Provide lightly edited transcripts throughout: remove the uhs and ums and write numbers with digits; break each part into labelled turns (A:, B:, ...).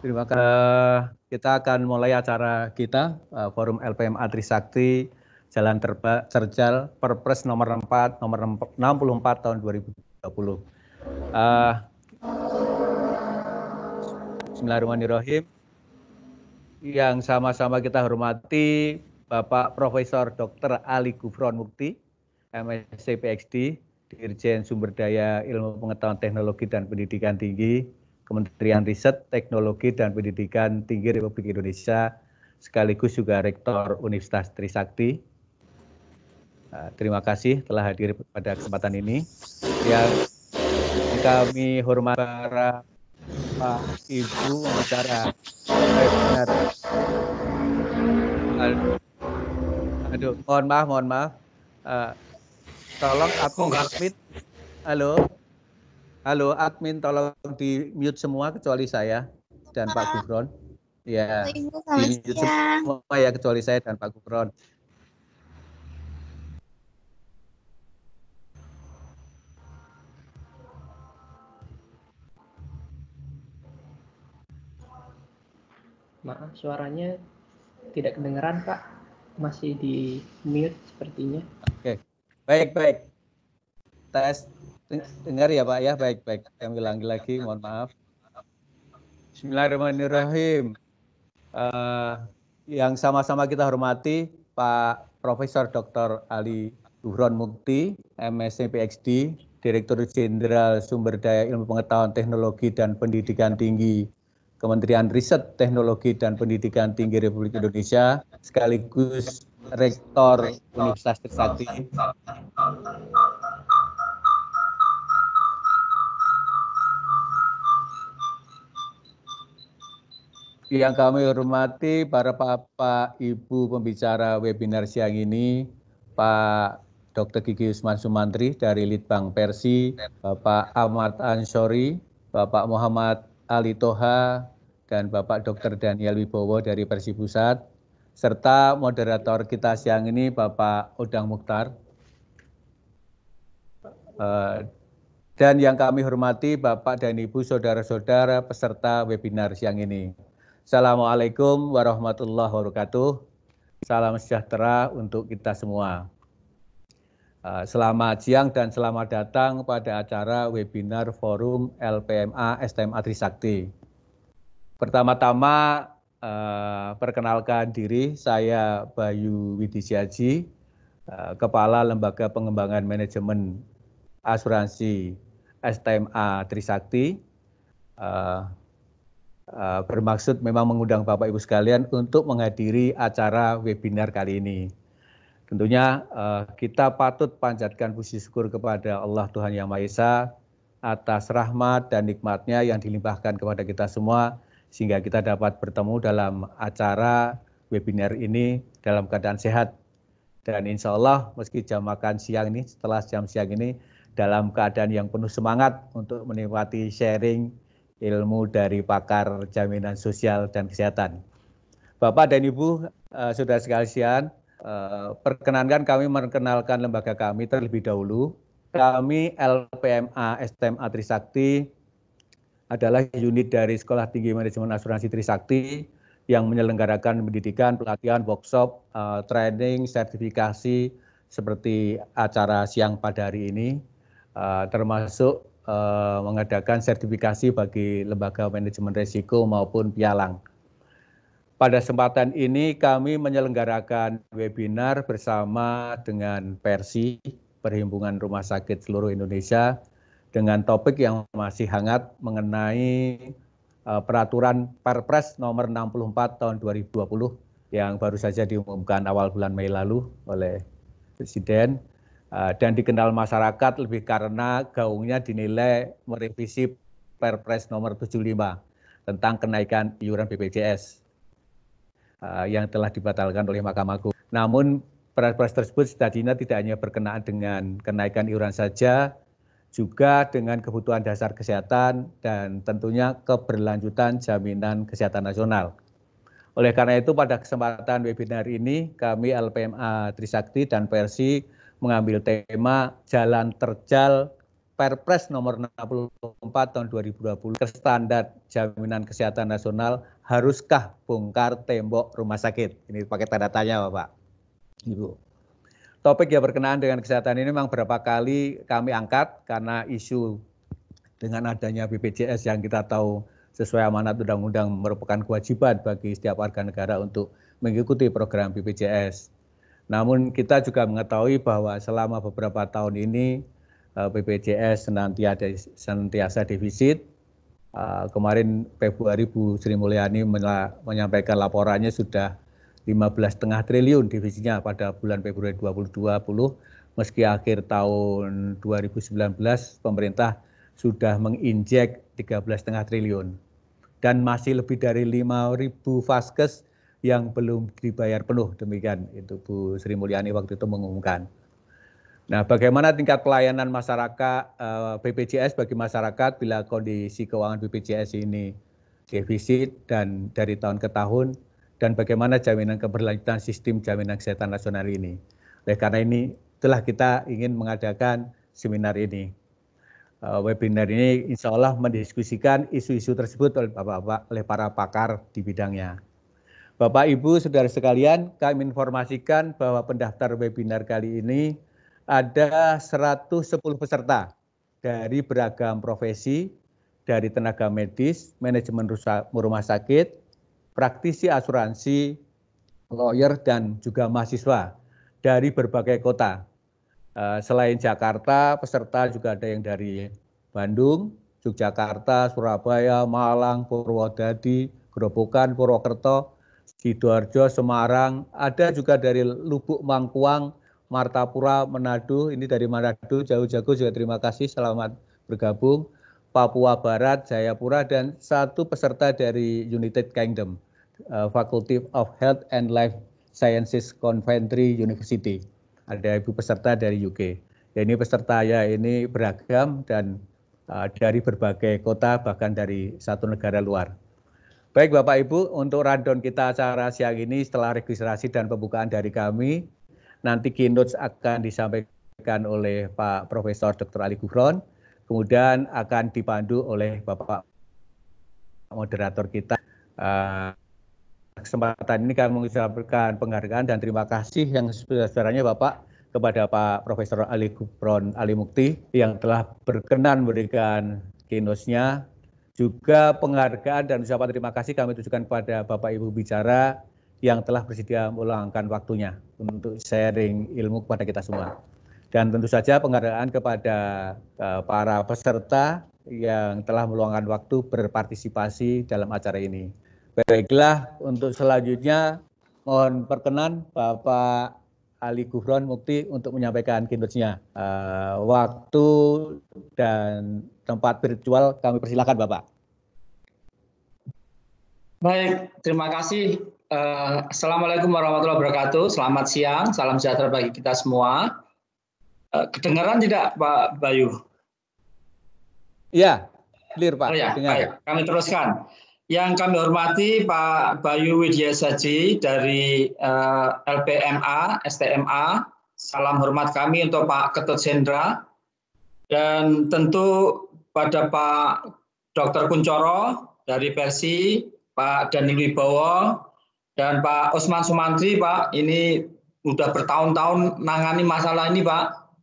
A: Terima kasih. Kita akan mulai acara kita, Forum LPMA Trisakti, Jalan Terjal, Perpres nomor 64 tahun 2020. Bismillahirrahmanirrahim. Yang sama-sama kita hormati Bapak Profesor Dr. Ali Gufron Mukti, MSc PhD, Dirjen Sumber Daya Ilmu Pengetahuan Teknologi dan Pendidikan Tinggi, Kementerian Riset, Teknologi dan Pendidikan Tinggi Republik Indonesia, sekaligus juga Rektor Universitas Trisakti. Terima kasih telah hadir pada kesempatan ini. Yang kami hormati para Pak Ibu bicara webinar. Aduh, mohon maaf. Tolong admin. Halo, admin tolong di mute semua kecuali saya dan Pak Gufron. Ya, di mute semua ya kecuali saya dan Pak Gufron.
B: Maaf, suaranya tidak kedengeran, Pak. Masih di mute sepertinya.
A: Oke, baik. Tes, dengar ya Pak ya, baik. Kami ulangi lagi, mohon maaf. Bismillahirrahmanirrahim. Yang sama-sama kita hormati Pak Profesor Dr. Ali Gufron Mukti, MSc PhD, Direktur Jenderal Sumber Daya Ilmu Pengetahuan Teknologi dan Pendidikan Tinggi, Kementerian Riset, Teknologi dan Pendidikan Tinggi Republik Indonesia, sekaligus Rektor Universitas Trisakti. Yang kami hormati para Bapak Ibu pembicara webinar siang ini, Pak Dr. Gigi Usman Sumantri dari Litbang Persi, Bapak Ahmad Ansori, Bapak Muhammad Ali Toha, dan Bapak Dr. Daniel Wibowo dari Persi Pusat, serta moderator kita siang ini Bapak Odang Mukhtar. Dan yang kami hormati Bapak dan Ibu saudara-saudara peserta webinar siang ini. Assalamualaikum warahmatullahi wabarakatuh. Salam sejahtera untuk kita semua. Selamat siang dan selamat datang pada acara webinar Forum LPMA STMA Trisakti. Pertama-tama perkenalkan diri, saya Bayu Widisyaji, Kepala Lembaga Pengembangan Manajemen Asuransi STMA Trisakti. Bermaksud memang mengundang Bapak Ibu sekalian untuk menghadiri acara webinar kali ini. Tentunya kita patut panjatkan puji syukur kepada Allah Tuhan Yang Maha Esa atas rahmat dan nikmatnya yang dilimpahkan kepada kita semua sehingga kita dapat bertemu dalam acara webinar ini dalam keadaan sehat. Dan insya Allah meski jam makan siang ini, setelah jam siang ini dalam keadaan yang penuh semangat untuk menikmati sharing ilmu dari pakar jaminan sosial dan kesehatan. Bapak dan Ibu, saudara sekalian, perkenankan kami memperkenalkan lembaga kami terlebih dahulu. Kami LPMA STMA Trisakti adalah unit dari Sekolah Tinggi Manajemen Asuransi Trisakti yang menyelenggarakan pendidikan, pelatihan, workshop, training, sertifikasi seperti acara siang pada hari ini, termasuk mengadakan sertifikasi bagi lembaga manajemen risiko maupun pialang. Pada kesempatan ini kami menyelenggarakan webinar bersama dengan Persi, Perhimpunan Rumah Sakit Seluruh Indonesia, dengan topik yang masih hangat mengenai peraturan Perpres nomor 64 tahun 2020 yang baru saja diumumkan awal bulan Mei lalu oleh Presiden. Dan dikenal masyarakat lebih karena gaungnya dinilai merevisi Perpres nomor 75 tentang kenaikan iuran BPJS yang telah dibatalkan oleh Mahkamah Agung. Namun Perpres tersebut tadinya tidak hanya berkenaan dengan kenaikan iuran saja, juga dengan kebutuhan dasar kesehatan dan tentunya keberlanjutan jaminan kesehatan nasional. Oleh karena itu pada kesempatan webinar ini kami LPMA Trisakti dan Persi mengambil tema Jalan Terjal Perpres nomor 64 tahun 2020 ke standar jaminan kesehatan nasional, haruskah bongkar tembok rumah sakit? Ini pakai tanda tanya Bapak, Ibu. Topik yang berkenaan dengan kesehatan ini memang berapa kali kami angkat karena isu dengan adanya BPJS yang kita tahu sesuai amanat undang-undang merupakan kewajiban bagi setiap warga negara untuk mengikuti program BPJS. Namun kita juga mengetahui bahwa selama beberapa tahun ini BPJS senantiasa defisit. Kemarin Februari Bu Sri Mulyani menyampaikan laporannya sudah 15,5 triliun defisitnya pada bulan Februari 2020, meski akhir tahun 2019 pemerintah sudah menginjek 13,5 triliun. Dan masih lebih dari 5.000 vaskes yang belum dibayar penuh, demikian itu Bu Sri Mulyani waktu itu mengumumkan. Nah, bagaimana tingkat pelayanan masyarakat BPJS bagi masyarakat bila kondisi keuangan BPJS ini defisit dan dari tahun ke tahun, dan bagaimana jaminan keberlanjutan sistem jaminan kesehatan nasional ini. Oleh karena ini, itulah kita ingin mengadakan seminar ini. Webinar ini insya Allah mendiskusikan isu-isu tersebut oleh para pakar di bidangnya. Bapak, Ibu, Saudara sekalian, kami informasikan bahwa pendaftar webinar kali ini ada 110 peserta dari beragam profesi, dari tenaga medis, manajemen rumah sakit, praktisi asuransi, lawyer, dan juga mahasiswa dari berbagai kota. Selain Jakarta, peserta juga ada yang dari Bandung, Yogyakarta, Surabaya, Malang, Purwodadi, Grobogan, Purwokerto, Sidoarjo, Semarang, ada juga dari Lubuk Mangkuang, Martapura, Manado, ini dari Manado, jauh-jauh juga terima kasih, selamat bergabung. Papua Barat, Jayapura, dan satu peserta dari United Kingdom, Faculty of Health and Life Sciences Coventry University. Ada ibu peserta dari UK. Ya, ini peserta ya ini beragam dan dari berbagai kota, bahkan dari satu negara luar. Baik Bapak Ibu, untuk rundown kita acara siang ini setelah registrasi dan pembukaan dari kami, nanti keynote akan disampaikan oleh Pak Profesor Dr. Ali Gufron, kemudian akan dipandu oleh Bapak moderator kita. Kesempatan ini kami mengucapkan penghargaan dan terima kasih yang sebesar-besarnya Bapak kepada Pak Profesor Ali Gufron Ali Mukti yang telah berkenan memberikan keynote-nya. Juga penghargaan dan ucapan terima kasih kami tujukan kepada Bapak Ibu bicara yang telah bersedia meluangkan waktunya untuk sharing ilmu kepada kita semua. Dan tentu saja penghargaan kepada para peserta yang telah meluangkan waktu berpartisipasi dalam acara ini. Baiklah, untuk selanjutnya mohon perkenan Bapak Ali Gufron Mukti untuk menyampaikan keynote-nya. Waktu dan tempat virtual kami persilakan Bapak.
C: Baik, terima kasih. Assalamualaikum warahmatullahi wabarakatuh. Selamat siang, salam sejahtera bagi kita semua. Kedengaran tidak Pak Bayu?
A: Iya, clear Pak.
C: Oh ya, baik, kami teruskan. Yang kami hormati Pak Bayu Widyasaji dari LPMA, STMA. Salam hormat kami untuk Pak Ketut Sendra. Dan tentu pada Pak Dr. Kuncoro dari Persi, Pak Daniel Wibowo, dan Pak Osman Sumantri, Pak. Ini sudah bertahun-tahun nangani masalah ini, Pak.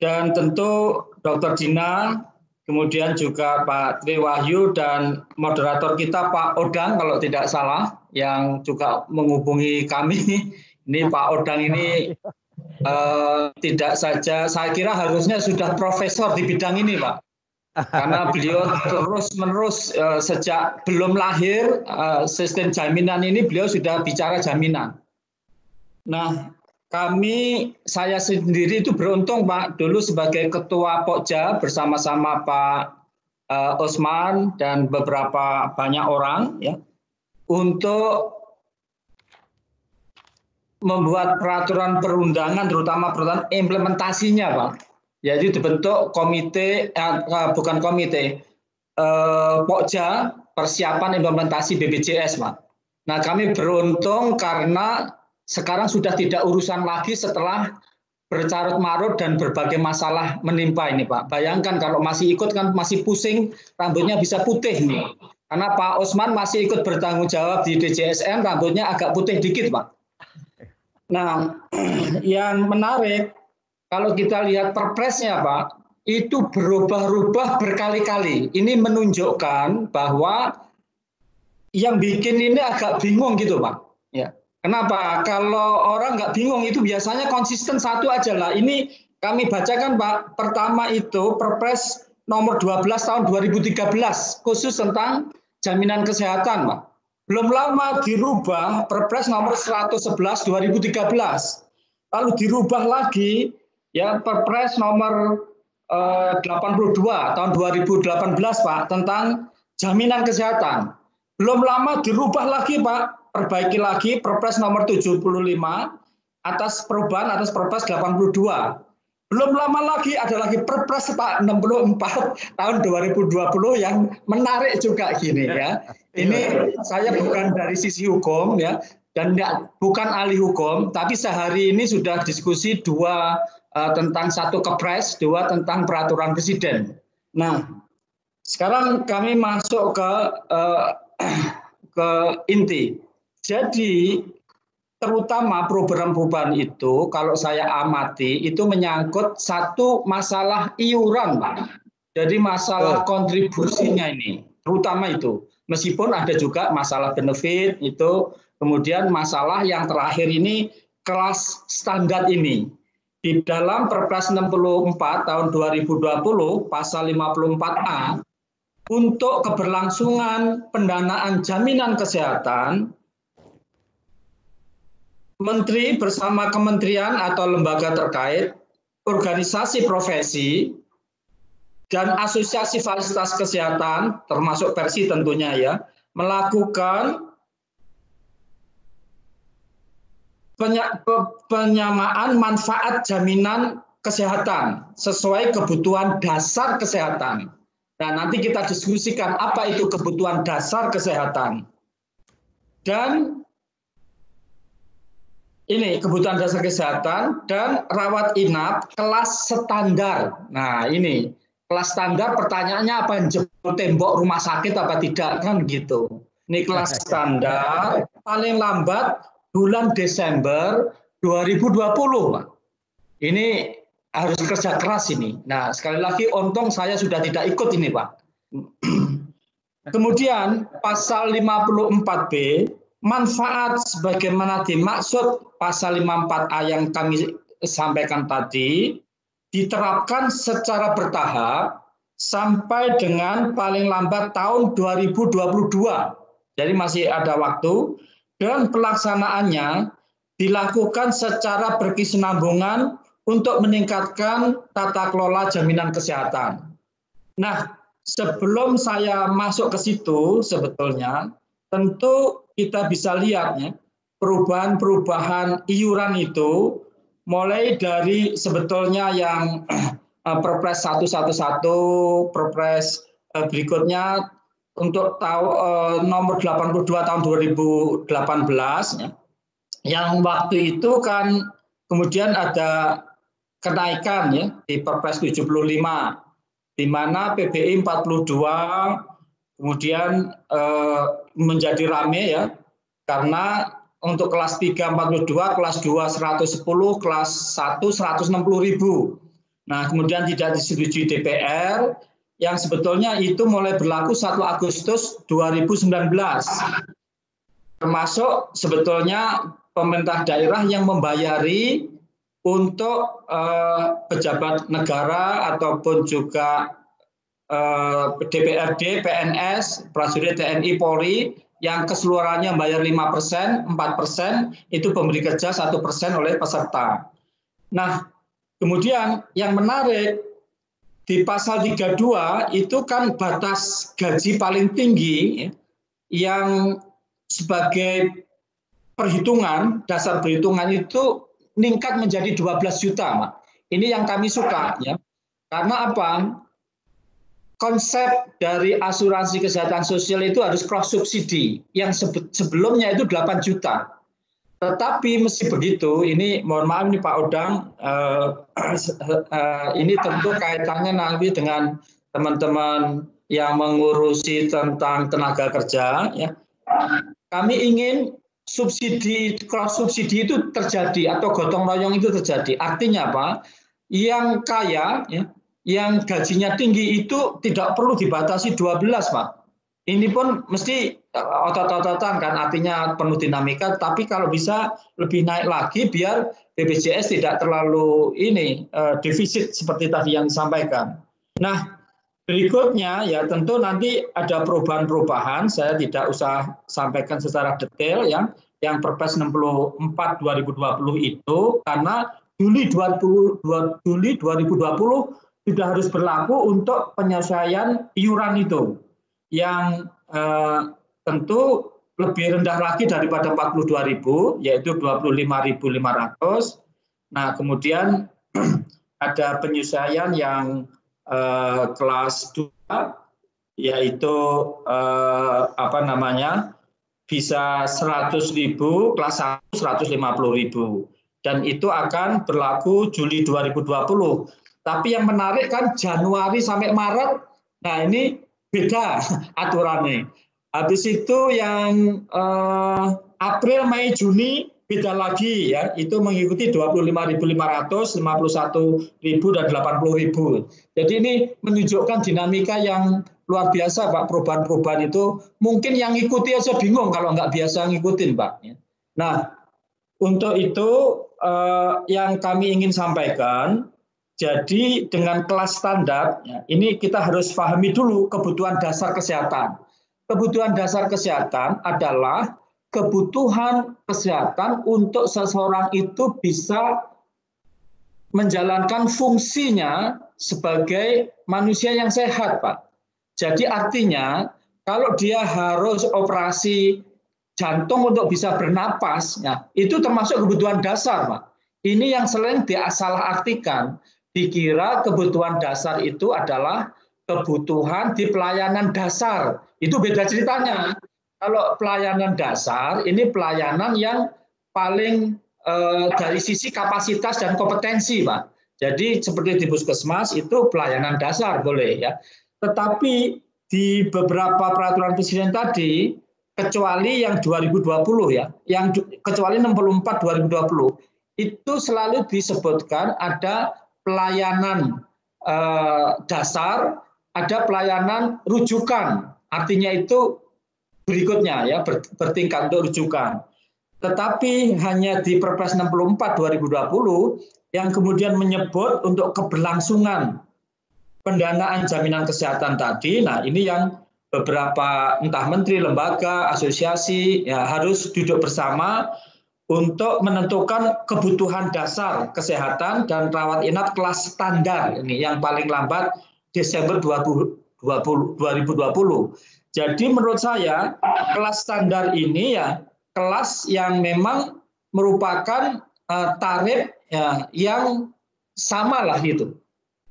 C: Dan tentu Dr. Dina, kemudian juga Pak Tri Wahyu dan moderator kita Pak Odang kalau tidak salah yang juga menghubungi kami. Ini Pak Odang ini tidak saja, saya kira harusnya sudah profesor di bidang ini Pak. Karena beliau terus-menerus sejak belum lahir sistem jaminan ini beliau sudah bicara jaminan. Nah, saya sendiri itu beruntung Pak, dulu sebagai ketua Pokja bersama-sama Pak Osman dan beberapa banyak orang ya, untuk membuat peraturan perundangan, terutama peraturan implementasinya Pak. Jadi dibentuk komite, bukan komite, Pokja persiapan implementasi BPJS Pak. Nah kami beruntung karena sekarang sudah tidak urusan lagi setelah bercarut-marut dan berbagai masalah menimpa ini Pak. Bayangkan kalau masih ikut kan masih pusing, rambutnya bisa putih nih. Karena Pak Osman masih ikut bertanggung jawab di DJSN, rambutnya agak putih dikit Pak. Nah, yang menarik, kalau kita lihat perpresnya Pak, itu berubah-ubah berkali-kali. Ini menunjukkan bahwa yang bikin ini agak bingung gitu Pak. Ya. Kenapa? Kalau orang nggak bingung itu biasanya konsisten satu aja lah. Ini kami bacakan Pak, pertama itu Perpres nomor 12 tahun 2013 khusus tentang jaminan kesehatan Pak. Belum lama dirubah Perpres nomor 111 2013. Lalu dirubah lagi ya Perpres nomor 82 tahun 2018 Pak tentang jaminan kesehatan. Belum lama dirubah lagi Pak, perbaiki lagi Perpres nomor 75 atas perubahan atas Perpres 82. Belum lama lagi ada lagi Perpres Pak 64 tahun 2020 yang menarik juga gini ya. Ini saya bukan dari sisi hukum ya dan bukan ahli hukum, tapi sehari ini sudah diskusi dua tentang satu kepres, dua tentang peraturan presiden. Nah, sekarang kami masuk ke inti. Jadi terutama program perubahan itu kalau saya amati itu menyangkut satu masalah iuran Pak. Jadi masalah kontribusinya ini, terutama itu. Meskipun ada juga masalah benefit itu, kemudian masalah yang terakhir ini kelas standar ini. Di dalam Perpres 64 tahun 2020 pasal 54A untuk keberlangsungan pendanaan jaminan kesehatan, Menteri bersama kementerian atau lembaga terkait, organisasi profesi, dan asosiasi fasilitas kesehatan, termasuk Persi tentunya ya, melakukan penyamaan manfaat jaminan kesehatan sesuai kebutuhan dasar kesehatan. Nah, nanti kita diskusikan apa itu kebutuhan dasar kesehatan. Dan ini kebutuhan dasar kesehatan dan rawat inap kelas standar. Nah, ini kelas standar pertanyaannya apa, jebol tembok rumah sakit apa tidak kan gitu. Ini kelas standar paling lambat bulan Desember 2020, Pak. Ini harus kerja keras ini. Nah, sekali lagi untung saya sudah tidak ikut ini, Pak. Kemudian pasal 54B, manfaat sebagaimana dimaksud pasal 54A yang kami sampaikan tadi, diterapkan secara bertahap sampai dengan paling lambat tahun 2022. Jadi masih ada waktu. Dan pelaksanaannya dilakukan secara berkesinambungan untuk meningkatkan tata kelola jaminan kesehatan. Nah, sebelum saya masuk ke situ sebetulnya, tentu kita bisa lihat ya, perubahan-perubahan iuran itu mulai dari sebetulnya yang Perpres 111, Perpres berikutnya untuk nomor 82 tahun 2018 ya, yang waktu itu kan kemudian ada kenaikan ya di Perpres 75 di mana PBI 42 kemudian menjadi rame ya karena untuk kelas 3 42, kelas 2 110, kelas 1 160.000. Nah, kemudian tidak disetujui DPR yang sebetulnya itu mulai berlaku 1 Agustus 2019. Termasuk sebetulnya pemerintah daerah yang membayari untuk pejabat negara ataupun juga DPRD, PNS, prajurit TNI, Polri yang keseluruhannya membayar 5%, 4% itu pemberi kerja 1% oleh peserta. Nah, kemudian yang menarik di pasal 32 itu kan batas gaji paling tinggi yang sebagai perhitungan, dasar perhitungan itu meningkat menjadi 12 juta, Pak. Ini yang kami suka ya. Karena apa? Konsep dari asuransi kesehatan sosial itu harus cross subsidi yang sebelumnya itu 8 juta. tetapi meski begitu, ini mohon maaf nih Pak Odang, ini tentu kaitannya nanti dengan teman-teman yang mengurusi tentang tenaga kerja. Ya. Kami ingin subsidi, cross subsidi itu terjadi atau gotong royong itu terjadi. Artinya apa? Yang kaya, ya, yang gajinya tinggi itu tidak perlu dibatasi 12, Pak. Ini pun mesti otot-ototan kan, artinya penuh dinamika, tapi kalau bisa lebih naik lagi biar BPJS tidak terlalu defisit seperti tadi yang disampaikan. Nah, berikutnya ya tentu nanti ada perubahan-perubahan, saya tidak usah sampaikan secara detail ya, yang Perpres 64 2020 itu karena Juli 2020 sudah harus berlaku untuk penyesuaian iuran itu. Yang tentu lebih rendah lagi daripada 42.000, yaitu 25.500. Nah, kemudian ada penyesuaian yang kelas 2, yaitu bisa 100.000, kelas 1 150.000. Dan itu akan berlaku Juli 2020. Tapi yang menarik kan Januari sampai Maret, nah ini beda aturannya. Habis itu yang April, Mei, Juni beda lagi ya. Itu mengikuti 25.500, 51.000 dan 80.000. Jadi ini menunjukkan dinamika yang luar biasa Pak, perubahan-perubahan itu. Mungkin yang ngikuti aja bingung kalau nggak biasa ngikutin Pak. Nah, untuk itu yang kami ingin sampaikan, jadi dengan kelas standar, ya, ini kita harus pahami dulu kebutuhan dasar kesehatan. Kebutuhan dasar kesehatan adalah kebutuhan kesehatan untuk seseorang itu bisa menjalankan fungsinya sebagai manusia yang sehat, Pak. Jadi artinya kalau dia harus operasi jantung untuk bisa bernapas, ya, itu termasuk kebutuhan dasar, Pak. Ini yang sering disalah-artikan. Dikira kebutuhan dasar itu adalah kebutuhan di pelayanan dasar. Itu beda ceritanya. Kalau pelayanan dasar, ini pelayanan yang paling dari sisi kapasitas dan kompetensi, Pak. Jadi seperti di puskesmas itu pelayanan dasar boleh ya. Tetapi di beberapa peraturan presiden tadi, kecuali yang 2020 ya, yang kecuali 64 2020, itu selalu disebutkan ada pelayanan dasar, ada pelayanan rujukan. Artinya itu berikutnya ya, bertingkat untuk rujukan. Tetapi hanya di Perpres 64 2020 yang kemudian menyebut untuk keberlangsungan pendanaan jaminan kesehatan tadi. Nah, ini yang beberapa entah menteri, lembaga, asosiasi ya harus duduk bersama untuk menentukan kebutuhan dasar kesehatan dan rawat inap kelas standar ini yang paling lambat Desember 2020. Jadi menurut saya kelas standar ini ya kelas yang memang merupakan tarif ya, yang sama lah gitu.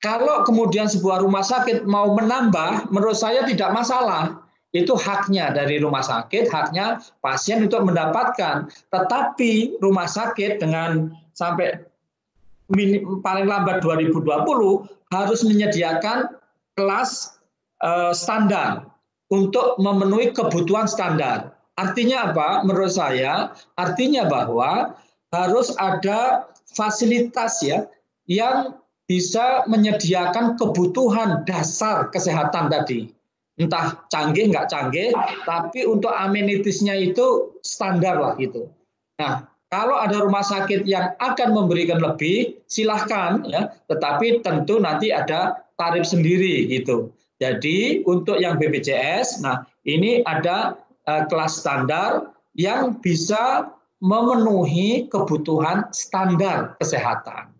C: Kalau kemudian sebuah rumah sakit mau menambah, menurut saya tidak masalah. Itu haknya dari rumah sakit, haknya pasien untuk mendapatkan. Tetapi rumah sakit dengan sampai paling lambat 2020 harus menyediakan kelas standar untuk memenuhi kebutuhan standar. Artinya apa? Menurut saya, artinya bahwa harus ada fasilitas ya yang bisa menyediakan kebutuhan dasar kesehatan tadi. Entah canggih nggak canggih, tapi untuk amenitisnya itu standar lah gitu. Nah, kalau ada rumah sakit yang akan memberikan lebih, silahkan ya, tetapi tentu nanti ada tarif sendiri gitu. Jadi untuk yang BPJS, nah ini ada kelas standar yang bisa memenuhi kebutuhan standar kesehatan.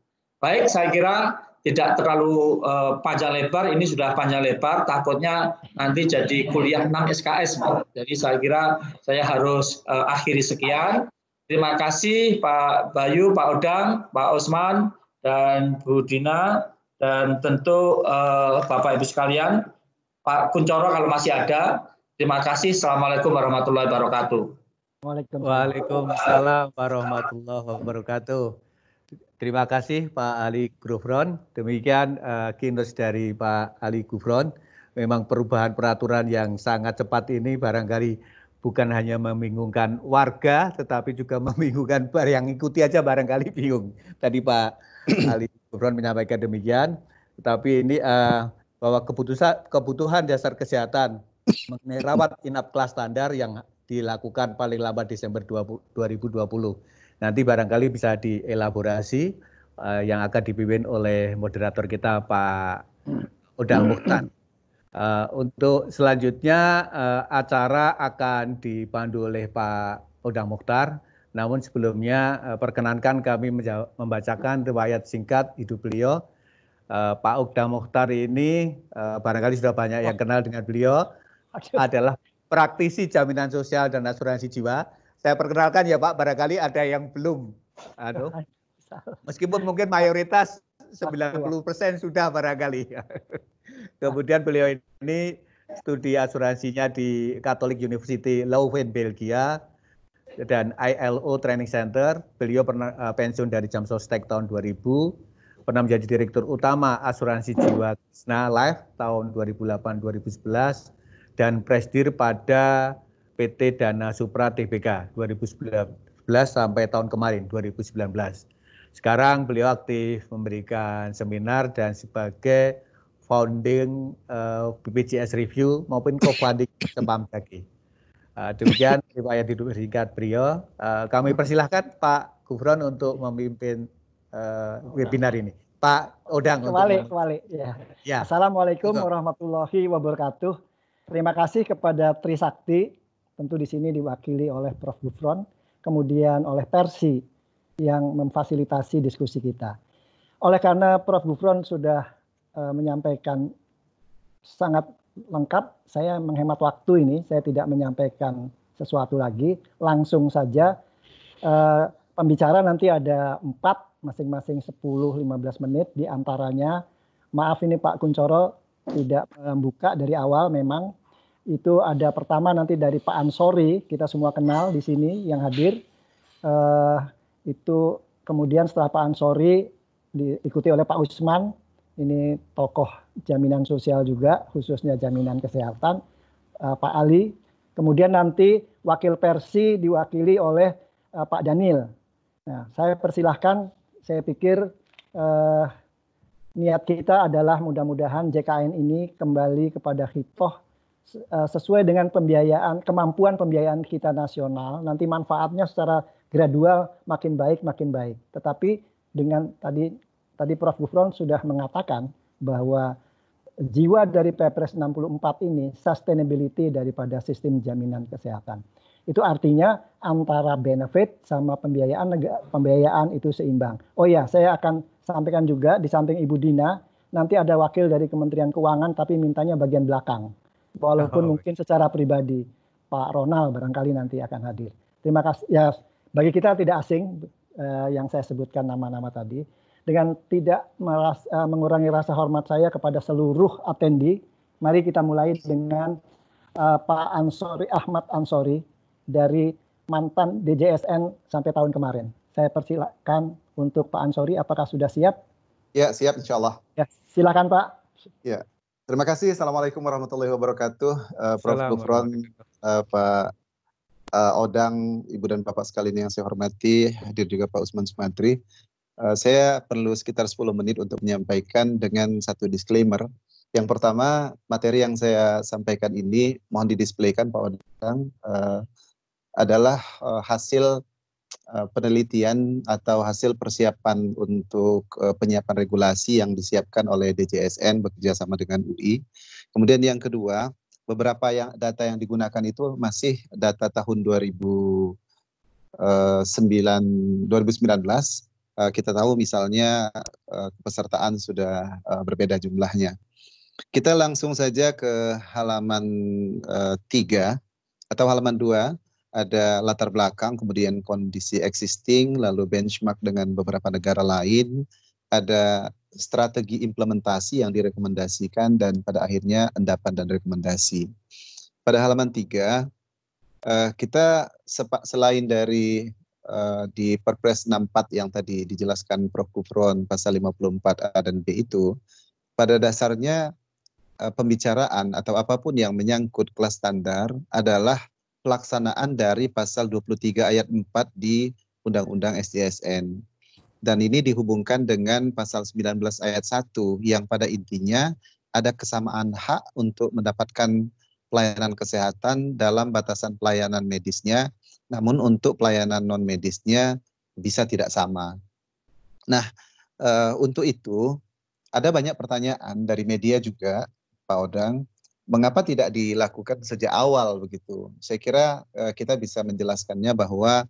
C: Baik, saya kira tidak terlalu panjang lebar, ini sudah panjang lebar, takutnya nanti jadi kuliah 6 SKS. Jadi saya kira saya harus akhiri sekian. Terima kasih Pak Bayu, Pak Odang, Pak Osman, dan Bu Dina, dan tentu Bapak Ibu sekalian, Pak Kuncoro kalau masih ada. Terima kasih. Assalamualaikum warahmatullahi wabarakatuh.
A: Waalaikumsalam warahmatullahi wabarakatuh. Terima kasih Pak Ali Gufron. Demikian kinos dari Pak Ali Gufron. Memang perubahan peraturan yang sangat cepat ini barangkali bukan hanya membingungkan warga, tetapi juga membingungkan yang ikuti aja barangkali bingung. Tadi Pak Ali Gufron menyampaikan demikian. Tetapi ini bahwa kebutuhan dasar kesehatan mengenai rawat inap kelas standar yang dilakukan paling lambat Desember 2020. Nanti barangkali bisa dielaborasi yang akan dipimpin oleh moderator kita Pak Odang Mukhtar. Untuk selanjutnya acara akan dipandu oleh Pak Odang Mukhtar. Namun sebelumnya perkenankan kami membacakan riwayat singkat hidup beliau. Pak Odang Mukhtar ini barangkali sudah banyak yang kenal dengan beliau, adalah praktisi jaminan sosial dan asuransi jiwa. Saya perkenalkan ya Pak, barangkali ada yang belum. Meskipun mungkin mayoritas 90% sudah barangkali. Kemudian beliau ini studi asuransinya di Catholic University Leuven, Belgia, dan ILO Training Center. Beliau pernah pensiun dari Jam Sostek tahun 2000, pernah menjadi Direktur Utama Asuransi Jiwa Krishna Life tahun 2008-2011, dan presidir pada PT Dana Supra Tbk 2019 sampai tahun kemarin 2019. Sekarang beliau aktif memberikan seminar dan sebagai founding BPJS Review maupun co-founding Sempam Jaki. Demikian riwayat hidup singkat beliau. Kami persilahkan Pak Gufron untuk memimpin webinar ini. Pak Odang.
D: Kembali. Ya. Assalamualaikum warahmatullahi wabarakatuh. Terima kasih kepada Trisakti, tentu di sini diwakili oleh Prof. Gufron, kemudian oleh Persi yang memfasilitasi diskusi kita. Oleh karena Prof. Gufron sudah menyampaikan sangat lengkap, saya menghemat waktu ini, saya tidak menyampaikan sesuatu lagi, langsung saja. Pembicara nanti ada 4, masing-masing 10-15 menit, diantaranya, maaf ini Pak Kuncoro tidak membuka dari awal memang. Itu ada pertama nanti dari Pak Ansori, kita semua kenal di sini yang hadir. Itu kemudian setelah Pak Ansori diikuti oleh Pak Usman, ini tokoh jaminan sosial juga, khususnya jaminan kesehatan, Pak Ali. Kemudian nanti wakil Persi diwakili oleh Pak Daniel. Nah, saya persilahkan, saya pikir niat kita adalah mudah-mudahan JKN ini kembali kepada khitoh sesuai dengan pembiayaan, kemampuan pembiayaan kita nasional, nanti manfaatnya secara gradual makin baik. Tetapi dengan tadi Prof. Gufron sudah mengatakan bahwa jiwa dari Perpres 64 ini sustainability daripada sistem jaminan kesehatan. Itu artinya antara benefit sama pembiayaan itu seimbang. Oh ya, saya akan sampaikan juga di samping Ibu Dina, nanti ada wakil dari Kementerian Keuangan tapi mintanya bagian belakang. Walaupun mungkin secara pribadi Pak Ronald barangkali nanti akan hadir. Terima kasih. Ya, bagi kita tidak asing yang saya sebutkan nama-nama tadi. Dengan tidak mengurangi rasa hormat saya kepada seluruh atendi, mari kita mulai dengan Pak Ansori, Ahmad Ansori dari mantan DJSN sampai tahun kemarin. Saya persilakan untuk Pak Ansori, apakah sudah siap?
E: Ya, siap insya Allah.
D: Ya, silakan Pak.
E: Ya. Terima kasih. Assalamualaikum warahmatullahi wabarakatuh. Prof. Gufron, Pak Odang, Ibu dan Bapak sekalian yang saya hormati, hadir juga Pak Usman Sumatri. Saya perlu sekitar 10 menit untuk menyampaikan dengan satu disclaimer. Yang pertama, materi yang saya sampaikan ini mohon didisplaykan Pak Odang, adalah hasil penelitian atau hasil persiapan untuk penyiapan regulasi yang disiapkan oleh DJSN bekerja sama dengan UI. Kemudian yang kedua, beberapa data yang digunakan itu masih data tahun 2019. Kita tahu misalnya kepesertaan sudah berbeda jumlahnya. Kita langsung saja ke halaman 3 atau halaman 2. Ada latar belakang, kemudian kondisi existing, lalu benchmark dengan beberapa negara lain, ada strategi implementasi yang direkomendasikan, dan pada akhirnya endapan dan rekomendasi. Pada halaman 3, Kita selain dari di Perpres 64 yang tadi dijelaskan Prof. Gufron pasal 54A dan B itu, pada dasarnya pembicaraan atau apapun yang menyangkut kelas standar adalah pelaksanaan dari pasal 23 ayat 4 di Undang-Undang SDSN. Dan ini dihubungkan dengan pasal 19 ayat 1 yang pada intinya ada kesamaan hak untuk mendapatkan pelayanan kesehatan dalam batasan pelayanan medisnya, namun untuk pelayanan non medisnya bisa tidak sama. Nah, untuk itu ada banyak pertanyaan dari media juga, Pak Odang, mengapa tidak dilakukan sejak awal begitu? Saya kira kita bisa menjelaskannya bahwa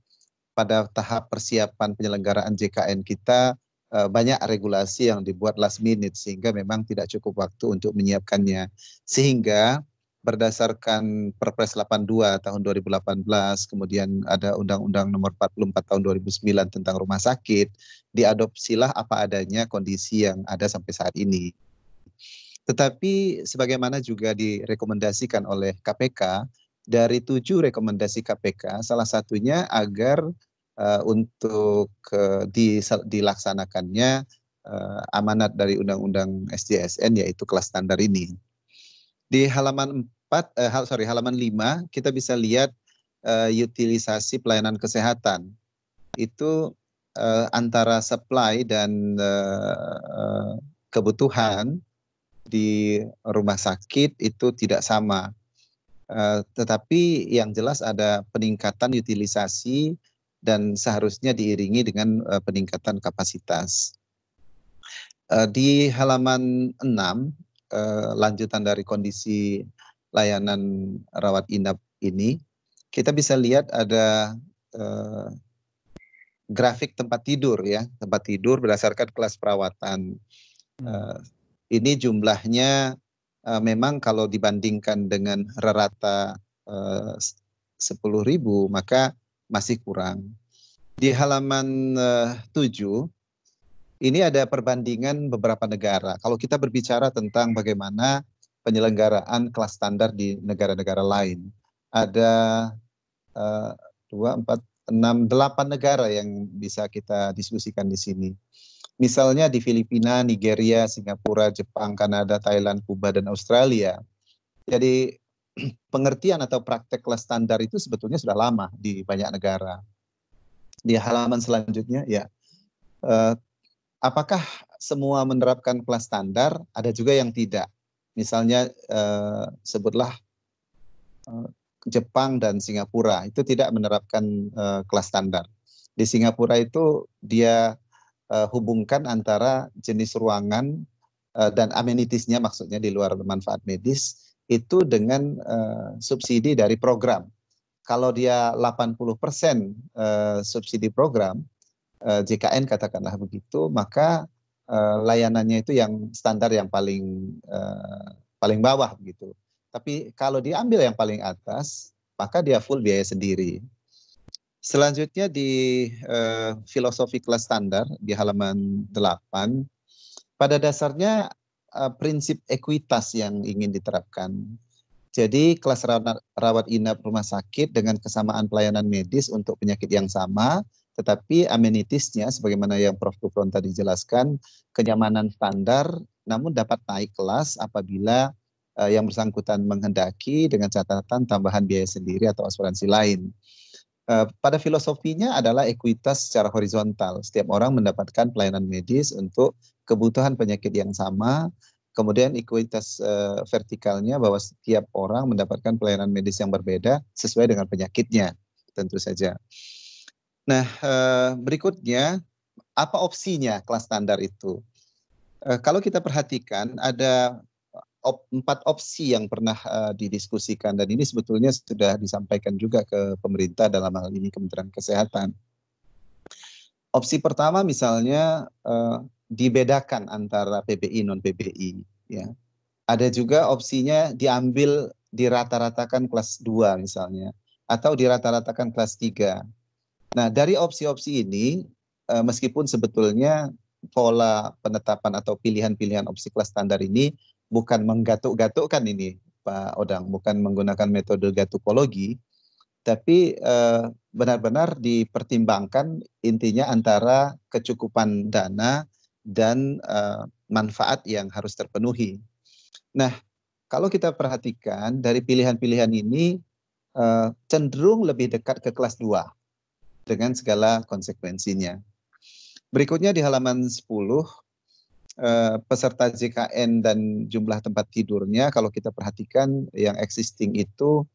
E: pada tahap persiapan penyelenggaraan JKN kita banyak regulasi yang dibuat last minute sehingga memang tidak cukup waktu untuk menyiapkannya. Sehingga berdasarkan Perpres 82 tahun 2018, kemudian ada Undang-Undang Nomor 44 tahun 2009 tentang rumah sakit, diadopsilah apa adanya kondisi yang ada sampai saat ini. Tetapi sebagaimana juga direkomendasikan oleh KPK, dari 7 rekomendasi KPK, salah satunya agar untuk dilaksanakannya amanat dari Undang-Undang SDSN yaitu kelas standar ini. Di halaman 5 kita bisa lihat utilisasi pelayanan kesehatan. Itu antara supply dan kebutuhan di rumah sakit itu tidak sama. Tetapi yang jelas ada peningkatan utilisasi dan seharusnya diiringi dengan peningkatan kapasitas. Di halaman 6, lanjutan dari kondisi layanan rawat inap ini, kita bisa lihat ada grafik tempat tidur ya, tempat tidur berdasarkan kelas perawatan. Ini jumlahnya memang kalau dibandingkan dengan rata 10.000 maka masih kurang. Di halaman 7 ini ada perbandingan beberapa negara. Kalau kita berbicara tentang bagaimana penyelenggaraan kelas standar di negara-negara lain, ada 2, 4, 6, 8 negara yang bisa kita diskusikan di sini. Misalnya di Filipina, Nigeria, Singapura, Jepang, Kanada, Thailand, Kuba, dan Australia. Jadi pengertian atau praktek kelas standar itu sebetulnya sudah lama di banyak negara. Di halaman selanjutnya, ya, apakah semua menerapkan kelas standar? Ada juga yang tidak. Misalnya sebutlah Jepang dan Singapura itu tidak menerapkan kelas standar. Di Singapura itu dia hubungkan antara jenis ruangan dan amenitisnya, maksudnya di luar manfaat medis, itu dengan subsidi dari program. Kalau dia 80% subsidi program, JKN katakanlah begitu, maka layanannya itu yang standar yang paling bawah begitu. Tapi kalau diambil yang paling atas, maka dia full biaya sendiri. Selanjutnya di filosofi kelas standar di halaman 8, pada dasarnya prinsip ekuitas yang ingin diterapkan. Jadi kelas rawat inap rumah sakit dengan kesamaan pelayanan medis untuk penyakit yang sama, tetapi amenitisnya sebagaimana yang Prof. Gufron tadi jelaskan, kenyamanan standar namun dapat naik kelas apabila yang bersangkutan menghendaki dengan catatan tambahan biaya sendiri atau asuransi lain. Pada filosofinya adalah ekuitas secara horizontal. Setiap orang mendapatkan pelayanan medis untuk kebutuhan penyakit yang sama. Kemudian ekuitas vertikalnya bahwa setiap orang mendapatkan pelayanan medis yang berbeda sesuai dengan penyakitnya, tentu saja. Nah, berikutnya, apa opsinya kelas standar itu? Kalau kita perhatikan, ada 4 opsi yang pernah didiskusikan, dan ini sebetulnya sudah disampaikan juga ke pemerintah, dalam hal ini Kementerian Kesehatan. Opsi pertama misalnya dibedakan antara PBI non-PBI. Ya. Ada juga opsinya diambil dirata-ratakan kelas 2 misalnya, atau dirata-ratakan kelas 3. Nah, dari opsi-opsi ini, meskipun sebetulnya pola penetapan atau pilihan-pilihan opsi kelas standar ini bukan menggatuk-gatukkan ini, Pak Odang, bukan menggunakan metode gatukologi, tapi benar-benar dipertimbangkan intinya antara kecukupan dana dan manfaat yang harus terpenuhi. Nah, kalau kita perhatikan dari pilihan-pilihan ini cenderung lebih dekat ke kelas 2 dengan segala konsekuensinya. Berikutnya di halaman 10, peserta JKN dan jumlah tempat tidurnya kalau kita perhatikan yang existing itu,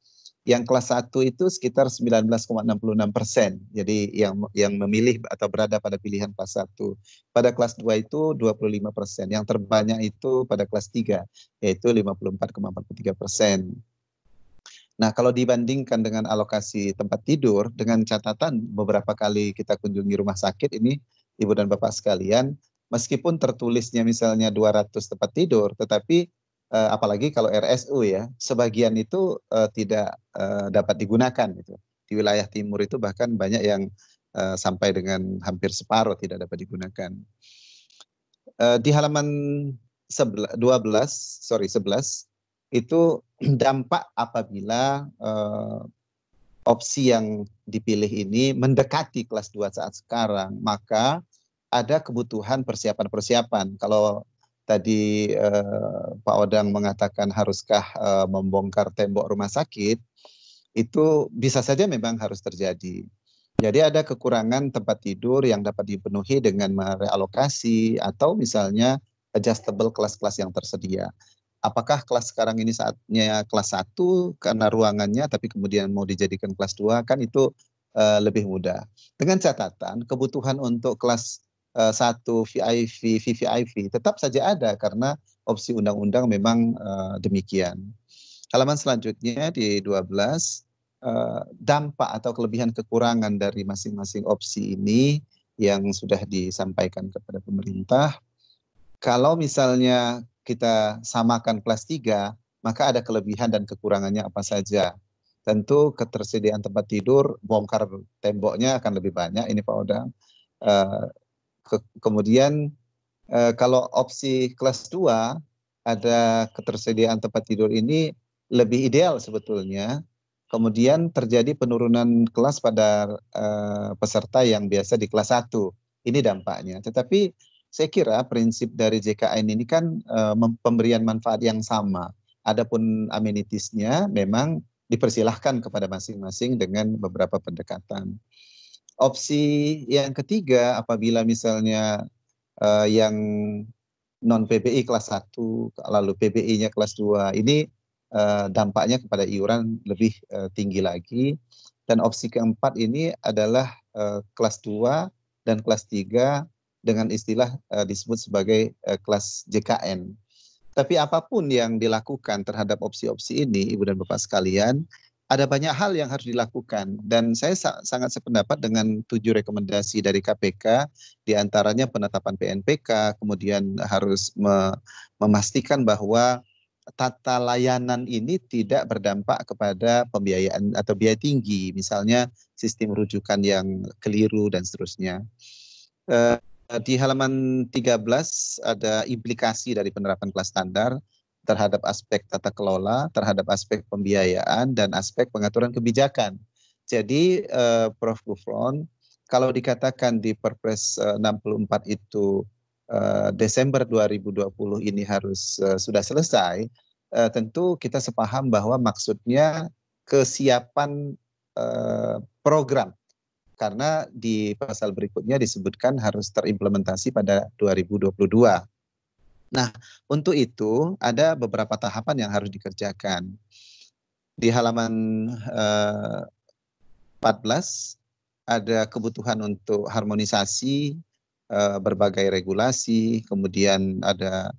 E: yang kelas 1 itu sekitar 19,66%. Jadi yang memilih atau berada pada pilihan kelas 1. Pada kelas 2 itu 25%. Yang terbanyak itu pada kelas 3, yaitu 54,43%. Nah, kalau dibandingkan dengan alokasi tempat tidur, dengan catatan beberapa kali kita kunjungi rumah sakit ini, Ibu dan Bapak sekalian, meskipun tertulisnya misalnya 200 tempat tidur, tetapi apalagi kalau RSU ya, sebagian itu tidak dapat digunakan. Gitu. Di wilayah timur itu bahkan banyak yang sampai dengan hampir separuh tidak dapat digunakan. Di halaman 11 itu dampak apabila opsi yang dipilih ini mendekati kelas 2 saat sekarang, maka ada kebutuhan persiapan-persiapan. Kalau tadi Pak Odang mengatakan haruskah membongkar tembok rumah sakit, itu bisa saja memang harus terjadi. Jadi ada kekurangan tempat tidur yang dapat dipenuhi dengan merealokasi atau misalnya adjustable kelas-kelas yang tersedia. Apakah kelas sekarang ini saatnya kelas 1 karena ruangannya, tapi kemudian mau dijadikan kelas 2, kan itu lebih mudah. Dengan catatan kebutuhan untuk kelas 1 VIP, VVIP tetap saja ada karena opsi undang-undang memang demikian. Halaman selanjutnya di 12, dampak atau kelebihan kekurangan dari masing-masing opsi ini yang sudah disampaikan kepada pemerintah. Kalau misalnya kita samakan kelas 3, maka ada kelebihan dan kekurangannya apa saja. Tentu ketersediaan tempat tidur, bongkar temboknya akan lebih banyak, ini Pak Odang. Kemudian kalau opsi kelas 2, ada ketersediaan tempat tidur ini lebih ideal sebetulnya. Kemudian terjadi penurunan kelas pada peserta yang biasa di kelas 1. Ini dampaknya. Tetapi saya kira prinsip dari JKN ini kan pemberian manfaat yang sama. Adapun amenitiesnya memang dipersilahkan kepada masing-masing dengan beberapa pendekatan. Opsi yang ketiga, apabila misalnya yang non PBI kelas 1, lalu PBI-nya kelas 2, ini dampaknya kepada iuran lebih tinggi lagi. Dan opsi keempat ini adalah kelas 2 dan kelas 3 dengan istilah disebut sebagai kelas JKN. Tapi apapun yang dilakukan terhadap opsi-opsi ini, Ibu dan Bapak sekalian, ada banyak hal yang harus dilakukan. Dan saya sangat sependapat dengan 7 rekomendasi dari KPK, diantaranya penetapan PNPK, kemudian harus memastikan bahwa tata layanan ini tidak berdampak kepada pembiayaan atau biaya tinggi, misalnya sistem rujukan yang keliru dan seterusnya. Di halaman 13 ada implikasi dari penerapan kelas standar terhadap aspek tata kelola, terhadap aspek pembiayaan, dan aspek pengaturan kebijakan. Jadi Prof. Gufron, kalau dikatakan di Perpres 64 itu Desember 2020 ini harus sudah selesai, tentu kita sepaham bahwa maksudnya kesiapan program. Karena di pasal berikutnya disebutkan harus terimplementasi pada 2022. Nah, untuk itu ada beberapa tahapan yang harus dikerjakan. Di halaman 14 ada kebutuhan untuk harmonisasi berbagai regulasi, kemudian ada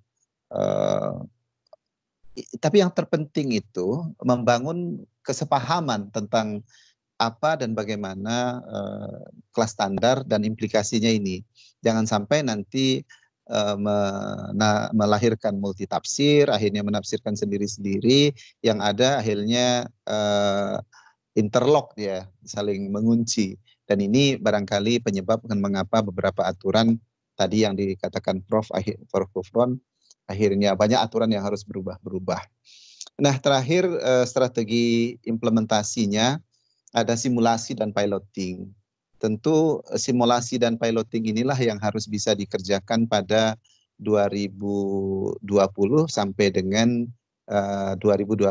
E: tapi yang terpenting itu membangun kesepahaman tentang apa dan bagaimana kelas standar dan implikasinya ini. Jangan sampai nanti melahirkan multitafsir, akhirnya menafsirkan sendiri-sendiri, yang ada akhirnya interlock dia, saling mengunci. Dan ini barangkali penyebab mengapa beberapa aturan tadi yang dikatakan Prof. Gufron, akhirnya banyak aturan yang harus berubah-berubah. Nah, terakhir strategi implementasinya ada simulasi dan piloting. Tentu simulasi dan piloting inilah yang harus bisa dikerjakan pada 2020 sampai dengan 2021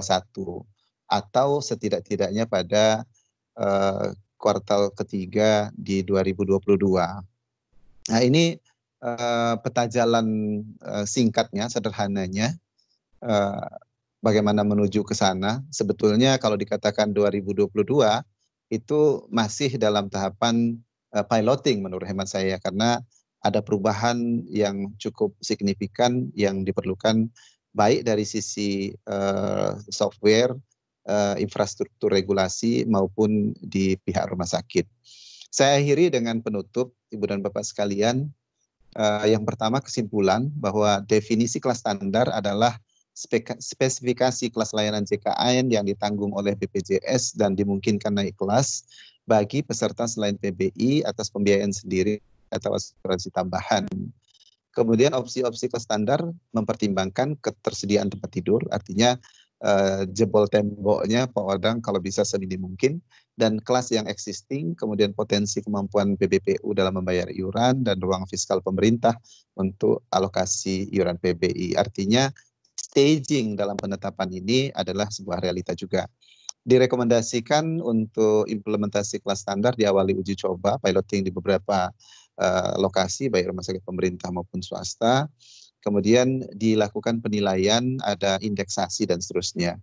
E: atau setidak-tidaknya pada kuartal ketiga di 2022. Nah, ini peta jalan singkatnya, sederhananya, bagaimana menuju ke sana. Sebetulnya kalau dikatakan 2022 itu masih dalam tahapan piloting menurut hemat saya, karena ada perubahan yang cukup signifikan yang diperlukan baik dari sisi software, infrastruktur regulasi maupun di pihak rumah sakit. Saya akhiri dengan penutup, Ibu dan Bapak sekalian. Yang pertama, kesimpulan bahwa definisi kelas standar adalah spesifikasi kelas layanan JKN yang ditanggung oleh BPJS dan dimungkinkan naik kelas bagi peserta selain PBI atas pembiayaan sendiri atau asuransi tambahan. Kemudian opsi-opsi kelas standar mempertimbangkan ketersediaan tempat tidur, artinya jebol temboknya Pak Odang kalau bisa seminim mungkin, dan kelas yang existing, kemudian potensi kemampuan BBPU dalam membayar iuran dan ruang fiskal pemerintah untuk alokasi iuran PBI. Artinya staging dalam penetapan ini adalah sebuah realita juga. Direkomendasikan untuk implementasi kelas standar diawali uji coba piloting di beberapa lokasi baik rumah sakit pemerintah maupun swasta. Kemudian dilakukan penilaian, ada indeksasi dan seterusnya.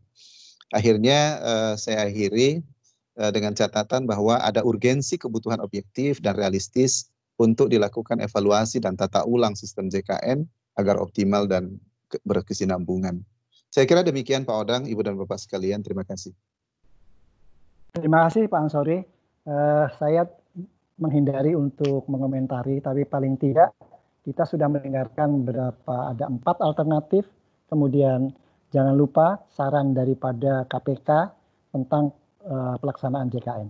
E: Akhirnya saya akhiri dengan catatan bahwa ada urgensi kebutuhan objektif dan realistis untuk dilakukan evaluasi dan tata ulang sistem JKN agar optimal dan berkesinambungan. Saya kira demikian Pak Odang, Ibu dan Bapak sekalian, terima kasih.
D: Terima kasih Pak Ansori. Saya menghindari untuk mengomentari, tapi paling tidak kita sudah mendengarkan ada 4 alternatif. Kemudian jangan lupa saran daripada KPK tentang pelaksanaan JKN.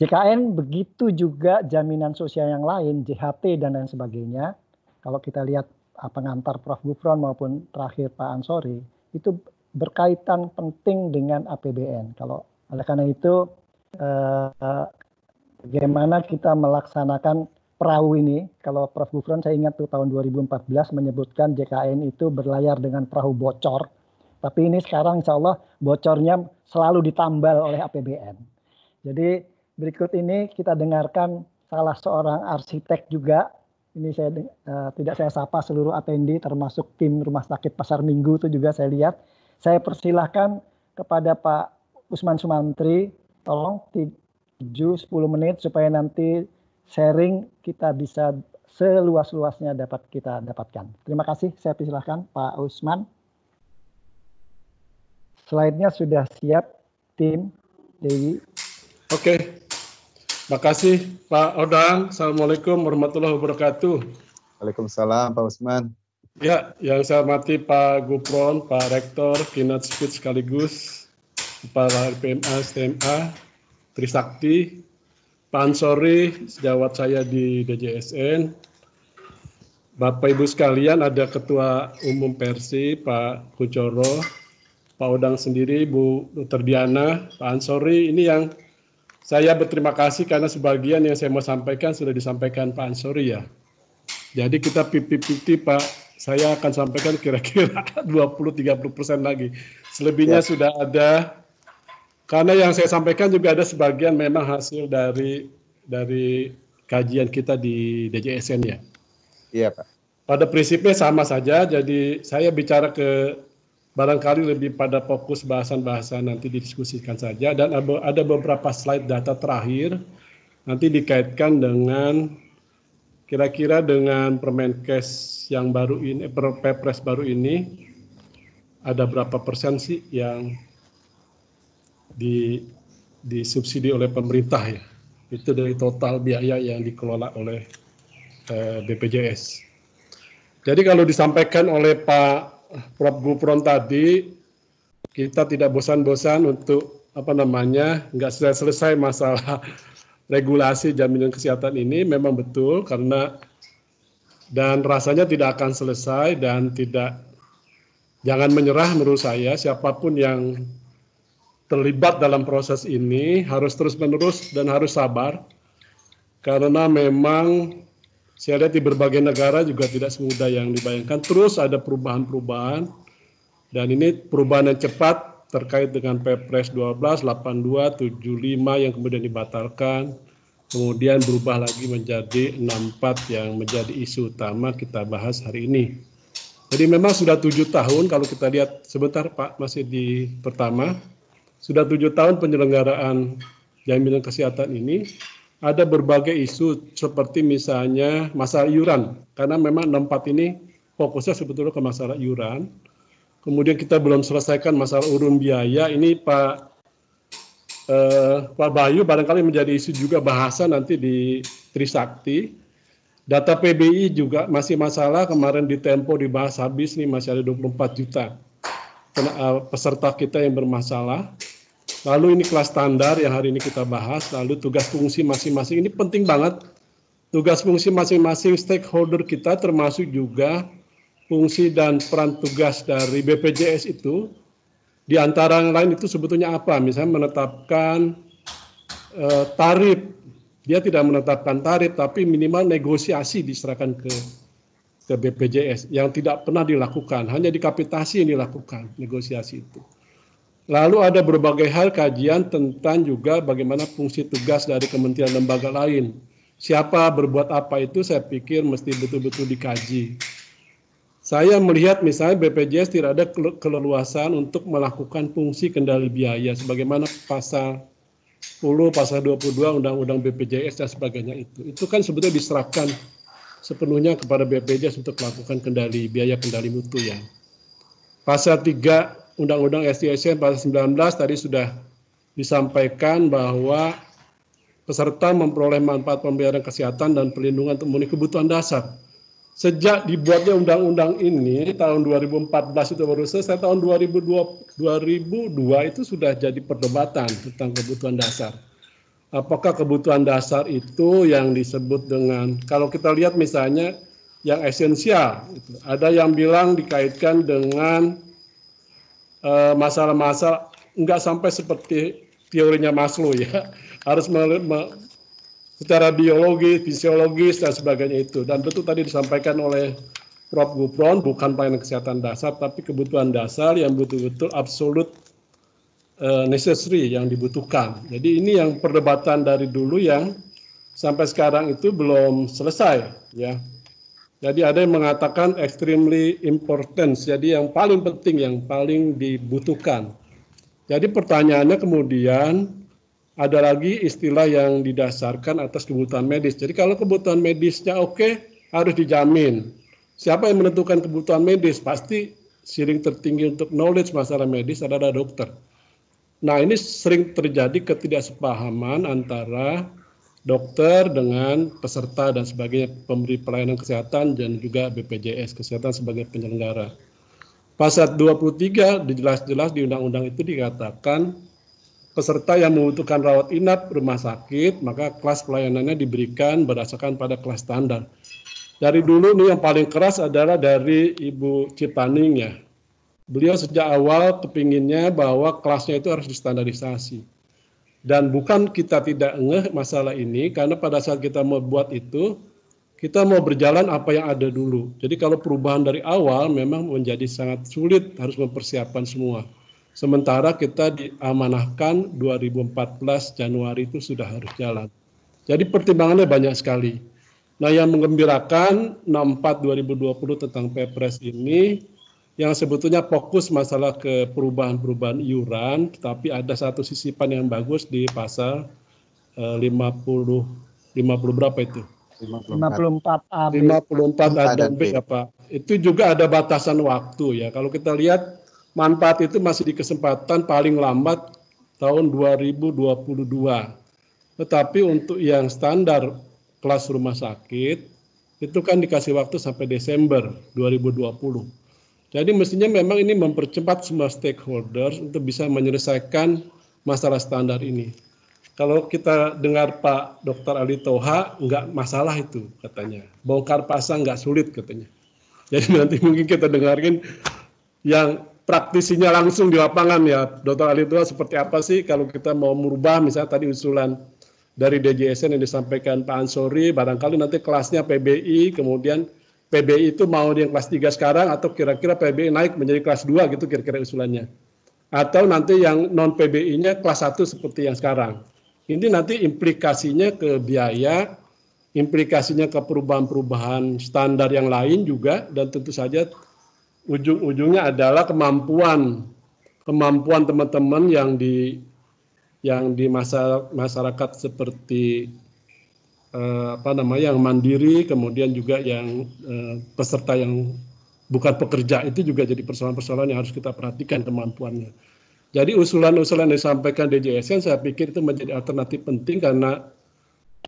D: JKN begitu juga jaminan sosial yang lain, JHT dan lain sebagainya. Kalau kita lihat pengantar Prof. Gufron maupun terakhir Pak Ansori, itu berkaitan penting dengan APBN. Oleh karena itu, bagaimana kita melaksanakan perahu ini, kalau Prof. Gufron saya ingat tuh tahun 2014 menyebutkan JKN itu berlayar dengan perahu bocor, tapi ini sekarang insya Allah bocornya selalu ditambal oleh APBN. Jadi berikut ini kita dengarkan salah seorang arsitek juga. Ini tidak saya sapa seluruh atendi termasuk tim Rumah Sakit Pasar Minggu itu juga saya lihat. Saya persilahkan kepada Pak Usman Sumantri, tolong 7-10 menit supaya nanti sharing kita bisa seluas-luasnya dapat kita dapatkan. Terima kasih, saya persilahkan Pak Usman. Slide-nya sudah siap, tim Dewi.
F: Oke. Makasih Pak Odang. Assalamualaikum warahmatullahi wabarakatuh.
E: Waalaikumsalam Pak Usman.
F: Ya, yang saya hormati Pak Gufron, Pak Rektor, Kinat Speed sekaligus, Kepala LPMA, STMA, Trisakti, Pak Ansori, sejawat saya di DJSN, Bapak Ibu sekalian, ada Ketua Umum Persi, Pak Kucoro, Pak Odang sendiri, Bu Dr. Diana, Pak Ansori, ini yang saya berterima kasih karena sebagian yang saya mau sampaikan sudah disampaikan Pak Ansori ya. Jadi kita 50-50 Pak, saya akan sampaikan kira-kira 20-30% lagi. Selebihnya sudah ada, karena yang saya sampaikan juga ada sebagian memang hasil dari kajian kita di DJSN ya.
E: Iya Pak.
F: Pada prinsipnya sama saja, jadi saya bicara barangkali lebih pada fokus bahasan-bahasan nanti didiskusikan saja, dan ada beberapa slide data terakhir nanti dikaitkan dengan kira-kira dengan Permenkes yang baru ini, Perpres baru ini, ada berapa persen sih yang disubsidi oleh pemerintah ya, itu dari total biaya yang dikelola oleh BPJS. Jadi kalau disampaikan oleh Pak Prof. Gufron tadi, kita tidak bosan-bosan untuk nggak selesai masalah regulasi jaminan kesehatan ini, memang betul karena dan rasanya tidak akan selesai dan jangan menyerah menurut saya, siapapun yang terlibat dalam proses ini harus terus-menerus dan harus sabar, karena memang saya lihat di berbagai negara juga tidak semudah yang dibayangkan. Terus ada perubahan-perubahan, dan ini perubahan yang cepat terkait dengan Perpres 12, 82, 75 yang kemudian dibatalkan, kemudian berubah lagi menjadi 64 yang menjadi isu utama kita bahas hari ini. Jadi memang sudah 7 tahun, kalau kita lihat sebentar Pak, masih di pertama, sudah 7 tahun penyelenggaraan jaminan kesehatan ini. Ada berbagai isu seperti misalnya masalah iuran, karena memang 64 ini fokusnya sebetulnya ke masalah iuran. Kemudian kita belum selesaikan masalah urun biaya, ini Pak Bayu barangkali menjadi isu juga bahasa nanti di Trisakti. Data PBI juga masih masalah, kemarin di Tempo dibahas habis nih, masih ada 24 juta peserta kita yang bermasalah. Lalu ini kelas standar yang hari ini kita bahas, lalu tugas fungsi masing-masing, ini penting banget. Tugas fungsi masing-masing stakeholder kita termasuk juga fungsi dan peran tugas dari BPJS itu, di antara yang lain itu sebetulnya apa? Misalnya menetapkan tarif, dia tidak menetapkan tarif, tapi minimal negosiasi diserahkan ke BPJS, yang tidak pernah dilakukan, hanya di kapitasi yang dilakukan negosiasi itu. Lalu ada berbagai hal kajian tentang juga bagaimana fungsi tugas dari kementerian lembaga lain. Siapa berbuat apa itu saya pikir mesti betul-betul dikaji. Saya melihat misalnya BPJS tidak ada keleluasan untuk melakukan fungsi kendali biaya sebagaimana pasal 10, pasal 22 Undang-Undang BPJS dan sebagainya itu. Itu kan sebetulnya diserahkan sepenuhnya kepada BPJS untuk melakukan kendali biaya, kendali mutu ya. Pasal 3 Undang-Undang SDSN pasal 19 tadi sudah disampaikan bahwa peserta memperoleh manfaat pembayaran kesehatan dan perlindungan untuk memenuhi kebutuhan dasar. Sejak dibuatnya undang-undang ini tahun 2014 itu baru selesai, tahun 2002 itu sudah jadi perdebatan tentang kebutuhan dasar. Apakah kebutuhan dasar itu yang disebut dengan, kalau kita lihat misalnya yang esensial, ada yang bilang dikaitkan dengan masalah-masalah enggak sampai seperti teorinya Maslow ya, harus secara biologis, fisiologis dan sebagainya itu. Dan betul tadi disampaikan oleh Prof. Gufron, bukan pelayanan kesehatan dasar, tapi kebutuhan dasar yang betul-betul absolute necessary yang dibutuhkan. Jadi ini yang perdebatan dari dulu yang sampai sekarang itu belum selesai ya. Jadi ada yang mengatakan extremely important, jadi yang paling penting, yang paling dibutuhkan. Jadi pertanyaannya kemudian ada lagi istilah yang didasarkan atas kebutuhan medis. Jadi kalau kebutuhan medisnya oke, harus dijamin. Siapa yang menentukan kebutuhan medis? Pasti sering tertinggi untuk knowledge masalah medis adalah dokter. Nah ini sering terjadi ketidaksepahaman antara dokter dengan peserta dan sebagainya, pemberi pelayanan kesehatan dan juga BPJS Kesehatan sebagai penyelenggara. Pasal 23 jelas-jelas di undang-undang itu dikatakan peserta yang membutuhkan rawat inap rumah sakit, maka kelas pelayanannya diberikan berdasarkan pada kelas standar. Dari dulu nih yang paling keras adalah dari Ibu Cipaning ya. Beliau sejak awal kepinginnya bahwa kelasnya itu harus distandarisasi. Dan bukan kita tidak ngeh masalah ini, karena pada saat kita mau buat itu, kita mau berjalan apa yang ada dulu. Jadi kalau perubahan dari awal memang menjadi sangat sulit, harus mempersiapkan semua. Sementara kita diamanahkan 2014 Januari itu sudah harus jalan. Jadi pertimbangannya banyak sekali. Nah yang menggembirakan 64 2020 tentang Perpres ini, yang sebetulnya fokus masalah ke perubahan-perubahan iuran, tetapi ada satu sisipan yang bagus di pasal 50 berapa itu?
D: 54 A.
F: 54 A dan B ya Pak. Itu juga ada batasan waktu ya. Kalau kita lihat manfaat itu masih di kesempatan paling lambat tahun 2022. Tetapi untuk yang standar kelas rumah sakit itu kan dikasih waktu sampai Desember 2020. Jadi mestinya memang ini mempercepat semua stakeholder untuk bisa menyelesaikan masalah standar ini. Kalau kita dengar Pak Dr. Ali Toha, enggak masalah itu katanya. Bongkar pasang enggak sulit katanya. Jadi nanti mungkin kita dengarin yang praktisinya langsung di lapangan ya, Dr. Alidra, seperti apa sih kalau kita mau merubah misalnya tadi usulan dari DJSN yang disampaikan Pak Ansori, barangkali nanti kelasnya PBI, kemudian PBI itu mau yang kelas 3 sekarang atau kira-kira PBI naik menjadi kelas 2 gitu kira-kira usulannya. Atau nanti yang non PBI-nya kelas 1 seperti yang sekarang. Ini nanti implikasinya ke biaya, implikasinya ke perubahan-perubahan standar yang lain juga, dan tentu saja ujung-ujungnya adalah kemampuan teman-teman yang di masyarakat seperti yang mandiri, kemudian juga yang peserta yang bukan pekerja, itu juga jadi persoalan-persoalan yang harus kita perhatikan kemampuannya. Jadi usulan-usulan yang disampaikan DJSN saya pikir itu menjadi alternatif penting karena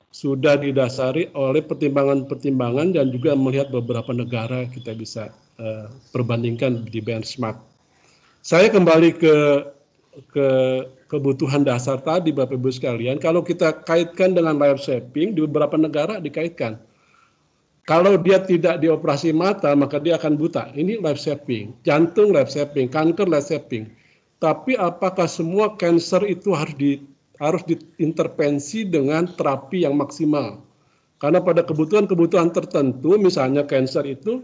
F: sudah didasari oleh pertimbangan-pertimbangan dan juga melihat beberapa negara kita bisa perbandingkan di benchmark. Saya kembali ke kebutuhan dasar tadi Bapak Ibu sekalian, kalau kita kaitkan dengan life saving di beberapa negara dikaitkan. Kalau dia tidak dioperasi mata maka dia akan buta. Ini life saving, jantung life saving, kanker life saving. Tapi apakah semua kanker itu harus diintervensi dengan terapi yang maksimal? Karena pada kebutuhan-kebutuhan tertentu, misalnya kanker itu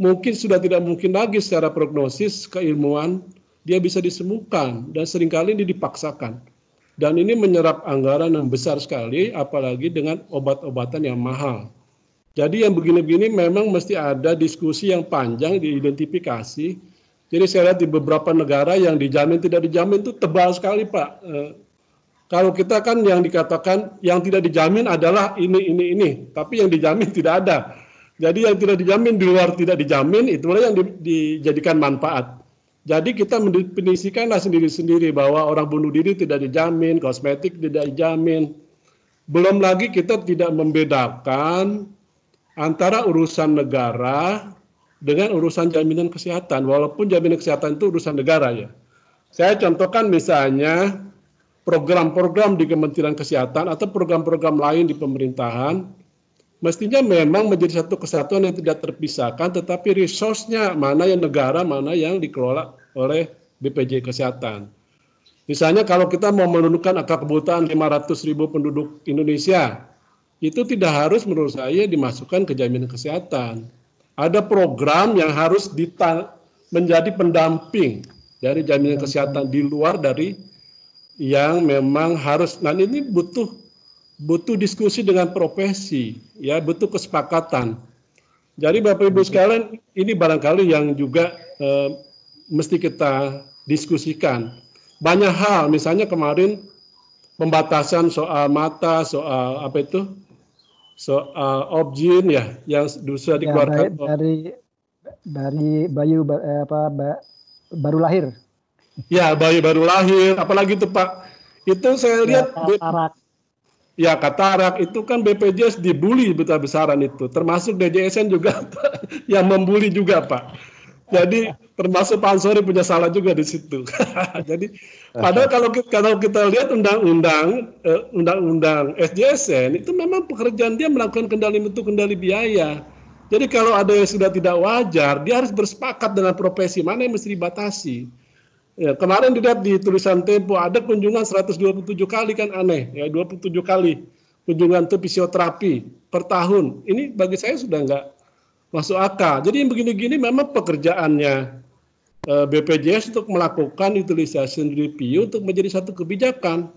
F: mungkin sudah tidak mungkin lagi secara prognosis keilmuan dia bisa disembuhkan dan seringkali ini dipaksakan. Dan ini menyerap anggaran yang besar sekali, apalagi dengan obat-obatan yang mahal. Jadi yang begini-begini memang mesti ada diskusi yang panjang diidentifikasi. Jadi saya lihat di beberapa negara yang dijamin tidak dijamin itu tebal sekali Pak. Kalau kita kan yang dikatakan yang tidak dijamin adalah ini, tapi yang dijamin tidak ada. Jadi yang tidak dijamin di luar tidak dijamin itulah yang dijadikan manfaat. Jadi kita mendefinisikanlah sendiri-sendiri bahwa orang bunuh diri tidak dijamin, kosmetik tidak dijamin. Belum lagi kita tidak membedakan antara urusan negara dengan urusan jaminan kesehatan, walaupun jaminan kesehatan itu urusan negara ya. Saya contohkan misalnya program-program di Kementerian Kesehatan atau program-program lain di pemerintahan, mestinya memang menjadi satu kesatuan yang tidak terpisahkan, tetapi resource-nya mana yang negara, mana yang dikelola oleh BPJS Kesehatan. Misalnya kalau kita mau menurunkan angka kebutaan 500.000 penduduk Indonesia, itu tidak harus menurut saya dimasukkan ke jaminan kesehatan. Ada program yang harus menjadi pendamping dari jaminan kesehatan di luar dari yang memang harus. Nah ini butuh diskusi dengan profesi, ya butuh kesepakatan. Jadi Bapak Ibu sekalian, ini barangkali yang juga mesti kita diskusikan. Banyak hal, misalnya kemarin pembatasan soal mata, soal apa itu? Soal objin ya yang sudah dikeluarkan
D: dari bayi baru lahir.
F: Ya, bayi baru lahir, apalagi itu Pak. Itu saya lihat
D: katarak.
F: Ya, katarak itu kan BPJS dibully besar-besaran itu, termasuk DJSN juga yang membuli juga Pak. Jadi termasuk Pak Ansori punya salah juga di situ. Jadi padahal kalau kita lihat undang-undang SJSN itu memang pekerjaan dia melakukan kendali mutu, kendali biaya. Jadi kalau ada yang sudah tidak wajar, dia harus bersepakat dengan profesi mana yang mesti dibatasi. Ya, kemarin dilihat di tulisan Tempo ada kunjungan 127 kali kan aneh ya, 27 kali kunjungan itu fisioterapi per tahun. Ini bagi saya sudah nggak masuk akal. Jadi yang begini-gini memang pekerjaannya BPJS untuk melakukan utilization review untuk menjadi satu kebijakan.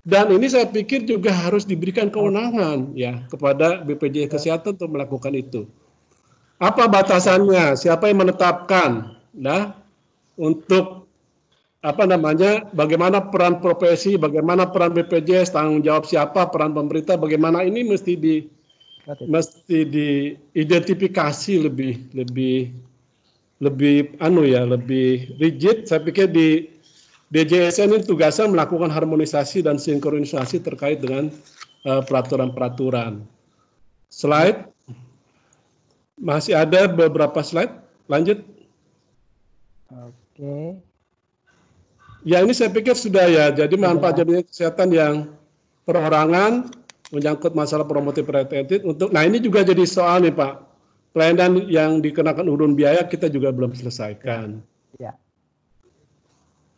F: Dan ini saya pikir juga harus diberikan kewenangan ya kepada BPJS Kesehatan untuk melakukan itu. Apa batasannya? Siapa yang menetapkan? Nah, untuk bagaimana peran profesi, bagaimana peran BPJS, tanggung jawab siapa, peran pemerintah, bagaimana ini mesti diidentifikasi lebih rigid. Saya pikir di DJSN ini tugasnya melakukan harmonisasi dan sinkronisasi terkait dengan peraturan-peraturan. Slide. Masih ada beberapa slide. Lanjut.
D: Oke.
F: Ya ini saya pikir sudah ya. Jadi manfaat jaminan kesehatan yang perorangan menyangkut masalah promotif preventif untuk. Nah ini juga jadi soal nih Pak. Pelayanan yang dikenakan urun biaya kita juga belum selesaikan.
D: Ya.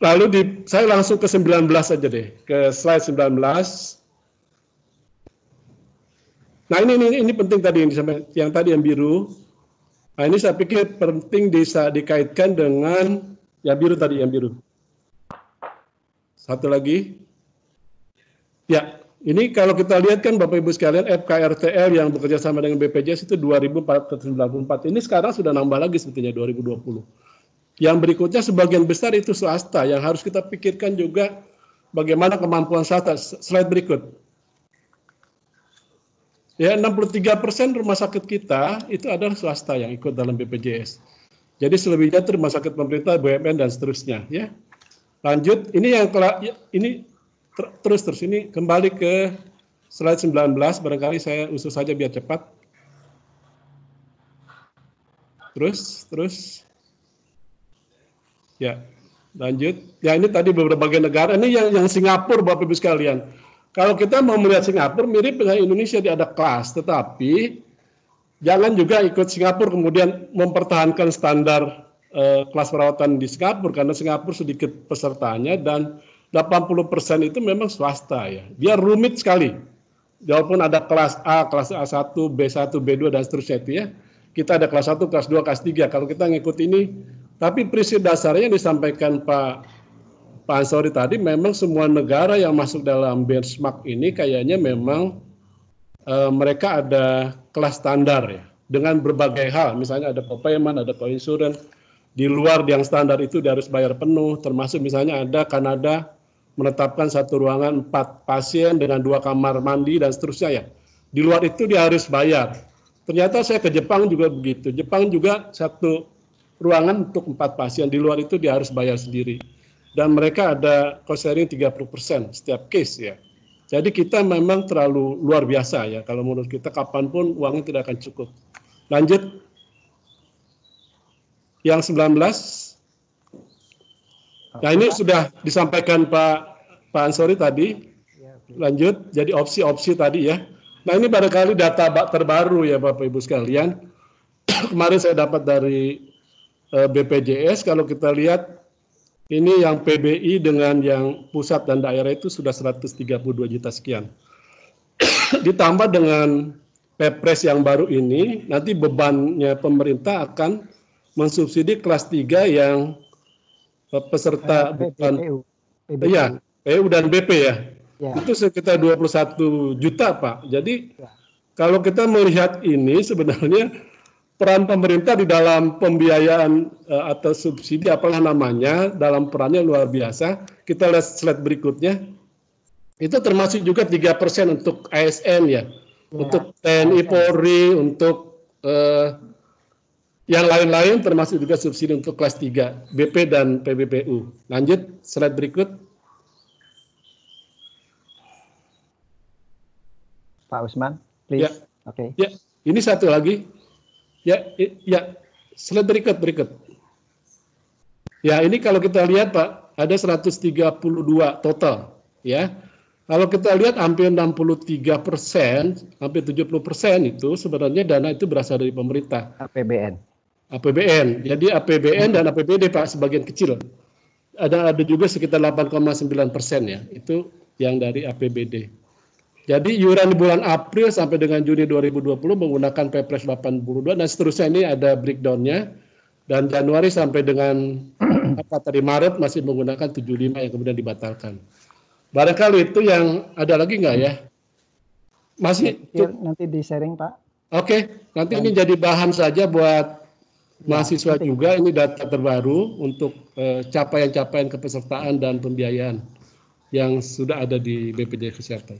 F: Lalu saya langsung ke 19 aja deh, ke slide 19. Nah ini penting tadi yang tadi yang biru. Nah ini saya pikir penting bisa dikaitkan dengan yang biru tadi, yang biru. Satu lagi. Ya, ini kalau kita lihat kan Bapak Ibu sekalian, FKRTL yang bekerja sama dengan BPJS itu 2.494. Ini sekarang sudah nambah lagi sebetulnya 2020. Yang berikutnya sebagian besar itu swasta yang harus kita pikirkan juga bagaimana kemampuan swasta. Slide berikut. Ya, 63% rumah sakit kita itu adalah swasta yang ikut dalam BPJS. Jadi selebihnya itu rumah sakit pemerintah, BUMN dan seterusnya. Ya, lanjut. Ini yang ini terus ini kembali ke slide 19. Barangkali saya usus saja biar cepat. Terus. Ya, lanjut. Ya, ini tadi beberapa negara. Ini yang Singapura, Bapak Ibu sekalian. Kalau kita mau melihat Singapura mirip dengan Indonesia, dia ada kelas, tetapi jangan juga ikut Singapura kemudian mempertahankan standar kelas perawatan di Singapura, karena Singapura sedikit pesertanya dan 80% itu memang swasta ya. Dia rumit sekali. Walaupun ada kelas A, kelas A1, B1, B2 dan seterusnya itu ya. Kita ada kelas 1, kelas 2, kelas 3. Kalau kita ngikut ini, tapi prinsip dasarnya disampaikan Pak Ansori tadi, memang semua negara yang masuk dalam benchmark ini kayaknya memang mereka ada kelas standar ya, dengan berbagai hal. Misalnya ada co-payment, ada co-insurance. Di luar yang standar itu dia harus bayar penuh, termasuk misalnya ada Kanada menetapkan satu ruangan 4 pasien dengan 2 kamar mandi dan seterusnya ya. Di luar itu dia harus bayar. Ternyata saya ke Jepang juga begitu. Jepang juga satu ruangan untuk 4 pasien, di luar itu dia harus bayar sendiri. Dan mereka ada cost sharing 30% setiap case ya. Jadi kita memang terlalu luar biasa ya, kalau menurut kita kapanpun uangnya tidak akan cukup. Lanjut. Yang 19. Nah ini sudah disampaikan Pak Ansori tadi. Lanjut, jadi opsi-opsi tadi ya. Nah ini barangkali data terbaru ya Bapak Ibu sekalian. Kemarin saya dapat dari BPJS, kalau kita lihat ini yang PBI dengan yang pusat dan daerah itu sudah 132 juta sekian. Ditambah dengan Perpres yang baru ini, nanti bebannya pemerintah akan mensubsidi kelas 3 yang peserta bukan iya, PU dan BP ya. Itu sekitar 21 juta Pak. Jadi kalau kita melihat ini sebenarnya peran pemerintah di dalam pembiayaan atau subsidi apalah namanya, dalam perannya luar biasa. Kita lihat slide berikutnya. Itu termasuk juga 3% untuk ASN ya. Untuk TNI Polri, untuk yang lain-lain termasuk juga subsidi untuk kelas 3, BP dan PBPU. Lanjut, slide berikut.
D: Pak Usman, please.
F: Ya. Oke. Ya, ini satu lagi. Ya, slide berikut. Ya, ini kalau kita lihat Pak, ada 132 total, ya. Kalau kita lihat hampir 63%, hampir 70% itu sebenarnya dana itu berasal dari pemerintah. APBN. Jadi APBN dan APBD Pak sebagian kecil. Ada juga sekitar 8,9% ya, itu yang dari APBD. Jadi iuran di bulan April sampai dengan Juni 2020 menggunakan Perpres 82 dan seterusnya, ini ada breakdown-nya. Dan Januari sampai dengan Maret masih menggunakan 75 yang kemudian dibatalkan. Barangkali itu yang ada lagi nggak ya? Masih
D: nanti di sharing Pak.
F: Oke, nanti ini jadi bahan saja buat mahasiswa juga. Ini data terbaru untuk capaian-capaian kepesertaan dan pembiayaan yang sudah ada di BPJS Kesehatan.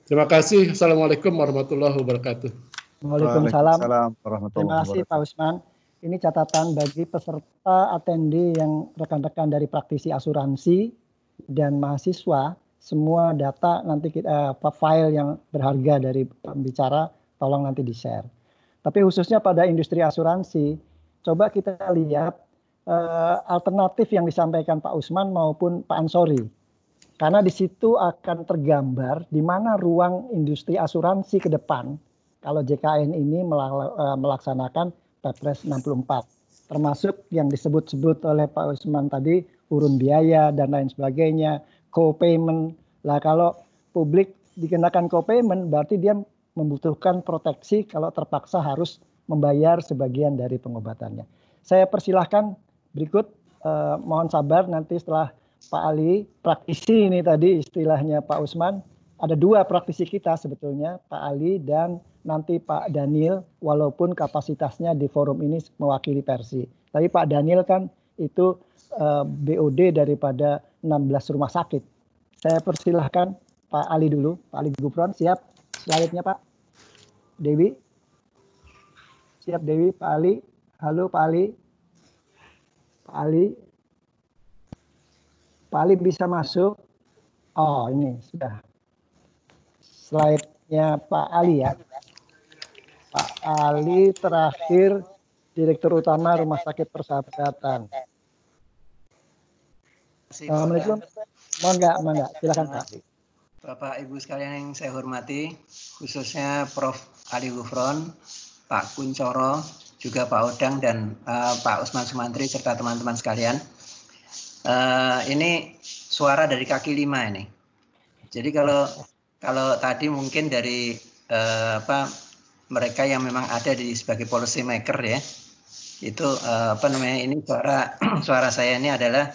F: Terima kasih. Assalamualaikum warahmatullahi wabarakatuh.
D: Waalaikumsalam warahmatullahi wabarakatuh. Terima kasih Pak Usman. Ini catatan bagi peserta attendee yang rekan-rekan dari praktisi asuransi dan mahasiswa. Semua data nanti kita file yang berharga dari pembicara tolong nanti di-share. Tapi khususnya pada industri asuransi, coba kita lihat alternatif yang disampaikan Pak Usman maupun Pak Ansori. Karena di situ akan tergambar di mana ruang industri asuransi ke depan kalau JKN ini melaksanakan Perpres 64. Termasuk yang disebut-sebut oleh Pak Usman tadi, urun biaya dan lain sebagainya, co-payment. Lah kalau publik dikenakan co-payment berarti dia membutuhkan proteksi kalau terpaksa harus membayar sebagian dari pengobatannya. Saya persilahkan berikut, mohon sabar nanti setelah Pak Ali, praktisi ini tadi istilahnya Pak Usman, ada dua praktisi kita sebetulnya, Pak Ali dan nanti Pak Daniel, walaupun kapasitasnya di forum ini mewakili Persi. Tapi Pak Daniel kan itu BOD daripada 16 rumah sakit. Saya persilahkan Pak Ali dulu, Pak Ali Gufron, siap slide-nya Pak? Dewi? Siap Dewi, Pak Ali? Halo Pak Ali? Pak Ali? Pak Ali bisa masuk? Oh ini sudah. Slide-nya Pak Ali ya. Pak Ali terakhir Direktur Utama Rumah Sakit Persahabatan. Assalamualaikum. Monggo, silakan Pak.
G: Bapak Ibu sekalian yang saya hormati, khususnya Prof. Ali Gufron, Pak Kuncoro, juga Pak Odang dan Pak Usman Sumantri serta teman-teman sekalian. Ini suara dari kaki 5 ini. Jadi kalau tadi mungkin dari mereka yang memang ada sebagai policy maker ya, itu ini suara saya ini adalah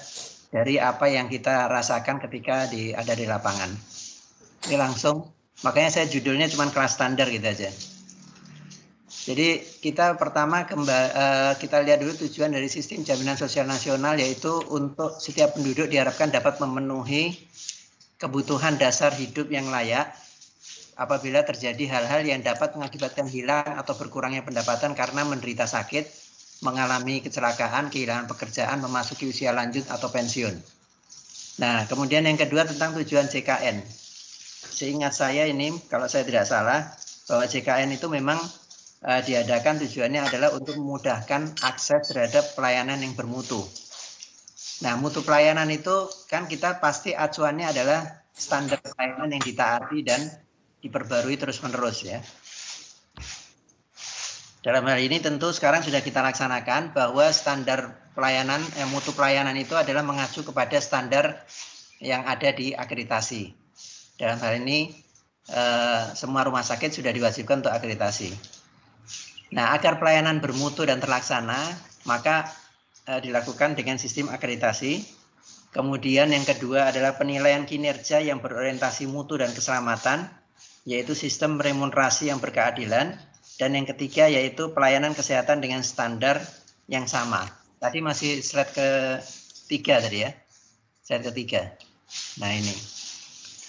G: dari apa yang kita rasakan ketika ada di lapangan. Ini langsung, makanya saya judulnya cuma kelas standar gitu aja. Jadi kita pertama kita lihat dulu tujuan dari sistem jaminan sosial nasional, yaitu untuk setiap penduduk diharapkan dapat memenuhi kebutuhan dasar hidup yang layak apabila terjadi hal-hal yang dapat mengakibatkan hilang atau berkurangnya pendapatan karena menderita sakit, mengalami kecelakaan, kehilangan pekerjaan, memasuki usia lanjut atau pensiun. Nah, kemudian yang kedua tentang tujuan JKN. Seingat saya ini, kalau saya tidak salah, bahwa JKN itu memang diadakan tujuannya adalah untuk memudahkan akses terhadap pelayanan yang bermutu. Nah, mutu pelayanan itu kan kita pasti acuannya adalah standar pelayanan yang ditaati dan diperbarui terus-menerus ya. Dalam hal ini tentu sekarang sudah kita laksanakan bahwa standar pelayanan, mutu pelayanan itu adalah mengacu kepada standar yang ada di akreditasi. Dalam hal ini semua rumah sakit sudah diwajibkan untuk akreditasi. Nah, agar pelayanan bermutu dan terlaksana, maka dilakukan dengan sistem akreditasi. Kemudian yang kedua adalah penilaian kinerja yang berorientasi mutu dan keselamatan, yaitu sistem remunerasi yang berkeadilan. Dan yang ketiga yaitu pelayanan kesehatan dengan standar yang sama. Tadi masih slide ketiga tadi ya, slide ketiga. Nah ini.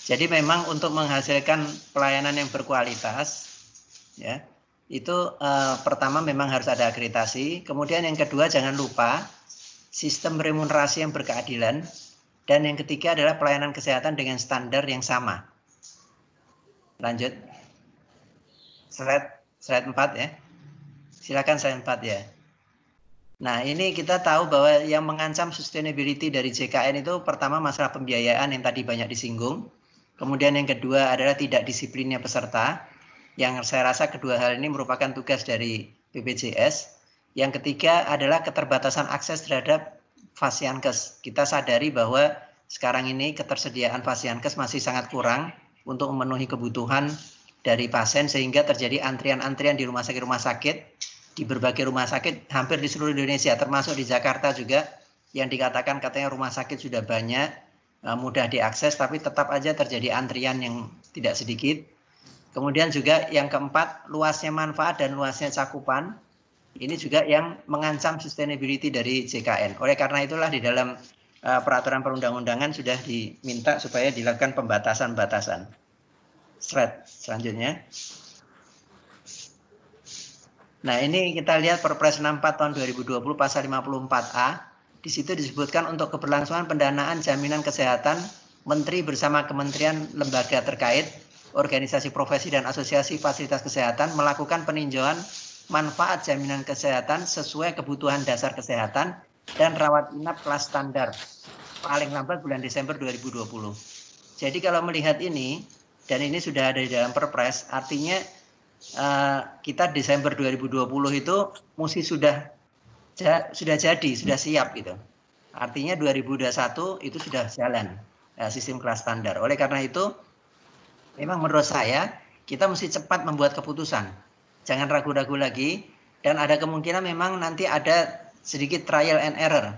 G: Jadi memang untuk menghasilkan pelayanan yang berkualitas, ya, itu pertama memang harus ada akreditasi. Kemudian yang kedua jangan lupa sistem remunerasi yang berkeadilan. Dan yang ketiga adalah pelayanan kesehatan dengan standar yang sama. Lanjut. Slide 4 ya. Silakan slide 4 ya. Nah, ini kita tahu bahwa yang mengancam sustainability dari JKN itu pertama masalah pembiayaan yang tadi banyak disinggung. Kemudian yang kedua adalah tidak disiplinnya peserta. Yang saya rasa kedua hal ini merupakan tugas dari BPJS. Yang ketiga adalah keterbatasan akses terhadap Fasiankes. Kita sadari bahwa sekarang ini ketersediaan Fasiankes masih sangat kurang untuk memenuhi kebutuhan dari pasien sehingga terjadi antrian-antrian di rumah sakit di berbagai rumah sakit hampir di seluruh Indonesia, termasuk di Jakarta juga yang dikatakan katanya rumah sakit sudah banyak, mudah diakses, tapi tetap aja terjadi antrian yang tidak sedikit. Kemudian juga yang keempat, luasnya manfaat dan luasnya cakupan, ini juga yang mengancam sustainability dari JKN. Oleh karena itulah di dalam peraturan perundang-undangan sudah diminta supaya dilakukan pembatasan-batasan. Slide selanjutnya. Nah ini kita lihat Perpres 64 tahun 2020 pasal 54A. Di situ disebutkan untuk keberlangsungan pendanaan jaminan kesehatan, Menteri bersama Kementerian Lembaga terkait, organisasi profesi dan asosiasi fasilitas kesehatan melakukan peninjauan manfaat jaminan kesehatan sesuai kebutuhan dasar kesehatan dan rawat inap kelas standar paling lambat bulan Desember 2020. Jadi kalau melihat ini, dan ini sudah ada di dalam Perpres, artinya kita Desember 2020 itu mesti sudah jadi, sudah siap gitu. Artinya 2021 itu sudah jalan sistem kelas standar. Oleh karena itu, memang menurut saya kita mesti cepat membuat keputusan. Jangan ragu-ragu lagi, dan ada kemungkinan memang nanti ada sedikit trial and error.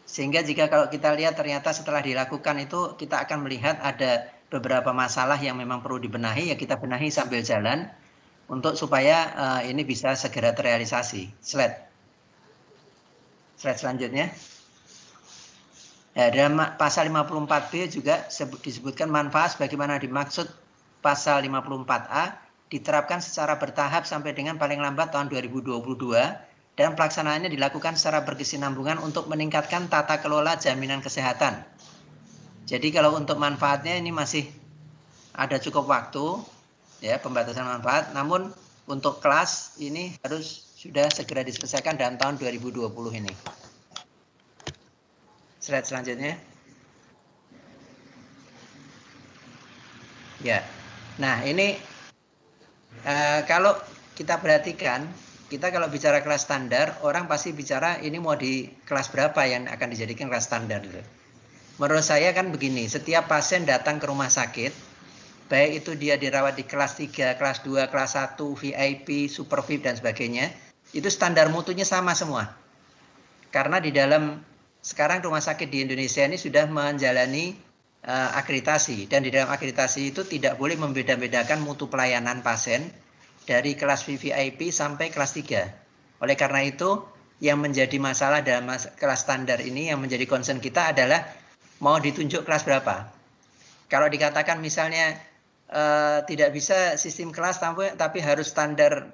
G: Sehingga jika kalau kita lihat ternyata setelah dilakukan itu kita akan melihat ada beberapa masalah yang memang perlu dibenahi, ya kita benahi sambil jalan untuk supaya ini bisa segera terrealisasi. Slide selanjutnya. Ya, dalam pasal 54B juga disebutkan manfaat sebagaimana dimaksud pasal 54A diterapkan secara bertahap sampai dengan paling lambat tahun 2022 dan pelaksanaannya dilakukan secara berkesinambungan untuk meningkatkan tata kelola jaminan kesehatan. Jadi kalau untuk manfaatnya ini masih ada cukup waktu ya pembatasan manfaat, namun untuk kelas ini harus sudah segera diselesaikan dalam tahun 2020 ini. Slide selanjutnya. Ya, nah ini kalau kita perhatikan, kita kalau bicara kelas standar, orang pasti bicara ini mau di kelas berapa yang akan dijadikan kelas standar. Menurut saya kan begini, setiap pasien datang ke rumah sakit, baik itu dia dirawat di kelas 3, kelas 2, kelas 1, VIP, super VIP dan sebagainya, itu standar mutunya sama semua. Karena di dalam sekarang rumah sakit di Indonesia ini sudah menjalani akreditasi, dan di dalam akreditasi itu tidak boleh membeda-bedakan mutu pelayanan pasien dari kelas VIP sampai kelas 3. Oleh karena itu yang menjadi masalah dalam kelas standar ini, yang menjadi concern kita adalah mau ditunjuk kelas berapa. Kalau dikatakan misalnya tidak bisa sistem kelas tapi harus standar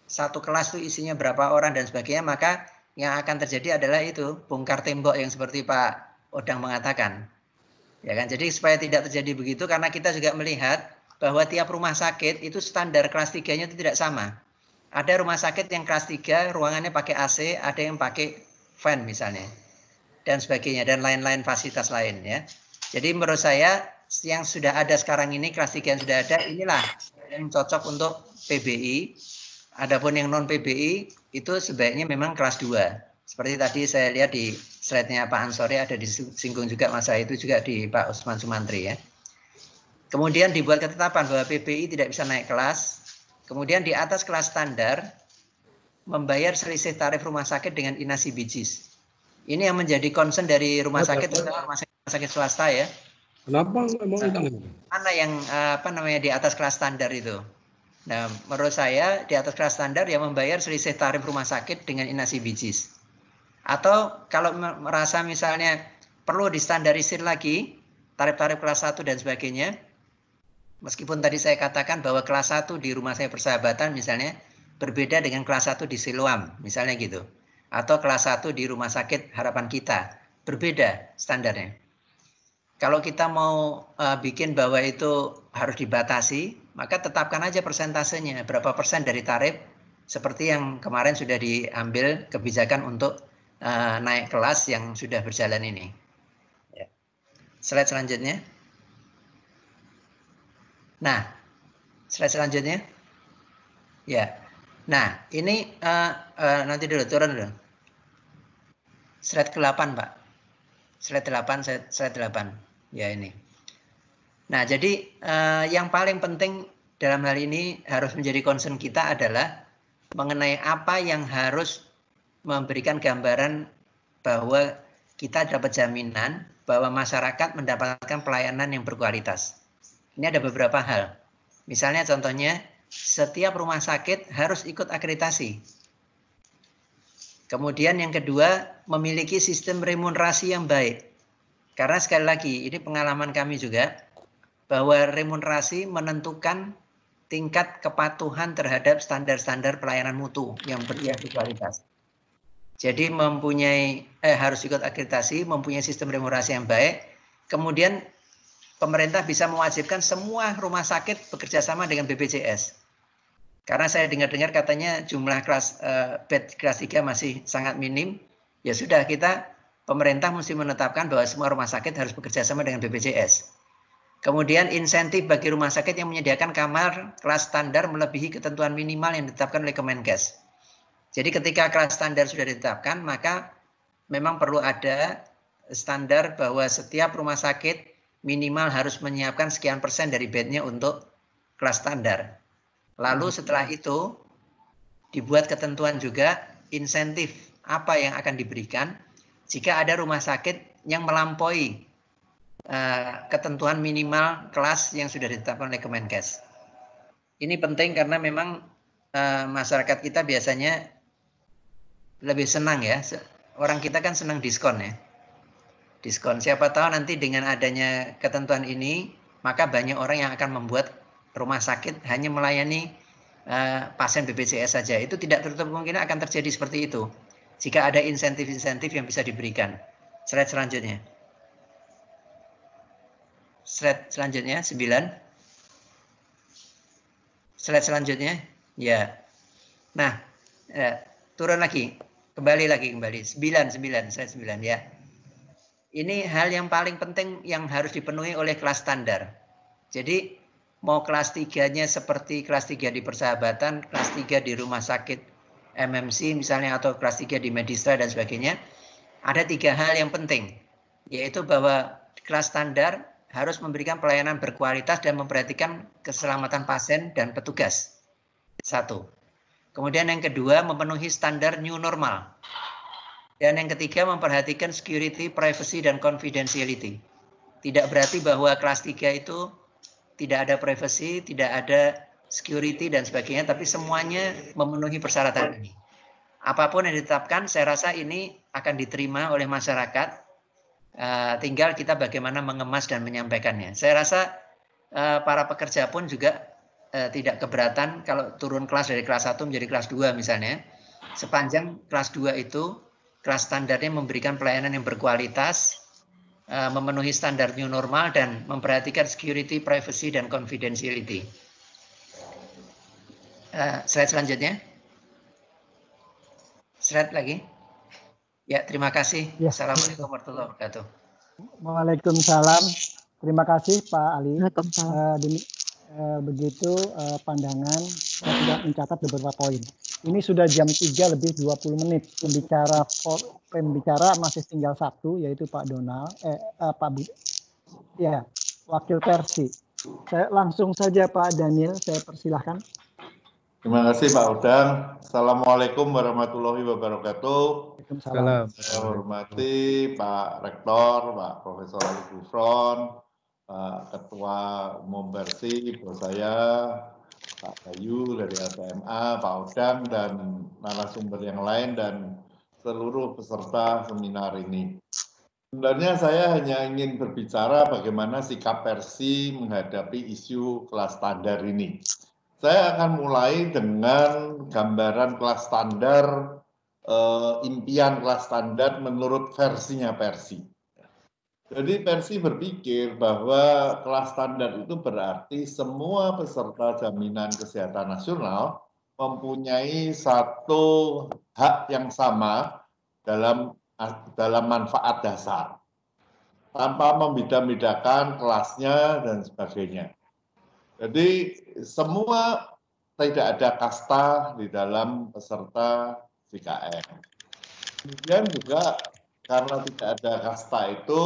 G: satu kelas itu isinya berapa orang dan sebagainya, maka yang akan terjadi adalah itu bongkar tembok yang seperti Pak Odang mengatakan. Ya kan? Jadi supaya tidak terjadi begitu, karena kita juga melihat bahwa tiap rumah sakit itu standar kelas 3-nya itu tidak sama. Ada rumah sakit yang kelas 3 ruangannya pakai AC, ada yang pakai fan misalnya, dan sebagainya, dan lain-lain fasilitas lain ya. Jadi menurut saya yang sudah ada sekarang ini, kelas 3 yang sudah ada, inilah yang cocok untuk PBI. Adapun yang non PBI itu sebaiknya memang kelas 2. Seperti tadi saya lihat di slide-nya Pak Ansori ada disinggung juga masalah itu juga di Pak Usman Sumantri ya. Kemudian dibuat ketetapan bahwa PBI tidak bisa naik kelas. Kemudian di atas kelas standar membayar selisih tarif rumah sakit dengan inasi bijis. Ini yang menjadi concern dari rumah sakit, rumah sakit swasta ya.
F: Kenapa
G: mana yang di atas kelas standar itu? Nah, menurut saya di atas kelas standar yang membayar selisih tarif rumah sakit dengan inasi bijis. Atau kalau merasa misalnya perlu distandarisir lagi tarif-tarif kelas 1 dan sebagainya, meskipun tadi saya katakan bahwa kelas 1 di rumah saya Persahabatan misalnya berbeda dengan kelas 1 di Siloam misalnya gitu, atau kelas 1 di rumah sakit Harapan Kita, berbeda standarnya. Kalau kita mau bikin bahwa itu harus dibatasi, maka tetapkan aja persentasenya, berapa persen dari tarif, seperti yang kemarin sudah diambil kebijakan untuk naik kelas yang sudah berjalan ini. Ya. Slide selanjutnya. Nah, slide selanjutnya. Ya. Nah, ini nanti dulu, turun dulu. Slide ke-8, Pak. Slide 8, slide 8. Ya, ini. Nah, jadi yang paling penting dalam hal ini harus menjadi concern kita adalah mengenai apa yang harus memberikan gambaran bahwa kita dapat jaminan bahwa masyarakat mendapatkan pelayanan yang berkualitas. Ini ada beberapa hal. Misalnya contohnya, setiap rumah sakit harus ikut akreditasi. Kemudian yang kedua, memiliki sistem remunerasi yang baik. Karena sekali lagi, ini pengalaman kami juga, bahwa remunerasi menentukan tingkat kepatuhan terhadap standar-standar pelayanan mutu yang berkualitas. Jadi harus ikut akreditasi, mempunyai sistem remunerasi yang baik. Kemudian pemerintah bisa mewajibkan semua rumah sakit bekerja sama dengan BPJS. Karena saya dengar-dengar katanya jumlah bed kelas 3 masih sangat minim. Ya sudah, pemerintah mesti menetapkan bahwa semua rumah sakit harus bekerja sama dengan BPJS. Kemudian insentif bagi rumah sakit yang menyediakan kamar kelas standar melebihi ketentuan minimal yang ditetapkan oleh Kemenkes. Jadi ketika kelas standar sudah ditetapkan, maka memang perlu ada standar bahwa setiap rumah sakit minimal harus menyiapkan sekian persen dari bednya untuk kelas standar. Lalu setelah itu dibuat ketentuan juga insentif apa yang akan diberikan jika ada rumah sakit yang melampaui ketentuan minimal kelas yang sudah ditetapkan oleh Kemenkes. Ini penting karena memang masyarakat kita biasanya lebih senang ya. Orang kita kan senang diskon ya. Diskon. Siapa tahu nanti dengan adanya ketentuan ini, maka banyak orang yang akan membuat rumah sakit hanya melayani pasien BPJS saja. Itu tidak tertutup kemungkinan akan terjadi seperti itu. Jika ada insentif-insentif yang bisa diberikan. Slide selanjutnya. Slide selanjutnya, 9. Slide selanjutnya. Ya. Nah, turun lagi. Kembali. 9, slide 9 ya. Ini hal yang paling penting yang harus dipenuhi oleh kelas standar. Jadi mau kelas 3-nya seperti kelas 3 di persahabatan, kelas 3 di rumah sakit MMC misalnya, atau kelas 3 di Medistra dan sebagainya, ada 3 hal yang penting, yaitu bahwa kelas standar harus memberikan pelayanan berkualitas dan memperhatikan keselamatan pasien dan petugas. 1. Kemudian yang kedua, memenuhi standar new normal. Dan yang ketiga, memperhatikan security, privacy, dan confidentiality. Tidak berarti bahwa kelas 3 itu tidak ada privacy, tidak ada security, dan sebagainya, tapi semuanya memenuhi persyaratan ini. Apapun yang ditetapkan, saya rasa ini akan diterima oleh masyarakat. Tinggal kita bagaimana mengemas dan menyampaikannya. Saya rasa para pekerja pun juga tidak keberatan kalau turun kelas dari kelas 1 menjadi kelas 2 misalnya. Sepanjang kelas 2 itu kelas standarnya memberikan pelayanan yang berkualitas, memenuhi standar new normal, dan memperhatikan security, privacy, dan confidentiality. Slide selanjutnya. Slide lagi. Ya, terima kasih.
D: Ya.
G: Assalamualaikum warahmatullahi wabarakatuh.
D: Waalaikumsalam. Terima kasih Pak Ali.
H: Waalaikumsalam.
D: Begitu pandangan, saya sudah mencatat beberapa poin. Ini sudah jam 3 lebih 20 menit. Pembicara masih tinggal 1, yaitu Pak Donald, Wakil Persi. Saya langsung saja Pak Daniel, saya persilahkan.
I: Terima kasih Pak Udang. Assalamualaikum warahmatullahi wabarakatuh.
D: Waalaikumsalam.
I: Saya hormati Pak Rektor, Pak Profesor Ali Gufron, Pak Ketua Umum Persi, bos saya, Pak Bayu dari LPMA, Pak Udang, dan narasumber yang lain, dan seluruh peserta seminar ini. Sebenarnya saya hanya ingin berbicara bagaimana sikap Persi menghadapi isu kelas standar ini. Saya akan mulai dengan gambaran kelas standar, impian kelas standar menurut versinya Persi. Jadi Persi berpikir bahwa kelas standar itu berarti semua peserta jaminan kesehatan nasional mempunyai satu hak yang sama dalam manfaat dasar, tanpa membeda-bedakan kelasnya dan sebagainya. Jadi semua tidak ada kasta di dalam peserta JKN. Kemudian juga karena tidak ada kasta itu,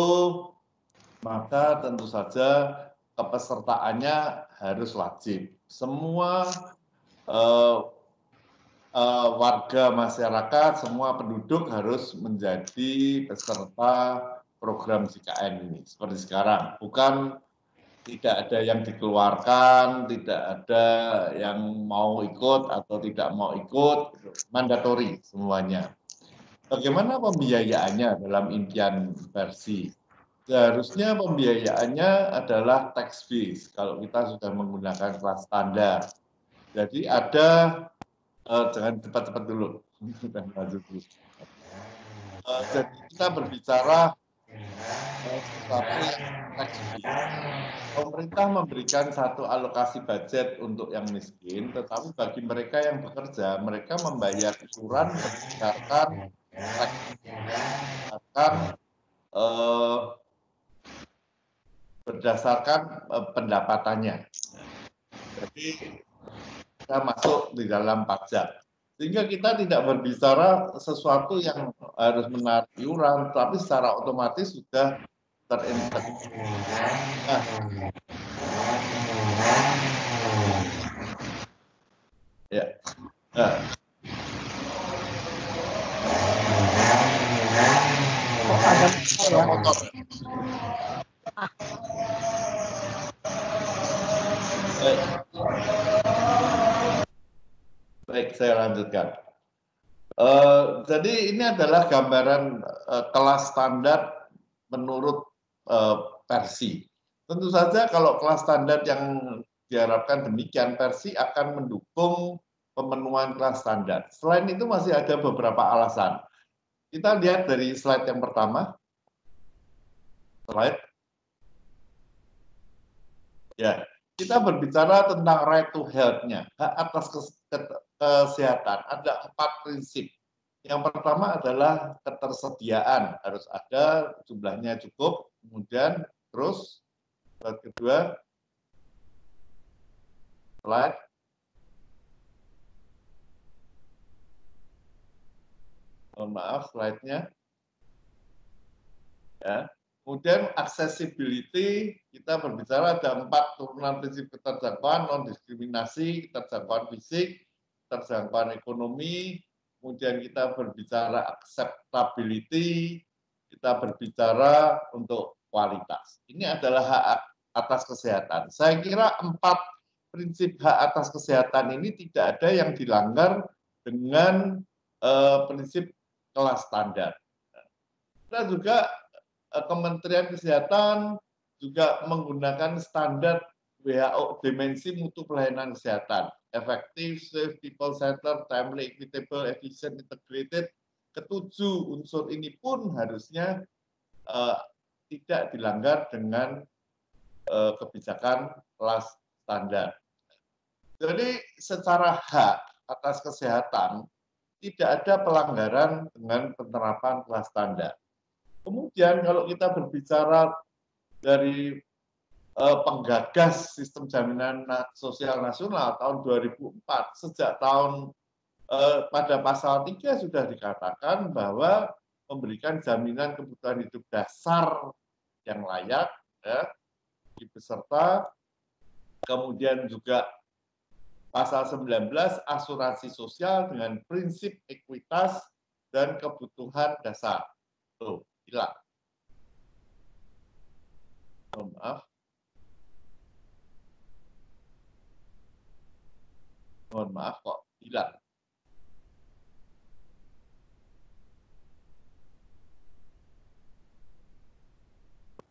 I: maka tentu saja kepesertaannya harus wajib. Semua warga masyarakat, semua penduduk harus menjadi peserta program JKN ini. Seperti sekarang, bukan tidak ada yang dikeluarkan, tidak ada yang mau ikut atau tidak mau ikut, mandatori semuanya. Bagaimana pembiayaannya dalam impian Persi? Seharusnya pembiayaannya adalah tax base kalau kita sudah menggunakan kelas standar. Jadi ada, jangan cepat-cepat dulu, sudah maju dulu. Jadi kita berbicara sesuatu yang tax base. Pemerintah memberikan satu alokasi budget untuk yang miskin, tetapi bagi mereka yang bekerja, mereka membayar iuran berdasarkan pendapatannya. Jadi kita masuk di dalam pajak. Sehingga kita tidak berbicara sesuatu yang harus menarik iuran, tapi secara otomatis sudah terintegrasi. Nah, ya. Nah. Ada motor. Baik, saya lanjutkan. Jadi ini adalah gambaran kelas standar menurut versi. Tentu saja kalau kelas standar yang diharapkan demikian, versi akan mendukung pemenuhan kelas standar. Selain itu masih ada beberapa alasan. Kita lihat dari slide yang pertama. Slide. Ya, kita berbicara tentang right to health-nya, hak atas kesehatan. Ada 4 prinsip. Yang pertama adalah ketersediaan, harus ada, jumlahnya cukup. Kemudian terus slide kedua, slide. Mohon maaf, slide-nya. Ya. Kemudian accessibility, kita berbicara ada 4 turunan prinsip keterjangkauan, non-diskriminasi, keterjangkauan fisik, keterjangkauan ekonomi, kemudian kita berbicara acceptability, kita berbicara untuk kualitas. Ini adalah hak atas kesehatan. Saya kira 4 prinsip hak atas kesehatan ini tidak ada yang dilanggar dengan prinsip kelas standar. Kita juga Kementerian Kesehatan juga menggunakan standar WHO dimensi mutu pelayanan kesehatan, efektif, safe, people centered, timely, equitable, efficient, integrated. Ketujuh unsur ini pun harusnya tidak dilanggar dengan kebijakan kelas standar. Jadi secara hak atas kesehatan tidak ada pelanggaran dengan penerapan kelas standar. Kemudian kalau kita berbicara dari penggagas sistem jaminan sosial nasional tahun 2004, sejak tahun pada pasal 3 sudah dikatakan bahwa memberikan jaminan kebutuhan hidup dasar yang layak, ya, beserta kemudian juga pasal 19 asuransi sosial dengan prinsip ekuitas dan kebutuhan dasar. Tuh, hilang. Oh, maaf. Mohon maaf kok hilang.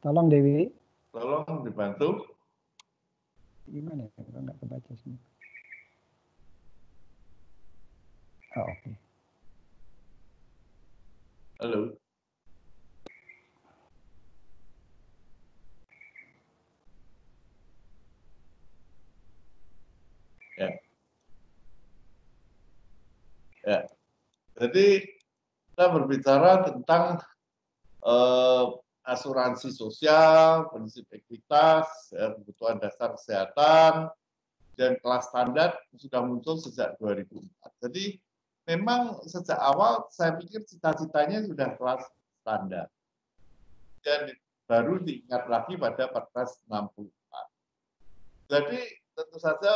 D: Tolong Dewi.
I: Tolong dibantu.
D: Gimana ya? Kalau nggak kebaca semua. Oh, oke.
I: Halo. Ya. Ya. Jadi kita berbicara tentang asuransi sosial, prinsip ekuitas, kebutuhan dasar kesehatan, dan kelas standar sudah muncul sejak 2004. Jadi memang sejak awal saya pikir cita-citanya sudah kelas standar. Dan baru diingat lagi pada Perpres 64. Jadi tentu saja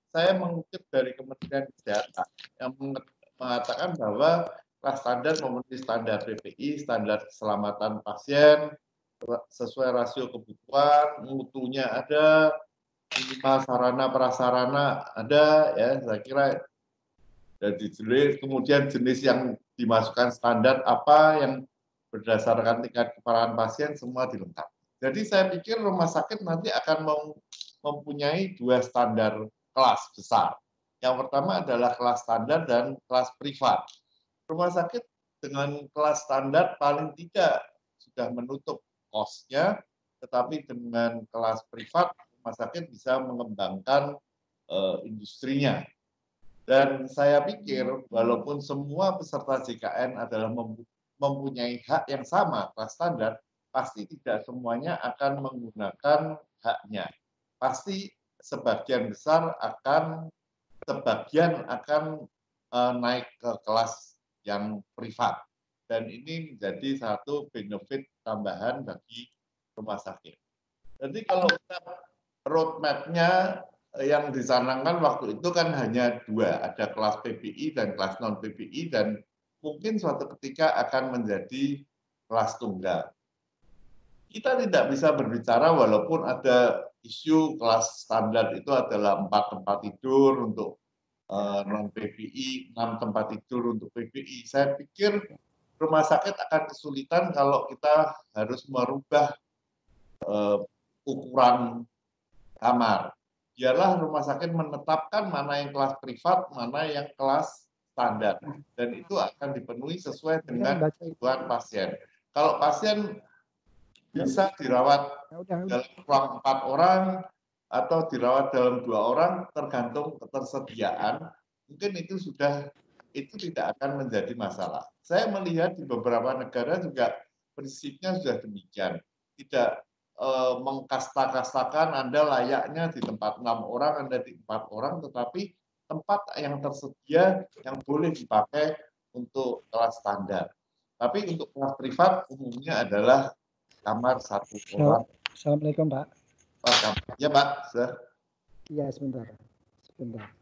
I: saya mengutip dari Kementerian Kesehatan yang mengatakan bahwa kelas standar memenuhi standar PPI, standar keselamatan pasien, sesuai rasio kebutuhan, mutunya ada, minimal sarana prasarana ada, ya saya kira. Jadi kemudian jenis yang dimasukkan standar apa yang berdasarkan tingkat keparahan pasien semua dilengkapi. Jadi saya pikir rumah sakit nanti akan mempunyai 2 standar kelas besar. Yang pertama adalah kelas standar dan kelas privat. Rumah sakit dengan kelas standar paling tidak sudah menutup kosnya, tetapi dengan kelas privat rumah sakit bisa mengembangkan industrinya. Dan saya pikir walaupun semua peserta JKN adalah mempunyai hak yang sama, kelas standar, pasti tidak semuanya akan menggunakan haknya. Pasti sebagian akan naik ke kelas yang privat. Dan ini menjadi satu benefit tambahan bagi rumah sakit. Jadi kalau kita roadmap-nya yang dicanangkan waktu itu kan hanya 2, ada kelas PPI dan kelas non PPI, dan mungkin suatu ketika akan menjadi kelas tunggal. Kita tidak bisa berbicara walaupun ada isu kelas standar itu adalah 4 tempat tidur untuk non PPI, 6 tempat tidur untuk PPI. Saya pikir rumah sakit akan kesulitan kalau kita harus merubah ukuran kamar. Biarlah rumah sakit menetapkan mana yang kelas privat, mana yang kelas standar. Dan itu akan dipenuhi sesuai dengan kebutuhan pasien. Kalau pasien bisa dirawat dalam ruang 4 orang atau dirawat dalam 2 orang, tergantung ketersediaan, mungkin itu tidak akan menjadi masalah. Saya melihat di beberapa negara juga prinsipnya sudah demikian. Tidak mengkasta-kastakan Anda layaknya di tempat 6 orang, Anda di 4 orang, tetapi tempat yang tersedia yang boleh dipakai untuk kelas standar. Tapi untuk kelas privat umumnya adalah kamar 1 orang.
D: Assalamualaikum, Pak.
I: Ya, Pak.
D: Iya, sebentar.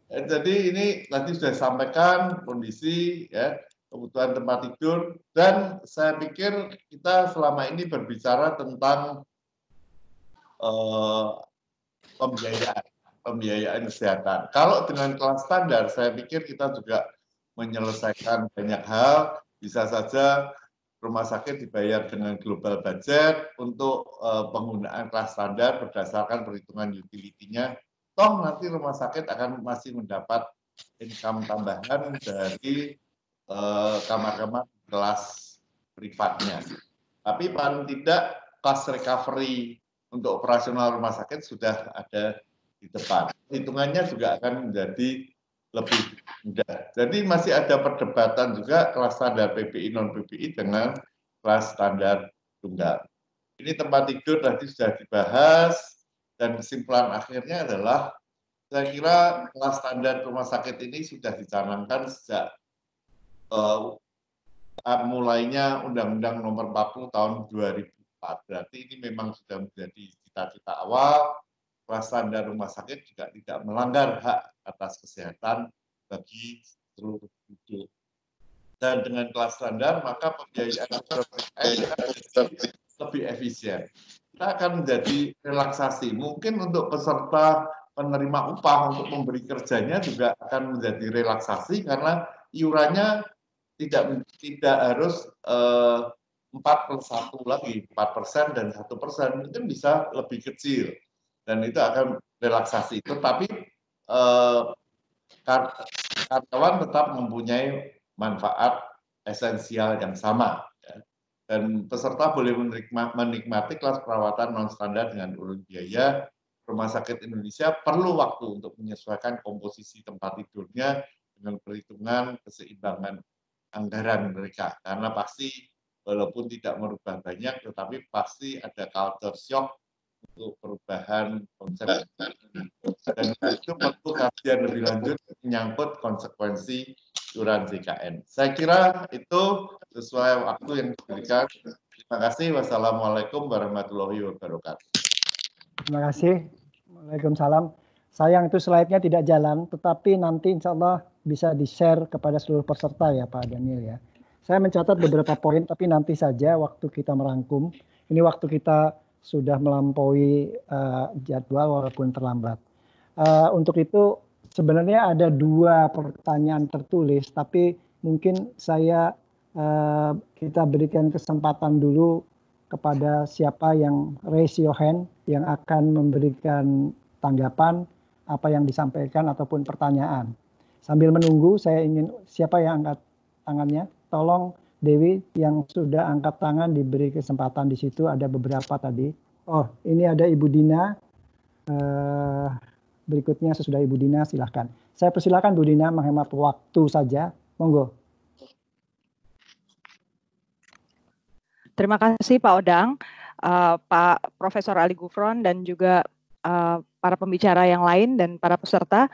I: Jadi ini tadi sudah disampaikan kondisi ya, kebutuhan tempat tidur, dan saya pikir kita selama ini berbicara tentang pembiayaan kesehatan. Kalau dengan kelas standar, saya pikir kita juga menyelesaikan banyak hal. Bisa saja rumah sakit dibayar dengan global budget untuk penggunaan kelas standar berdasarkan perhitungan utility-nya. Toh nanti rumah sakit akan masih mendapat income tambahan dari kamar-kamar kelas privatnya. Tapi paling tidak cost recovery untuk operasional rumah sakit sudah ada di depan. Hitungannya juga akan menjadi lebih mudah. Jadi masih ada perdebatan juga kelas standar PPI non PPI dengan kelas standar tunggal. Ini tempat tidur tadi sudah dibahas, dan kesimpulan akhirnya adalah saya kira kelas standar rumah sakit ini sudah dicanangkan sejak mulainya Undang-Undang Nomor 40 Tahun 2004. Berarti ini memang sudah menjadi cita-cita awal. Kelas standar rumah sakit juga tidak melanggar hak atas kesehatan bagi seluruh penduduk. Dan dengan kelas standar, maka pembiayaan lebih efisien. Kita akan menjadi relaksasi. Mungkin untuk peserta penerima upah untuk memberi kerjanya juga akan menjadi relaksasi karena iurannya tidak harus 4+1 lagi, 4% dan 1%, mungkin bisa lebih kecil. Dan itu akan relaksasi. Tetapi karyawan tetap mempunyai manfaat esensial yang sama. Ya. Dan peserta boleh menikmati kelas perawatan non-standar dengan urun biaya. Rumah sakit Indonesia perlu waktu untuk menyesuaikan komposisi tempat tidurnya dengan perhitungan keseimbangan anggaran mereka. Karena pasti walaupun tidak merubah banyak, tetapi pasti ada culture shock untuk perubahan konsep. Dan itu perlu kajian lebih lanjut menyangkut konsekuensi iuran JKN. Saya kira itu sesuai waktu yang diberikan. Terima kasih. Wassalamualaikum warahmatullahi wabarakatuh.
D: Terima kasih. Waalaikumsalam. Sayang itu slide-nya tidak jalan, tetapi nanti insya Allah bisa di-share kepada seluruh peserta ya Pak Daniel ya. Saya mencatat beberapa poin, tapi nanti saja waktu kita merangkum. Ini waktu kita sudah melampaui jadwal walaupun terlambat. Untuk itu sebenarnya ada 2 pertanyaan tertulis, tapi mungkin kita berikan kesempatan dulu kepada siapa yang raise your hand yang akan memberikan tanggapan apa yang disampaikan ataupun pertanyaan. Sambil menunggu, saya ingin siapa yang angkat tangannya? Tolong Dewi yang sudah angkat tangan diberi kesempatan di situ, ada beberapa tadi. Oh, ini ada Ibu Dina. Berikutnya sesudah Ibu Dina, silahkan. Saya persilakan Bu Dina menghemat waktu saja. Monggo.
H: Terima kasih Pak Odang, Pak Profesor Ali Gufron, dan juga para pembicara yang lain dan para peserta.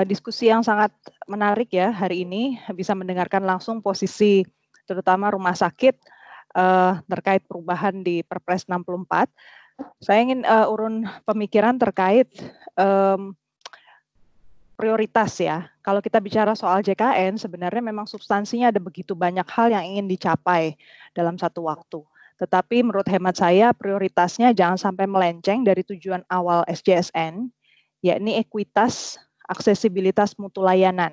H: Diskusi yang sangat menarik ya hari ini, bisa mendengarkan langsung posisi terutama rumah sakit terkait perubahan di Perpres 64. Saya ingin urun pemikiran terkait prioritas ya. Kalau kita bicara soal JKN, sebenarnya memang substansinya ada begitu banyak hal yang ingin dicapai dalam satu waktu. Tetapi menurut hemat saya prioritasnya jangan sampai melenceng dari tujuan awal SJSN, yakni ekuitas, aksesibilitas mutu layanan.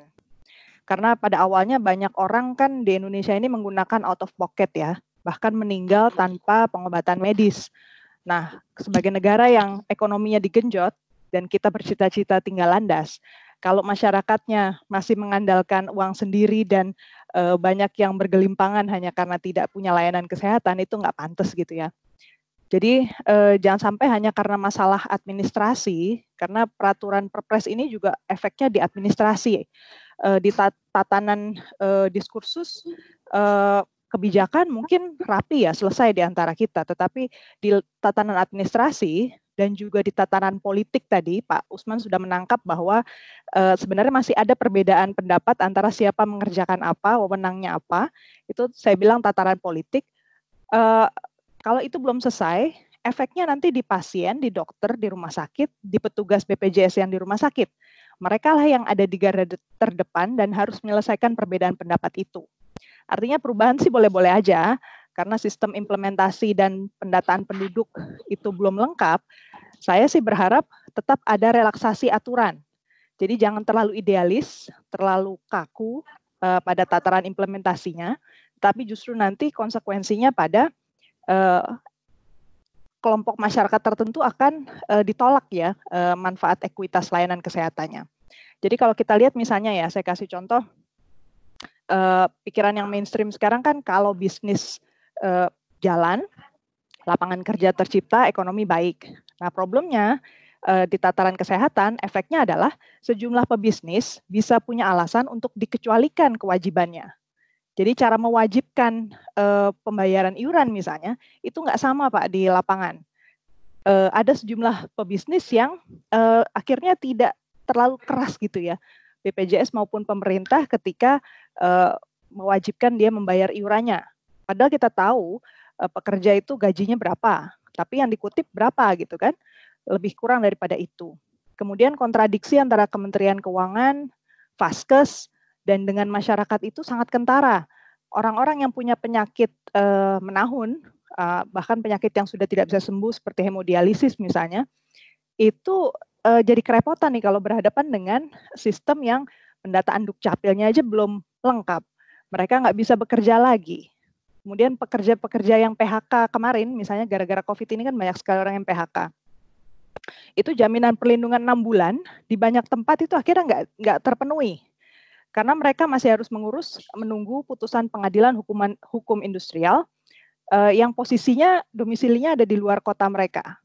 H: Karena pada awalnya banyak orang kan di Indonesia ini menggunakan out of pocket ya, bahkan meninggal tanpa pengobatan medis. Nah, sebagai negara yang ekonominya digenjot dan kita bercita-cita tinggal landas, kalau masyarakatnya masih mengandalkan uang sendiri dan banyak yang bergelimpangan hanya karena tidak punya layanan kesehatan, itu nggak pantas gitu ya. Jadi jangan sampai hanya karena masalah administrasi, karena peraturan Perpres ini juga efeknya di administrasi, di tatanan diskursus kebijakan mungkin rapi ya, selesai di antara kita, tetapi di tatanan administrasi dan juga di tatanan politik tadi, Pak Usman sudah menangkap bahwa sebenarnya masih ada perbedaan pendapat antara siapa mengerjakan apa, wewenangnya apa. Itu saya bilang tataran politik. Kalau itu belum selesai, efeknya nanti di pasien, di dokter, di rumah sakit, di petugas BPJS yang di rumah sakit. Mereka lah yang ada di garda terdepan dan harus menyelesaikan perbedaan pendapat itu. Artinya perubahan sih boleh-boleh aja, karena sistem implementasi dan pendataan penduduk itu belum lengkap. Saya sih berharap tetap ada relaksasi aturan. Jadi jangan terlalu idealis, terlalu kaku pada tataran implementasinya, tapi justru nanti konsekuensinya pada kelompok masyarakat tertentu akan ditolak ya manfaat ekuitas layanan kesehatannya. Jadi kalau kita lihat misalnya ya, saya kasih contoh, pikiran yang mainstream sekarang kan kalau bisnis jalan, lapangan kerja tercipta, ekonomi baik. Nah problemnya di tataran kesehatan, efeknya adalah sejumlah pebisnis bisa punya alasan untuk dikecualikan kewajibannya. Jadi cara mewajibkan pembayaran iuran misalnya, itu nggak sama Pak di lapangan. Ada sejumlah pebisnis yang akhirnya tidak terlalu keras gitu ya, BPJS maupun pemerintah ketika mewajibkan dia membayar iurannya. Padahal kita tahu pekerja itu gajinya berapa, tapi yang dikutip berapa gitu kan, lebih kurang daripada itu. Kemudian kontradiksi antara Kementerian Keuangan, Vaskes, dan dengan masyarakat itu sangat kentara. Orang-orang yang punya penyakit menahun, bahkan penyakit yang sudah tidak bisa sembuh seperti hemodialisis misalnya, itu jadi kerepotan nih kalau berhadapan dengan sistem yang pendataan dukcapilnya aja belum lengkap. Mereka nggak bisa bekerja lagi. Kemudian pekerja-pekerja yang PHK kemarin, misalnya gara-gara COVID ini kan banyak sekali orang yang PHK. Itu jaminan perlindungan 6 bulan di banyak tempat itu akhirnya nggak terpenuhi. Karena mereka masih harus menunggu putusan pengadilan hukum industrial yang posisinya domisilinya ada di luar kota mereka.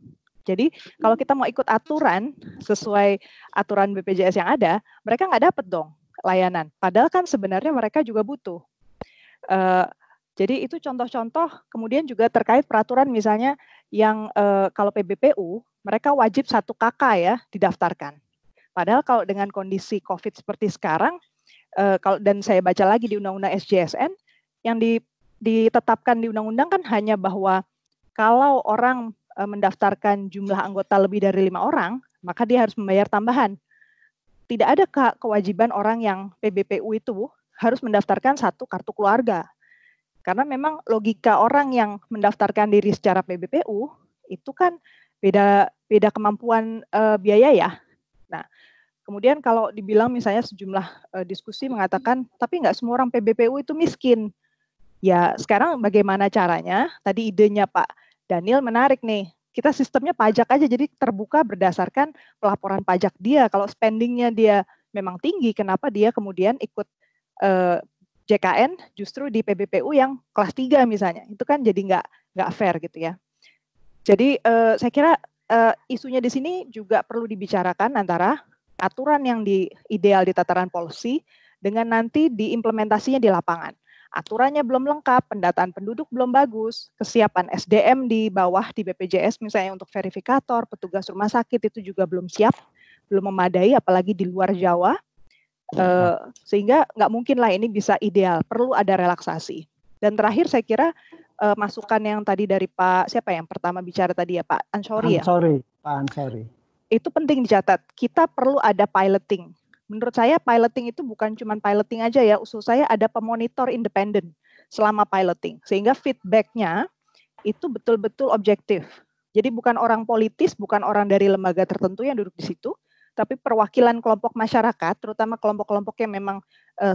H: Jadi kalau kita mau ikut aturan sesuai aturan BPJS yang ada, mereka nggak dapat dong layanan. Padahal kan sebenarnya mereka juga butuh. Jadi itu contoh-contoh. Kemudian juga terkait peraturan misalnya yang kalau PBPU mereka wajib 1 KK ya didaftarkan. Padahal kalau dengan kondisi COVID seperti sekarang, dan saya baca lagi di Undang-Undang SJSN, yang ditetapkan di Undang-Undang kan hanya bahwa kalau orang mendaftarkan jumlah anggota lebih dari 5 orang, maka dia harus membayar tambahan. Tidak ada kewajiban orang yang PBPU itu harus mendaftarkan 1 kartu keluarga. Karena memang logika orang yang mendaftarkan diri secara PBPU itu kan beda kemampuan biaya ya. Nah, kemudian kalau dibilang misalnya sejumlah diskusi mengatakan, tapi nggak semua orang PBPU itu miskin. Ya sekarang bagaimana caranya? Tadi idenya Pak Daniel menarik nih. Kita sistemnya pajak aja, jadi terbuka berdasarkan pelaporan pajak dia. Kalau spendingnya dia memang tinggi, kenapa dia kemudian ikut JKN justru di PBPU yang kelas 3 misalnya? Itu kan jadi nggak fair gitu ya. Jadi saya kira isunya di sini juga perlu dibicarakan antara aturan yang ideal di tataran policy dengan nanti diimplementasinya di lapangan. aturannya belum lengkap, pendataan penduduk belum bagus, kesiapan SDM di bawah di BPJS misalnya untuk verifikator, petugas rumah sakit itu juga belum siap, belum memadai, apalagi di luar Jawa, sehingga nggak mungkin lah ini bisa ideal, perlu ada relaksasi. Dan terakhir saya kira masukan yang tadi dari Pak, siapa yang pertama bicara tadi ya, Pak Ansori ya?
D: Pak Ansori.
H: Itu penting dicatat, kita perlu ada piloting. Menurut saya piloting itu bukan cuma piloting aja ya, usul saya ada pemonitor independen selama piloting, sehingga feedback-nya itu betul-betul objektif. Jadi bukan orang politis, bukan orang dari lembaga tertentu yang duduk di situ, tapi perwakilan kelompok masyarakat, terutama kelompok-kelompok yang memang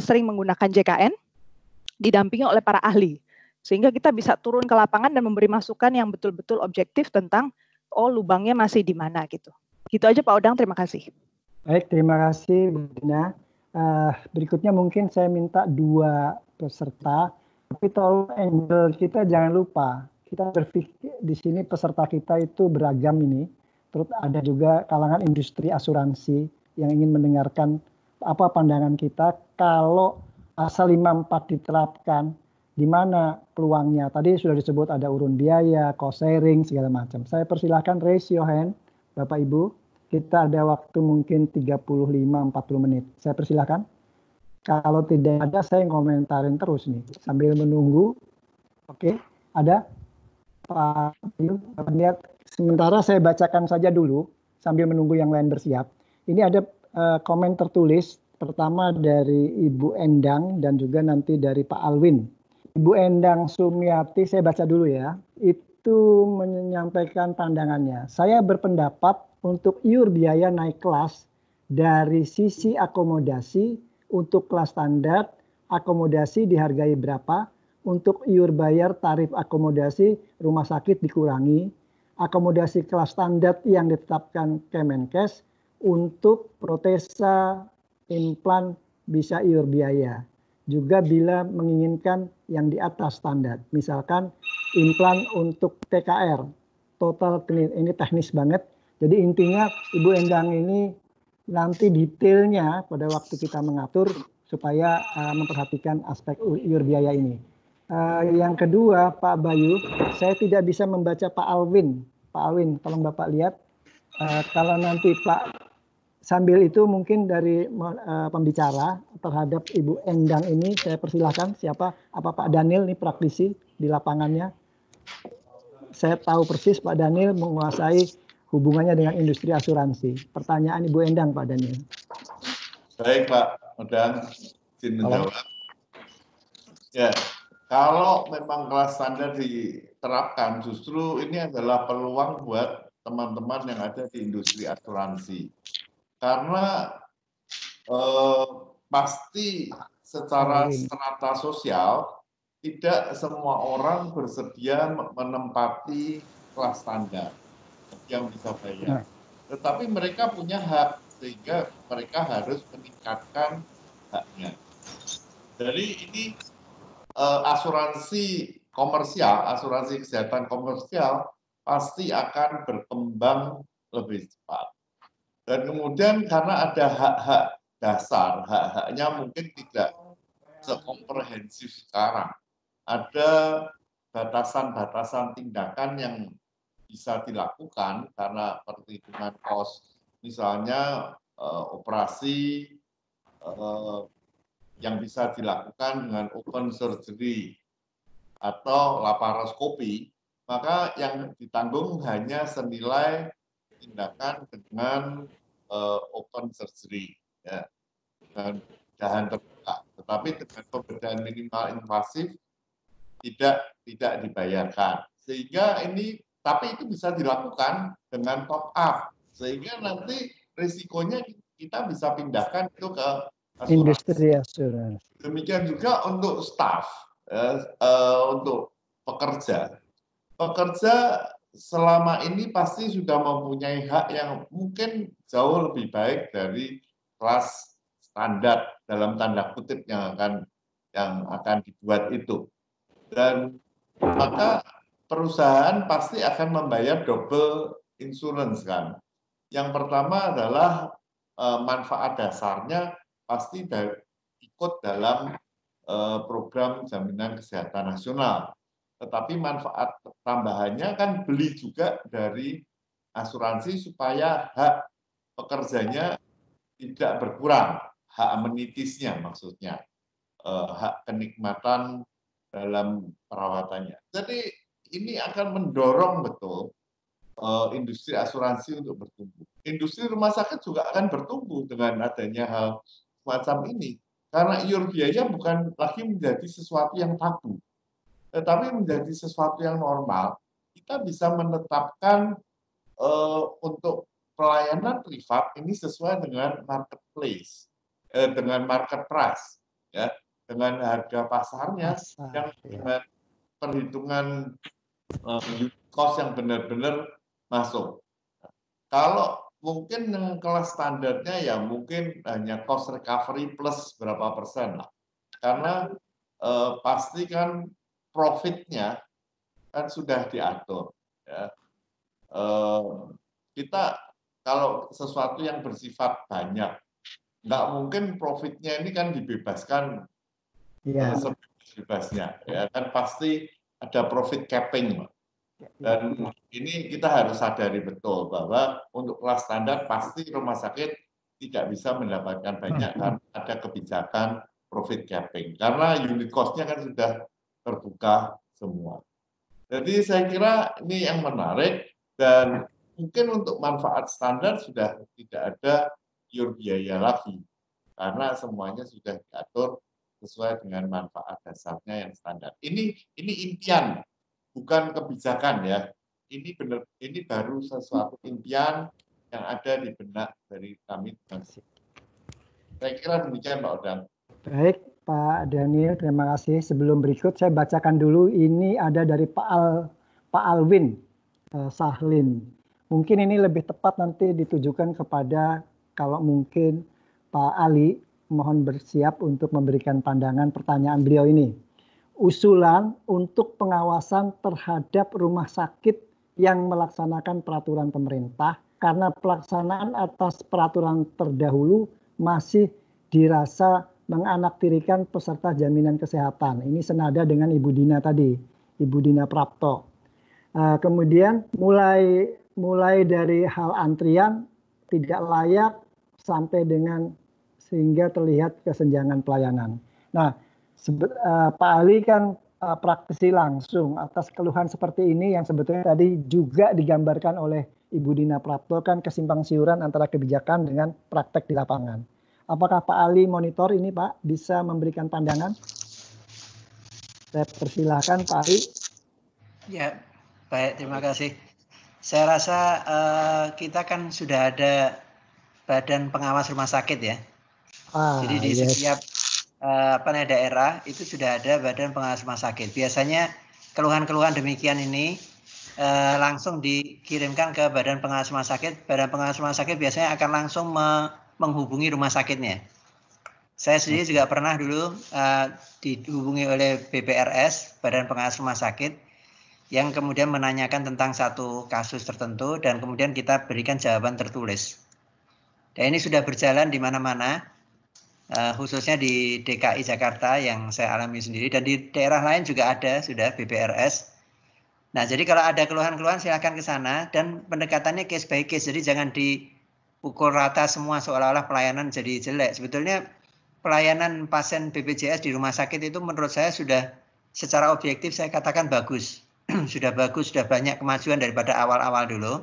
H: sering menggunakan JKN, didampingi oleh para ahli. Sehingga kita bisa turun ke lapangan dan memberi masukan yang betul-betul objektif tentang, oh lubangnya masih di mana gitu. Gitu aja Pak Odang, terima kasih. Baik, terima kasih Bu Dina. Berikutnya mungkin saya minta 2 peserta, tapi tolong angle kita jangan lupa. Kita berpikir di sini peserta kita itu beragam ini. Terus ada juga kalangan industri asuransi yang ingin mendengarkan apa pandangan kita kalau pasal 54 diterapkan, di mana peluangnya. Tadi sudah disebut ada urun biaya, cost sharing, segala macam. Saya persilahkan raise your hand, Bapak Ibu. Kita ada waktu mungkin 35-40 menit. Saya persilahkan. Kalau tidak ada, saya komentarin terus nih. Sambil menunggu. Oke, ada? Pak Bayu, lihat. Sementara saya bacakan saja dulu, sambil menunggu yang lain bersiap. Ini ada komen tertulis, pertama dari Ibu Endang, dan juga nanti dari Pak Alwin. Ibu Endang Sumiati, saya baca dulu ya. Itu menyampaikan pandangannya. Saya berpendapat untuk iur biaya naik kelas dari sisi akomodasi untuk kelas standar, akomodasi dihargai berapa, untuk iur bayar tarif akomodasi rumah sakit dikurangi, akomodasi kelas standar yang ditetapkan Kemenkes, untuk protesa implan bisa iur biaya. Juga bila menginginkan yang di atas standar, misalkan implan untuk TKR, total ini teknis banget. Jadi intinya Ibu Endang ini nanti detailnya pada waktu kita mengatur supaya memperhatikan aspek iur biaya ini. Yang kedua Pak Bayu, saya tidak bisa membaca Pak Alwin. Pak Alwin, tolong Bapak lihat. Kalau nanti Pak, sambil itu mungkin dari pembicara terhadap Ibu Endang ini, saya persilahkan siapa, apa Pak Daniel nih praktisi di lapangannya. Saya tahu persis Pak Daniel menguasai hubungannya dengan industri asuransi. Pertanyaan Ibu Endang, Pak Daniel.
I: Baik, Pak Odang, izin menjawab. Ya, kalau memang kelas standar diterapkan, justru ini adalah peluang buat teman-teman yang ada di industri asuransi. Karena pasti secara strata sosial, tidak semua orang bersedia menempati kelas standar yang bisa bayar. Tetapi mereka punya hak, sehingga mereka harus meningkatkan haknya. Jadi ini asuransi komersial, asuransi kesehatan komersial pasti akan berkembang lebih cepat. Dan kemudian karena ada hak-hak dasar, hak-haknya mungkin tidak sekomprehensif sekarang. Ada batasan-batasan tindakan yang bisa dilakukan karena perhitungan kos, misalnya operasi yang bisa dilakukan dengan open surgery atau laparoskopi, maka yang ditanggung hanya senilai tindakan dengan open surgery, ya, dengan dahan terbuka. Tetapi dengan pembedahan minimal invasif tidak dibayarkan, sehingga ini. Tapi itu bisa dilakukan dengan top up, sehingga nanti risikonya kita bisa pindahkan itu ke asuransi.
D: Industri asuransi.
I: Demikian juga untuk staff, untuk pekerja. Pekerja selama ini pasti sudah mempunyai hak yang mungkin jauh lebih baik dari kelas standar dalam tanda kutip yang akan dibuat itu. Dan maka perusahaan pasti akan membayar double insurance kan. Yang pertama adalah manfaat dasarnya pasti ikut dalam program jaminan kesehatan nasional. Tetapi manfaat tambahannya kan beli juga dari asuransi supaya hak pekerjanya tidak berkurang, hak amenitisnya maksudnya, hak kenikmatan dalam perawatannya. Jadi ini akan mendorong betul industri asuransi untuk bertumbuh. Industri rumah sakit juga akan bertumbuh dengan adanya hal semacam ini. Karena iur biaya bukan lagi menjadi sesuatu yang tabu, tetapi menjadi sesuatu yang normal. Kita bisa menetapkan untuk pelayanan privat ini sesuai dengan marketplace, dengan market price, ya, dengan harga pasarnya yang dengan perhitungan cost yang benar-benar masuk. Kalau mungkin kelas standarnya ya mungkin hanya cost recovery plus berapa persen lah. Karena pasti kan profitnya kan sudah diatur. Ya. Kita kalau sesuatu yang bersifat banyak, nggak mungkin profitnya ini kan dibebaskan sebebas-bebasnya. Ya kan pasti ada profit capping. Dan ini kita harus sadari betul bahwa untuk kelas standar pasti rumah sakit tidak bisa mendapatkan banyak karena ada kebijakan profit capping. Karena unit cost-nya kan sudah terbuka semua. Jadi saya kira ini yang menarik dan mungkin untuk manfaat standar sudah tidak ada iur biaya lagi. Karena semuanya sudah diatur sesuai dengan manfaat dasarnya yang standar. Ini impian. Bukan kebijakan ya, ini baru sesuatu impian yang ada di benak dari kami. Saya kira demikian Pak Odang.
D: Baik Pak Daniel, terima kasih. Sebelum berikut saya bacakan dulu, ini ada dari Pak Alwin Sahlin. Mungkin ini lebih tepat nanti ditujukan kepada kalau mungkin Pak Ali, mohon bersiap untuk memberikan pandangan pertanyaan beliau ini. Usulan untuk pengawasan terhadap rumah sakit yang melaksanakan peraturan pemerintah karena pelaksanaan atas peraturan terdahulu masih dirasa menganaktirikan peserta jaminan kesehatan. Ini senada dengan Ibu Dina tadi, Ibu Dina Prapto. Kemudian mulai dari hal antrian tidak layak sampai dengan sehingga terlihat kesenjangan pelayanan. Nah, Pak Ali kan praktisi langsung atas keluhan seperti ini yang sebetulnya tadi juga digambarkan oleh Ibu Dina Prapto kan kesimpang siuran antara kebijakan dengan praktek di lapangan. Apakah Pak Ali monitor ini Pak, bisa memberikan pandangan? Saya persilahkan Pak Ali.
G: Ya, baik, terima kasih. Saya rasa kita kan sudah ada badan pengawas rumah sakit ya. Jadi di setiap daerah itu sudah ada badan pengawas rumah sakit. Biasanya keluhan-keluhan demikian ini langsung dikirimkan ke badan pengawas rumah sakit. Badan pengawas rumah sakit biasanya akan langsung menghubungi rumah sakitnya. Saya sendiri juga pernah dulu dihubungi oleh BPRS, Badan Pengawas Rumah Sakit, yang kemudian menanyakan tentang satu kasus tertentu dan kemudian kita berikan jawaban tertulis. Dan ini sudah berjalan di mana-mana. Khususnya di DKI Jakarta yang saya alami sendiri dan di daerah lain juga ada sudah BPRS. Nah, jadi kalau ada keluhan-keluhan silakan ke sana dan pendekatannya case by case. Jadi jangan dipukul rata semua seolah-olah pelayanan jadi jelek. Sebetulnya pelayanan pasien BPJS di rumah sakit itu menurut saya sudah secara objektif saya katakan bagus. Sudah bagus, sudah banyak kemajuan daripada awal-awal dulu.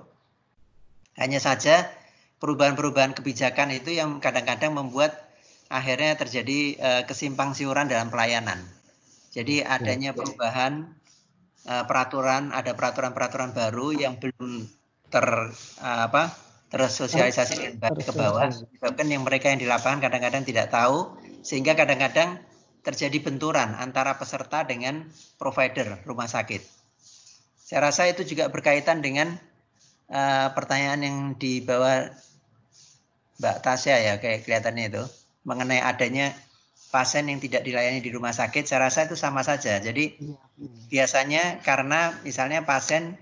G: Hanya saja perubahan-perubahan kebijakan itu yang kadang-kadang membuat akhirnya terjadi kesimpang siuran dalam pelayanan. Jadi adanya perubahan peraturan, ada peraturan-peraturan baru yang belum tersosialisasi dengan baik ke bawah. Bahkan yang mereka yang di lapangan kadang-kadang tidak tahu, sehingga kadang-kadang terjadi benturan antara peserta dengan provider rumah sakit. Saya rasa itu juga berkaitan dengan pertanyaan yang dibawa Mbak Tasya ya, kayak kelihatannya itu. Mengenai adanya pasien yang tidak dilayani di rumah sakit, saya rasa itu sama saja. Jadi biasanya karena misalnya pasien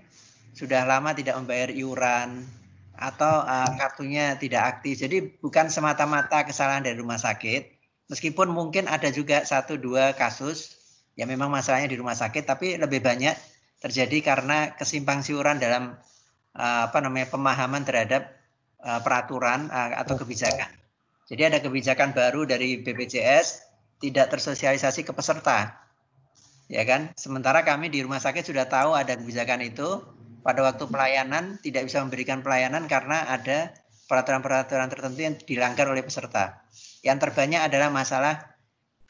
G: sudah lama tidak membayar iuran atau kartunya tidak aktif. Jadi bukan semata-mata kesalahan dari rumah sakit, Meskipun mungkin ada juga 1-2 kasus yang memang masalahnya di rumah sakit, tapi lebih banyak terjadi karena kesimpang siuran dalam pemahaman terhadap peraturan atau kebijakan. Jadi ada kebijakan baru dari BPJS tidak tersosialisasi ke peserta, ya kan? Sementara kami di rumah sakit sudah tahu ada kebijakan itu, pada waktu pelayanan tidak bisa memberikan pelayanan karena ada peraturan-peraturan tertentu yang dilanggar oleh peserta. Yang terbanyak adalah masalah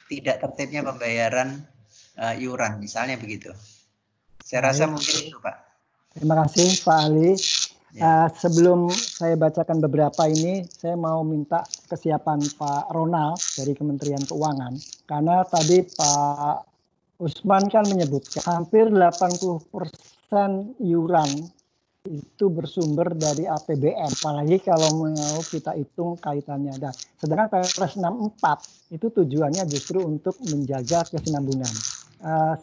G: tidak tertibnya pembayaran iuran, misalnya begitu. Saya rasa mungkin itu, Pak.
D: Terima kasih, Pak Ali. Sebelum saya bacakan beberapa ini, saya mau minta kesiapan Pak Ronald dari Kementerian Keuangan. Karena tadi Pak Usman kan menyebutkan hampir 80% iuran itu bersumber dari APBN. Apalagi kalau mau kita hitung kaitannya. Sedangkan Perpres 64 itu tujuannya justru untuk menjaga kesinambungan.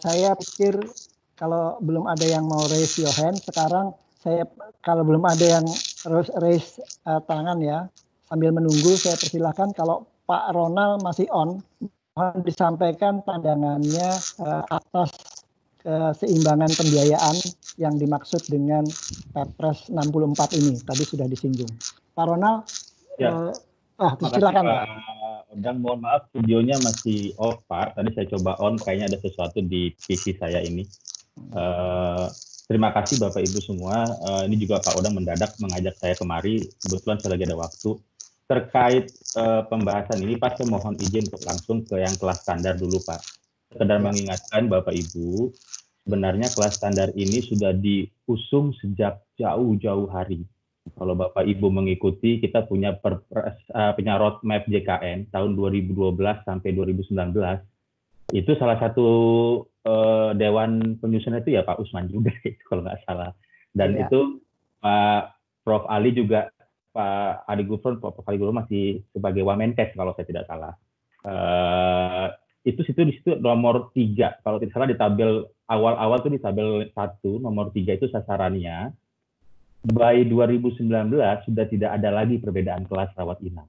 D: Saya pikir kalau belum ada yang mau raise your hand, sekarang kalau belum ada yang raise tangan ya, sambil menunggu saya persilahkan kalau Pak Ronald masih on, mohon disampaikan pandangannya atas keseimbangan pembiayaan yang dimaksud dengan Perpres 64 ini. Tadi sudah disinggung. Pak Ronald, silakan Pak.
J: Odang, mohon maaf videonya masih off Pak. Tadi saya coba on, kayaknya ada sesuatu di PC saya ini. Terima kasih Bapak Ibu semua. Ini juga Pak Odang mendadak mengajak saya kemari. Kebetulan saya lagi ada waktu. Terkait pembahasan ini Pak, saya mohon izin untuk langsung ke yang kelas standar dulu Pak. Sekedar mengingatkan Bapak Ibu, sebenarnya kelas standar ini sudah diusung sejak jauh-jauh hari. Kalau Bapak Ibu mengikuti, kita punya roadmap JKN tahun 2012 sampai 2019. Itu salah satu Dewan Penyusun itu ya Pak Usman juga, kalau nggak salah. Dan itu Pak Prof. Ali juga, Pak Ali Gufron, Prof. Ali Gufron masih sebagai Wamenkes kalau saya tidak salah. Itu di situ nomor 3. Kalau tidak salah di tabel awal-awal tuh di tabel 1, nomor 3 itu sasarannya. By 2019 sudah tidak ada lagi perbedaan kelas rawat inap.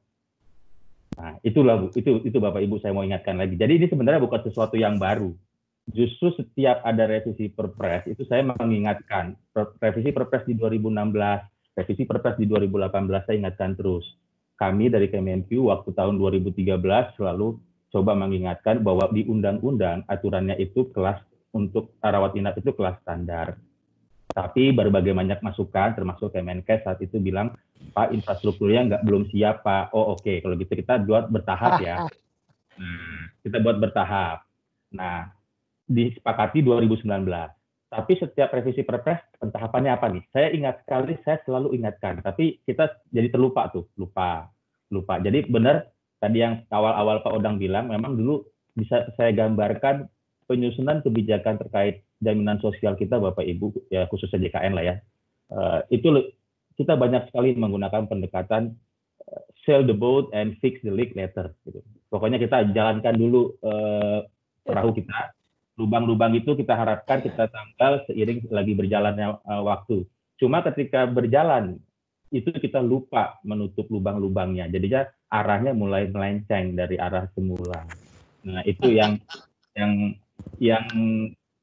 J: Nah, itulah Bu, itu Bapak Ibu saya mau ingatkan lagi. Jadi ini sebenarnya bukan sesuatu yang baru. Justru setiap ada revisi Perpres itu saya mengingatkan, revisi Perpres di 2016, revisi Perpres di 2018 saya ingatkan terus. Kami dari Kemenq waktu tahun 2013 selalu coba mengingatkan bahwa di undang-undang aturannya itu kelas untuk rawat inap itu kelas standar. Tapi berbagai banyak masukan, termasuk Kemenkes saat itu bilang, Pak infrastrukturnya belum siap Pak. Oh oke, kalau gitu kita buat bertahap ya. Kita buat bertahap. Nah, disepakati 2019. Tapi setiap revisi Perpres, pentahapannya apa nih? Saya ingat sekali, saya selalu ingatkan. Tapi kita jadi terlupa tuh, lupa. Jadi benar tadi yang awal-awal Pak Odang bilang, memang dulu bisa saya gambarkan penyusunan kebijakan terkait jaminan sosial kita Bapak Ibu, ya khususnya JKN lah ya. Itu kita banyak sekali menggunakan pendekatan sail the boat and fix the leak later. Gitu. Pokoknya kita jalankan dulu perahu kita. Lubang-lubang itu kita harapkan kita tanggal seiring lagi berjalannya waktu. Cuma ketika berjalan, itu kita lupa menutup lubang-lubangnya. Jadinya arahnya mulai melenceng dari arah semula. Nah, itu yang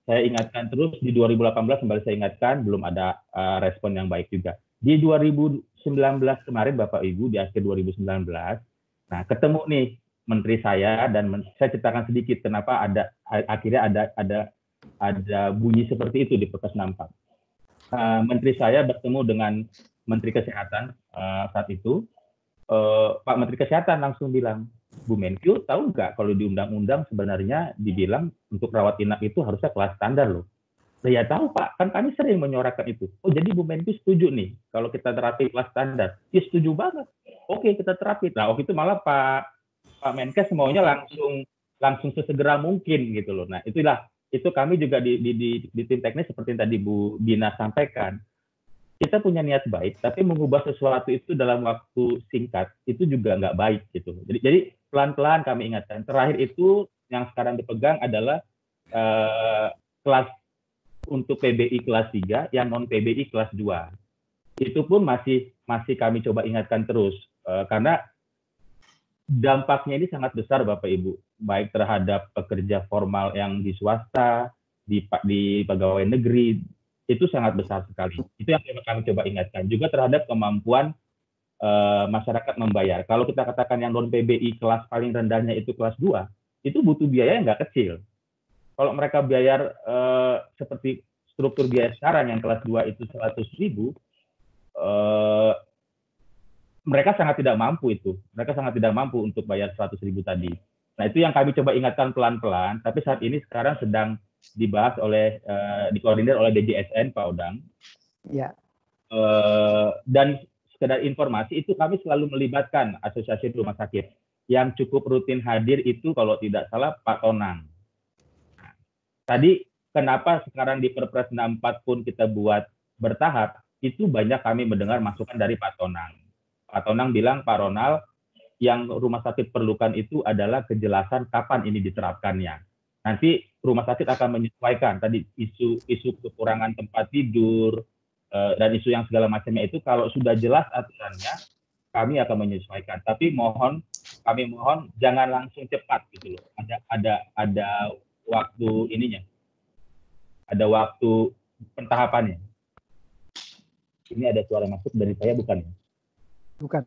J: saya ingatkan terus di 2018 kembali saya ingatkan belum ada respon yang baik juga. Di 2019 kemarin Bapak Ibu di akhir 2019, nah ketemu nih menteri saya dan saya ceritakan sedikit kenapa akhirnya ada bunyi seperti itu di Perpres 64. Menteri saya bertemu dengan Menteri Kesehatan saat itu. Pak Menteri Kesehatan langsung bilang, Bu Menkyu tahu nggak kalau di undang-undang sebenarnya dibilang untuk rawat inap itu harusnya kelas standar loh. Ya tahu Pak, kan kami sering menyuarakan itu. Oh jadi Bu Menkyu setuju nih kalau kita terapi kelas standar. Ya setuju banget. Oke kita terapi. Nah waktu itu malah Pak Menkes maunya langsung sesegera mungkin gitu loh. Nah itu kami juga di tim teknis seperti yang tadi Bu Dina sampaikan. Kita punya niat baik, tapi mengubah sesuatu itu dalam waktu singkat itu juga nggak baik gitu. Jadi pelan-pelan kami ingatkan. Terakhir itu yang sekarang dipegang adalah kelas untuk PBI kelas 3, yang non PBI kelas 2. Itu pun masih kami coba ingatkan terus karena dampaknya ini sangat besar Bapak Ibu, baik terhadap pekerja formal yang di swasta, di pegawai negeri, itu sangat besar sekali. Itu yang kami coba ingatkan. Juga terhadap kemampuan masyarakat membayar. Kalau kita katakan yang non PBI kelas paling rendahnya itu kelas 2, itu butuh biaya yang nggak kecil. Kalau mereka bayar seperti struktur biaya sekarang yang kelas 2 itu 100.000, mereka sangat tidak mampu itu. Mereka sangat tidak mampu untuk bayar 100.000 tadi. Nah, itu yang kami coba ingatkan pelan-pelan, tapi saat ini sekarang sedang dibahas oleh, dikoordinir oleh DJSN, Pak Odang.
D: Ya.
J: Dan sekedar informasi, itu kami selalu melibatkan asosiasi rumah sakit. Yang cukup rutin hadir itu kalau tidak salah Pak Tonang. Nah, tadi kenapa sekarang di Perpres 64 pun kita buat bertahap, itu banyak kami mendengar masukan dari Pak Tonang. Pak Tonang bilang, Pak Ronald, yang rumah sakit perlukan itu adalah kejelasan kapan ini diterapkannya. Nanti rumah sakit akan menyesuaikan tadi isu kekurangan tempat tidur dan isu yang segala macamnya itu kalau sudah jelas aturannya, kami akan menyesuaikan. Tapi kami mohon jangan langsung cepat gitu loh. Ada waktu ininya, ada waktu pentahapannya. Ini ada suara masuk dari saya bukan?
D: Bukan.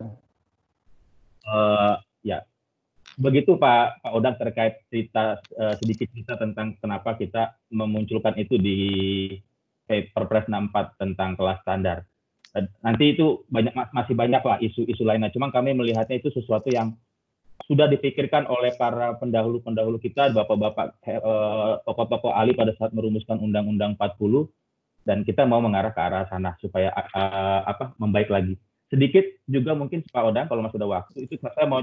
J: Ya, begitu Pak Odang terkait sedikit cerita tentang kenapa kita memunculkan itu di Perpres 64 tentang kelas standar. Nanti itu masih banyak lah isu-isu lainnya. Cuma kami melihatnya itu sesuatu yang sudah dipikirkan oleh para pendahulu-pendahulu kita, bapak-bapak, tokoh-tokoh ahli pada saat merumuskan Undang-Undang 40, dan kita mau mengarah ke arah sana supaya membaik lagi. Sedikit juga mungkin Pak Odang, kalau masih ada waktu, itu saya mau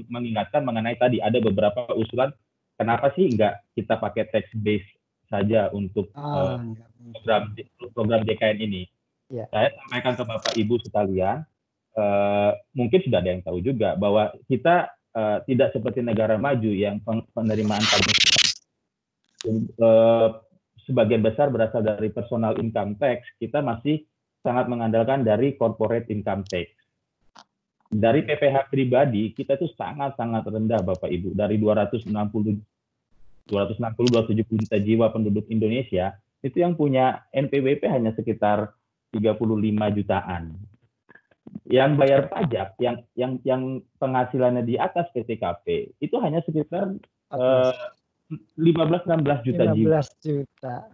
J: mengingatkan mengenai tadi ada beberapa usulan, kenapa sih enggak kita pakai text base saja untuk program JKN ini. Ya. Saya sampaikan ke Bapak Ibu sekalian, mungkin sudah ada yang tahu juga bahwa kita tidak seperti negara maju yang penerimaan pajak sebagian besar berasal dari personal income tax, kita masih sangat mengandalkan dari corporate income tax. Dari PPh pribadi, kita itu sangat-sangat rendah Bapak Ibu. Dari 270 juta jiwa penduduk Indonesia, itu yang punya NPWP hanya sekitar 35 jutaan. Yang bayar pajak, yang penghasilannya di atas PTKP, itu hanya sekitar 15-16 juta jiwa.
D: 15 juta.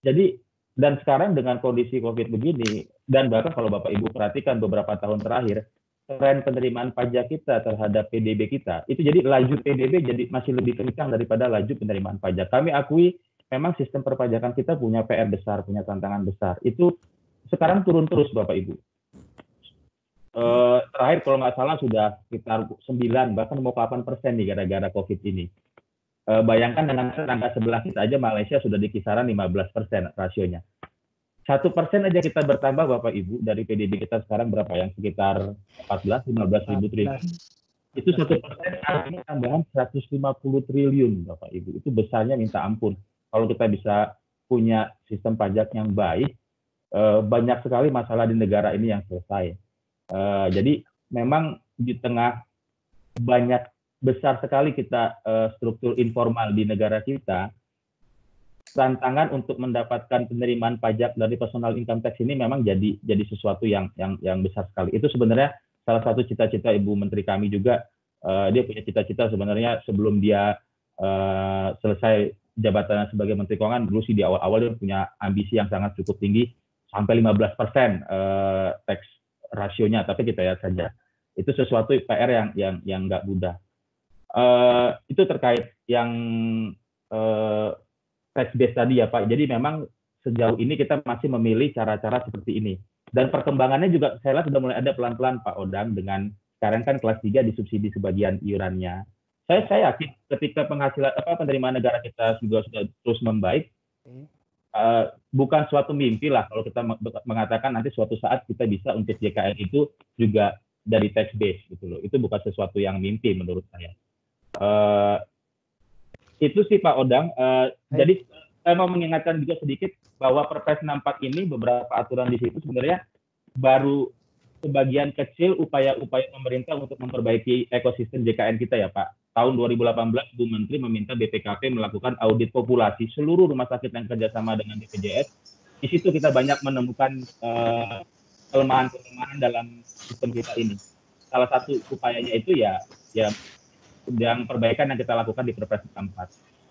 J: Jadi, dan sekarang dengan kondisi COVID begini, dan bahkan kalau Bapak Ibu perhatikan beberapa tahun terakhir, tren penerimaan pajak kita terhadap PDB kita, itu jadi laju PDB jadi masih lebih kencang daripada laju penerimaan pajak. Kami akui memang sistem perpajakan kita punya PR besar, punya tantangan besar. Itu sekarang turun terus Bapak Ibu. Terakhir kalau nggak salah sudah sekitar 9, bahkan mau ke 8% nih gara-gara COVID ini. Bayangkan dengan tetangga sebelah kita aja Malaysia sudah di kisaran 15% rasionya. 1% aja kita bertambah Bapak Ibu dari PDB kita sekarang berapa yang sekitar 15 ribu triliun. Itu 1% artinya tambahan 150 triliun Bapak Ibu. Itu besarnya minta ampun. Kalau kita bisa punya sistem pajak yang baik, banyak sekali masalah di negara ini yang selesai. Jadi memang di tengah banyak besar sekali kita struktur informal di negara kita, tantangan untuk mendapatkan penerimaan pajak dari personal income tax ini memang jadi sesuatu yang besar sekali. Itu sebenarnya salah satu cita-cita Ibu Menteri kami juga. Dia punya cita-cita sebenarnya sebelum dia selesai jabatannya sebagai Menteri Keuangan, dulu sih di awal-awal dia punya ambisi yang sangat cukup tinggi sampai 15% tax rasionya, tapi kita lihat saja. Itu sesuatu PR yang nggak mudah. Itu terkait yang tax base tadi ya Pak. Jadi memang sejauh ini kita masih memilih cara-cara seperti ini. Dan perkembangannya juga saya lihat sudah mulai ada pelan-pelan Pak Odang, dengan sekarang kan kelas 3 disubsidi sebagian iurannya. Saya yakin ketika penerimaan negara kita juga sudah terus membaik, bukan suatu mimpi lah kalau kita mengatakan nanti suatu saat kita bisa untuk JKN itu juga dari tax base gitu loh. Itu bukan sesuatu yang mimpi menurut saya. Itu sih Pak Odang. Jadi saya mau mengingatkan juga sedikit bahwa Perpres 64 ini beberapa aturan di situ sebenarnya baru sebagian kecil upaya-upaya pemerintah untuk memperbaiki ekosistem JKN kita ya Pak. Tahun 2018 Bu Menteri meminta BPKP melakukan audit populasi seluruh rumah sakit yang kerjasama dengan BPJS. Di situ kita banyak menemukan kelemahan-kelemahan dalam sistem kita ini. Salah satu upayanya itu ya yang perbaikan yang kita lakukan di Perpres 4.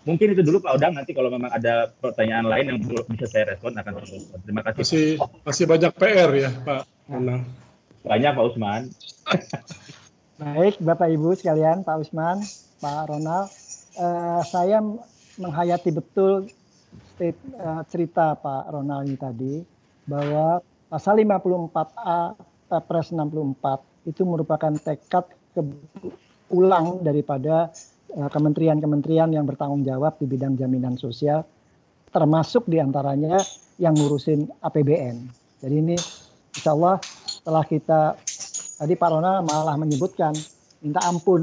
J: Mungkin itu dulu Pak Odang, nanti kalau memang ada pertanyaan lain yang bisa saya respon akan saya respon. Terima kasih.
F: Masih banyak PR ya Pak Ronald.
J: Banyak Pak Usman.
D: Baik Bapak Ibu sekalian, Pak Usman, Pak Ronald, saya menghayati betul cerita Pak Ronald ini tadi, bahwa pasal 54A Perpres 64 itu merupakan tekad ulang daripada kementerian-kementerian yang bertanggung jawab di bidang jaminan sosial, termasuk diantaranya yang ngurusin APBN. Jadi ini insya Allah setelah kita, tadi Pak Ronald malah menyebutkan, minta ampun.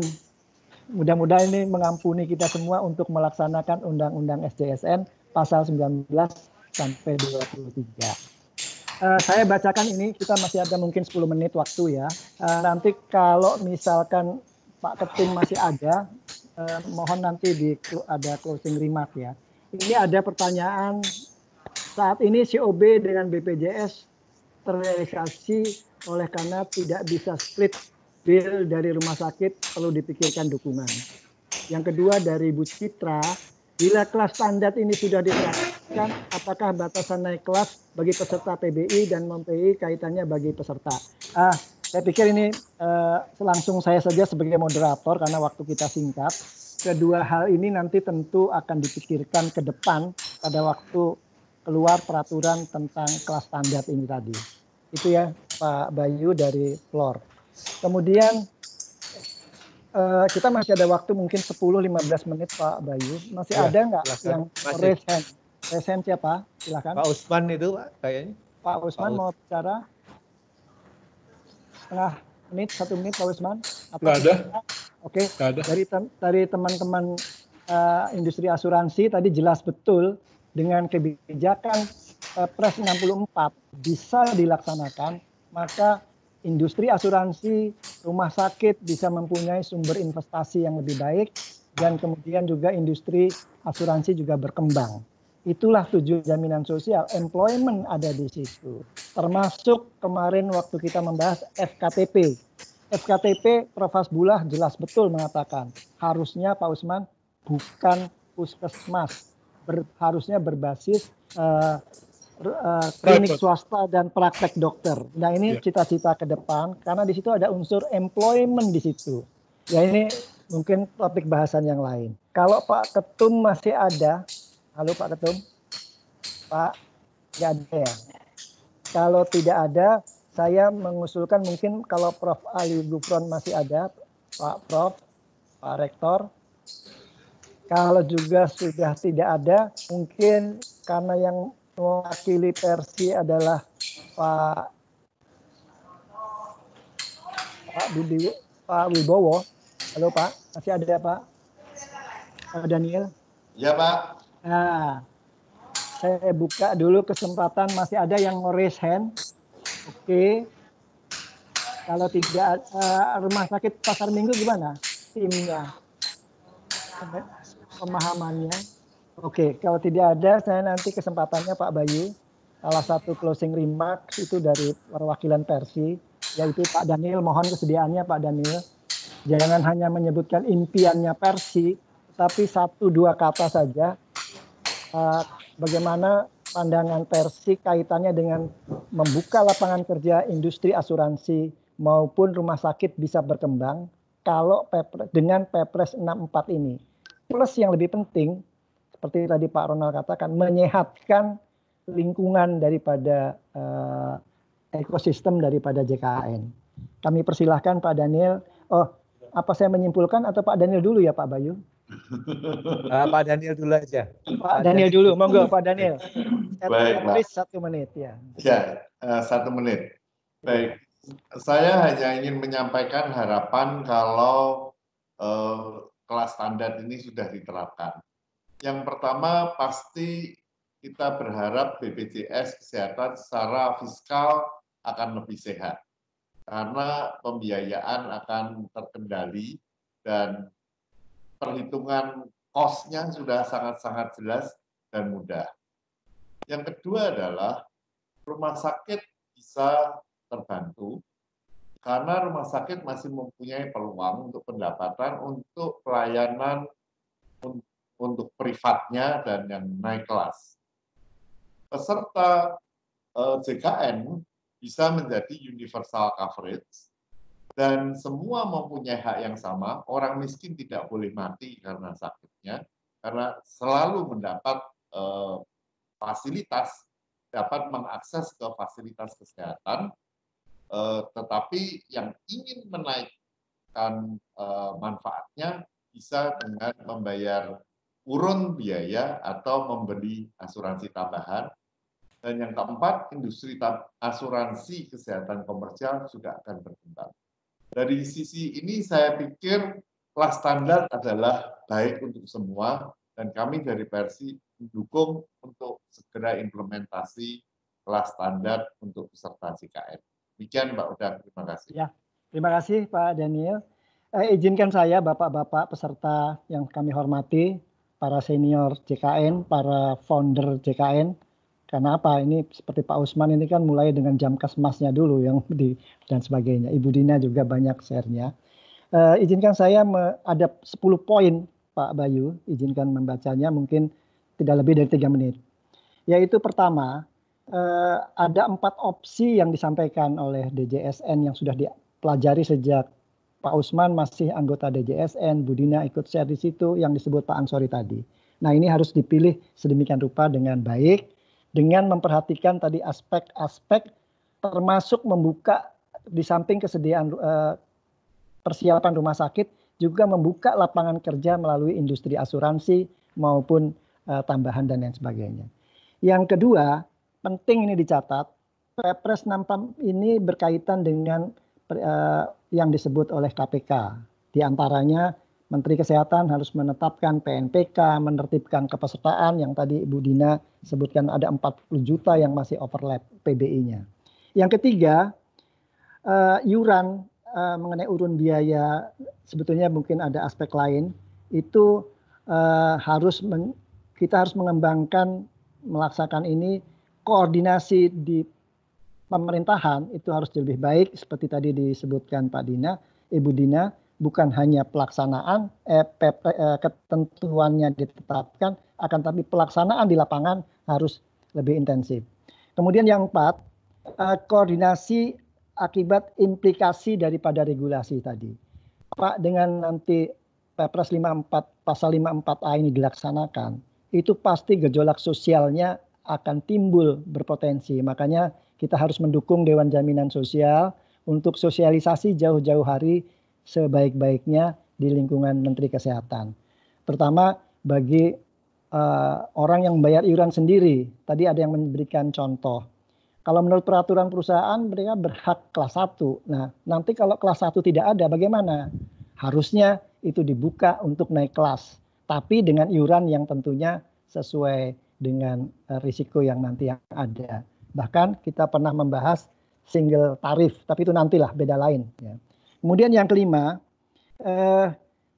D: Mudah-mudahan ini mengampuni kita semua untuk melaksanakan Undang-Undang SJSN pasal 19 sampai 23. Saya bacakan ini, kita masih ada mungkin 10 menit waktu ya. Nanti kalau misalkan Pak Ketum masih ada, mohon nanti ada closing remark ya. Ini ada pertanyaan, saat ini COB dengan BPJS terrealisasi oleh karena tidak bisa split bill dari rumah sakit, perlu dipikirkan dukungan. Yang kedua dari Bu Citra, bila kelas standar ini sudah diterapkan, apakah batasan naik kelas bagi peserta PBI dan non-PBI kaitannya bagi peserta? Saya pikir ini langsung saya saja sebagai moderator karena waktu kita singkat. Kedua hal ini nanti tentu akan dipikirkan ke depan pada waktu keluar peraturan tentang kelas standar ini tadi. Itu ya Pak Bayu dari Floor. Kemudian kita masih ada waktu mungkin 10-15 menit Pak Bayu. Masih ya, ada nggak yang raise hand? Raise hand siapa? Silakan.
A: Pak Usman itu Pak kayaknya.
D: Pak Usman mau bicara? Setengah menit, 1 menit Pak Usman?
F: Nggak ada.
D: Oke, dari teman-teman industri asuransi tadi jelas betul dengan kebijakan Perpres 64 bisa dilaksanakan, maka industri asuransi, rumah sakit bisa mempunyai sumber investasi yang lebih baik, dan kemudian juga industri asuransi juga berkembang. Itulah tujuan jaminan sosial, employment ada di situ. Termasuk kemarin waktu kita membahas FKTP. FKTP Prof. Hasbullah jelas betul mengatakan, harusnya Pak Usman bukan puskesmas, harusnya berbasis klinik swasta dan praktek dokter. Nah ini cita-cita ke depan, karena di situ ada unsur employment di situ. Ya ini mungkin topik bahasan yang lain. Kalau Pak Ketum masih ada, halo Pak Ketum, Pak, nggak ada ya? Kalau tidak ada, saya mengusulkan mungkin kalau Prof. Ali Gufron masih ada, Pak Prof, Pak Rektor. Kalau juga sudah tidak ada, mungkin karena yang mewakili Persi adalah Pak Wibowo. Halo Pak, masih ada Pak? Pak Daniel?
I: Ya Pak.
D: Nah, saya buka dulu kesempatan, masih ada yang raise hand. Oke. Kalau tidak, rumah sakit Pasar Minggu gimana? Timnya, pemahamannya. Oke, kalau tidak ada, saya nanti kesempatannya Pak Bayu. Salah satu closing remark itu dari perwakilan Persi, yaitu Pak Daniel, mohon kesediaannya Pak Daniel. Jangan hanya menyebutkan impiannya Persi, tapi 1-2 kata saja. Bagaimana pandangan Persi kaitannya dengan membuka lapangan kerja industri asuransi maupun rumah sakit bisa berkembang kalau dengan Perpres 64 ini. Plus yang lebih penting, seperti tadi Pak Ronald katakan, menyehatkan lingkungan daripada ekosistem daripada JKN. Kami persilahkan Pak Daniel. Oh, apa saya menyimpulkan atau Pak Daniel dulu ya Pak Bayu?
A: Pak Daniel dulu aja.
D: Pak Daniel dulu, monggo Pak Daniel.
I: Baik, Pak.
D: 1 menit ya.
I: Ya, 1 menit. Baik, saya hanya ingin menyampaikan harapan kalau kelas standar ini sudah diterapkan. Yang pertama pasti kita berharap BPJS Kesehatan secara fiskal akan lebih sehat. karena pembiayaan akan terkendali dan perhitungan cost-nya sudah sangat-sangat jelas dan mudah. Yang kedua adalah rumah sakit bisa terbantu karena rumah sakit masih mempunyai peluang untuk pendapatan untuk pelayanan untuk privatnya dan yang naik kelas. Peserta JKN bisa menjadi universal coverage dan semua mempunyai hak yang sama. Orang miskin tidak boleh mati karena sakitnya, karena selalu mendapat fasilitas, dapat mengakses ke fasilitas kesehatan. Tetapi yang ingin menaikkan manfaatnya bisa dengan membayar urun biaya atau membeli asuransi tambahan. Dan yang keempat, industri asuransi kesehatan komersial juga akan berkembang. Dari sisi ini saya pikir kelas standar adalah baik untuk semua dan kami dari Persi mendukung untuk segera implementasi kelas standar untuk peserta JKN. Demikian Mbak Udang, terima kasih.
D: Ya, terima kasih Pak Daniel. Izinkan saya Bapak-Bapak peserta yang kami hormati, para senior JKN, para founder JKN. Karena apa? Ini seperti Pak Usman ini kan mulai dengan jam kesmasnya dulu yang dan sebagainya. Ibu Dina juga banyak share-nya. Izinkan saya ada 10 poin Pak Bayu, izinkan membacanya mungkin tidak lebih dari 3 menit. Yaitu pertama, ada 4 opsi yang disampaikan oleh DJSN yang sudah dipelajari sejak Pak Usman masih anggota DJSN, Bu Dina ikut share di situ yang disebut Pak Ansori tadi. Nah ini harus dipilih sedemikian rupa dengan baik, dengan memperhatikan tadi aspek-aspek termasuk membuka di samping kesediaan persiapan rumah sakit, juga membuka lapangan kerja melalui industri asuransi maupun tambahan dan lain sebagainya. Yang kedua, penting ini dicatat, Perpres 6 ini berkaitan dengan yang disebut oleh KPK. Di antaranya Menteri Kesehatan harus menetapkan PNPK, menertibkan kepesertaan yang tadi Ibu Dina sebutkan ada 40 juta yang masih overlap PBI-nya. Yang ketiga, iuran mengenai urun biaya sebetulnya mungkin ada aspek lain. Itu kita harus mengembangkan melaksanakan ini. Koordinasi di pemerintahan itu harus lebih baik seperti tadi disebutkan Pak Dina, Ibu Dina, bukan hanya pelaksanaan ketentuannya ditetapkan, akan tapi pelaksanaan di lapangan harus lebih intensif. Kemudian yang 4, koordinasi akibat implikasi daripada regulasi tadi. Pak, dengan nanti Perpres 54 pasal 54A ini dilaksanakan, itu pasti gejolak sosialnya akan timbul berpotensi. Makanya kita harus mendukung Dewan Jaminan Sosial untuk sosialisasi jauh-jauh hari sebaik-baiknya di lingkungan Menteri Kesehatan. Terutama bagi orang yang membayar iuran sendiri. Tadi ada yang memberikan contoh. Kalau menurut peraturan perusahaan mereka berhak kelas 1. Nah, nanti kalau kelas 1 tidak ada bagaimana? Harusnya itu dibuka untuk naik kelas. Tapi dengan iuran yang tentunya sesuai dengan risiko yang nanti yang ada. Bahkan kita pernah membahas single tarif, tapi itu nantilah beda lain. Ya. Kemudian yang kelima,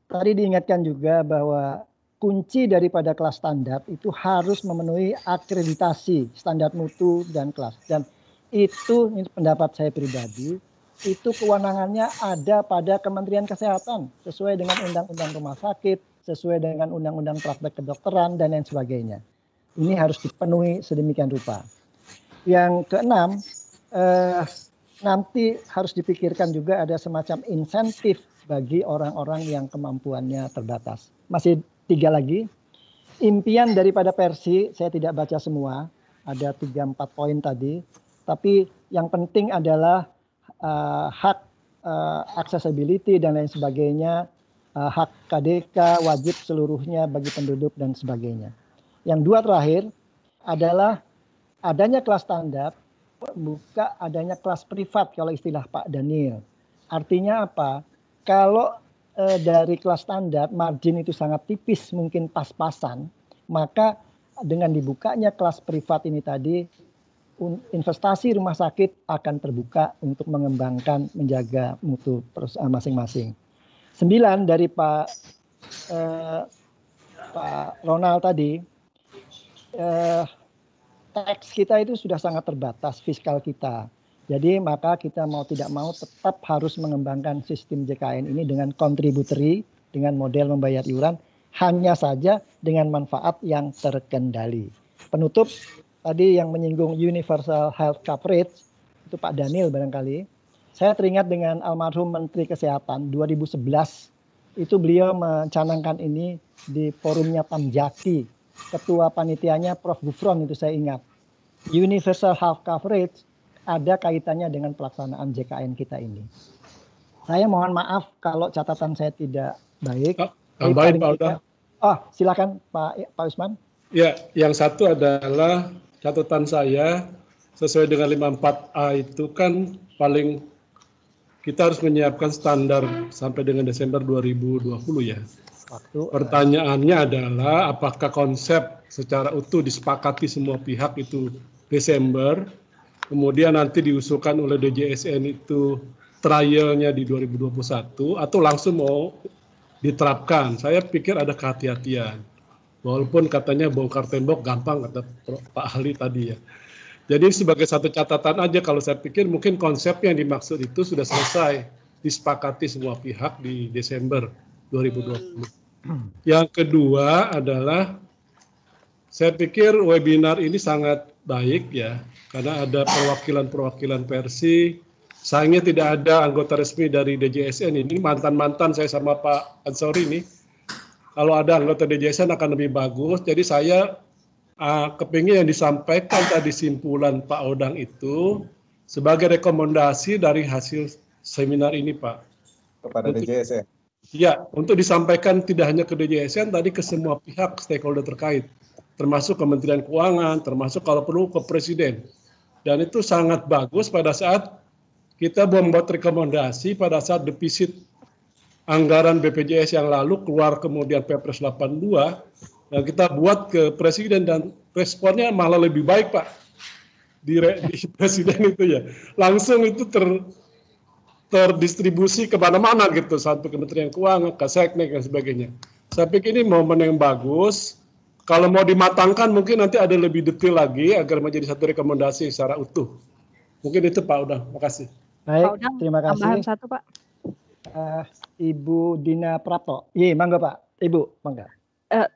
D: tadi diingatkan juga bahwa kunci daripada kelas standar itu harus memenuhi akreditasi standar mutu dan kelas. Dan itu ini pendapat saya pribadi, itu kewenangannya ada pada Kementerian Kesehatan sesuai dengan Undang-Undang Rumah Sakit, sesuai dengan Undang-Undang Praktek Kedokteran dan lain sebagainya. Ini harus dipenuhi sedemikian rupa. Yang keenam, nanti harus dipikirkan juga ada semacam insentif bagi orang-orang yang kemampuannya terbatas. Masih 3 lagi. Impian daripada Persi, saya tidak baca semua, ada 3-4 poin tadi. Tapi yang penting adalah hak accessibility dan lain sebagainya, hak KDK wajib seluruhnya bagi penduduk dan sebagainya. Yang 2 terakhir adalah adanya kelas standar, buka adanya kelas privat kalau istilah Pak Daniel. Artinya apa? Kalau dari kelas standar margin itu sangat tipis, mungkin pas-pasan, maka dengan dibukanya kelas privat ini tadi investasi rumah sakit akan terbuka untuk mengembangkan, menjaga mutu masing-masing. 9 dari Pak Ronald tadi, tax kita itu sudah sangat terbatas, fiskal kita. Jadi maka kita mau tidak mau tetap harus mengembangkan sistem JKN ini dengan contributory, dengan model membayar iuran, hanya saja dengan manfaat yang terkendali. Penutup, tadi yang menyinggung universal health coverage, itu Pak Daniel barangkali. Saya teringat dengan almarhum Menteri Kesehatan 2011, itu beliau mencanangkan ini di forumnya Pamjaki. Ketua panitianya Prof. Gufron itu saya ingat. Universal health coverage ada kaitannya dengan pelaksanaan JKN kita ini. Saya mohon maaf kalau catatan saya tidak baik.
F: Tambahin Pak Oda.
D: Oh, silakan Pak Usman.
F: Ya, yang satu adalah catatan saya sesuai dengan 54A itu kan paling kita harus menyiapkan standar sampai dengan Desember 2020 ya. Pertanyaannya adalah apakah konsep secara utuh disepakati semua pihak itu Desember, kemudian nanti diusulkan oleh DJSN itu trialnya di 2021 atau langsung mau diterapkan. Saya pikir ada kehati-hatian. Walaupun katanya bongkar tembok gampang kata Pak ahli tadi ya. Jadi sebagai satu catatan aja kalau saya pikir mungkin konsep yang dimaksud itu sudah selesai disepakati semua pihak di Desember 2020. Yang kedua adalah saya pikir webinar ini sangat baik ya karena ada perwakilan-perwakilan Persi. Sayangnya tidak ada anggota resmi dari DJSN ini, mantan-mantan saya sama Pak Ansori ini. Kalau ada anggota DJSN akan lebih bagus. Jadi saya kepingin yang disampaikan tadi simpulan Pak Odang itu sebagai rekomendasi dari hasil seminar ini Pak.
E: Kepada DJSN.
F: Ya, untuk disampaikan tidak hanya ke DJSN, tadi ke semua pihak stakeholder terkait. Termasuk Kementerian Keuangan, termasuk kalau perlu ke Presiden. Dan itu sangat bagus pada saat kita membuat rekomendasi pada saat defisit anggaran BPJS yang lalu keluar kemudian Perpres 82. Nah, kita buat ke Presiden dan responnya malah lebih baik Pak di Presiden itu ya. Langsung itu terdistribusi kemana-mana gitu sampai Kementerian Keuangan, ke Seknek dan sebagainya. Saya pikir ini momen yang bagus. Kalau mau dimatangkan mungkin nanti ada lebih detail lagi agar menjadi satu rekomendasi secara utuh. Mungkin itu Pak Udang. Makasih.
D: Baik,
H: Pak Udang,
D: terima kasih.
H: Tambahan satu Pak.
D: Ibu Dina Prapto. Iya, mangga Pak. Ibu, mangga.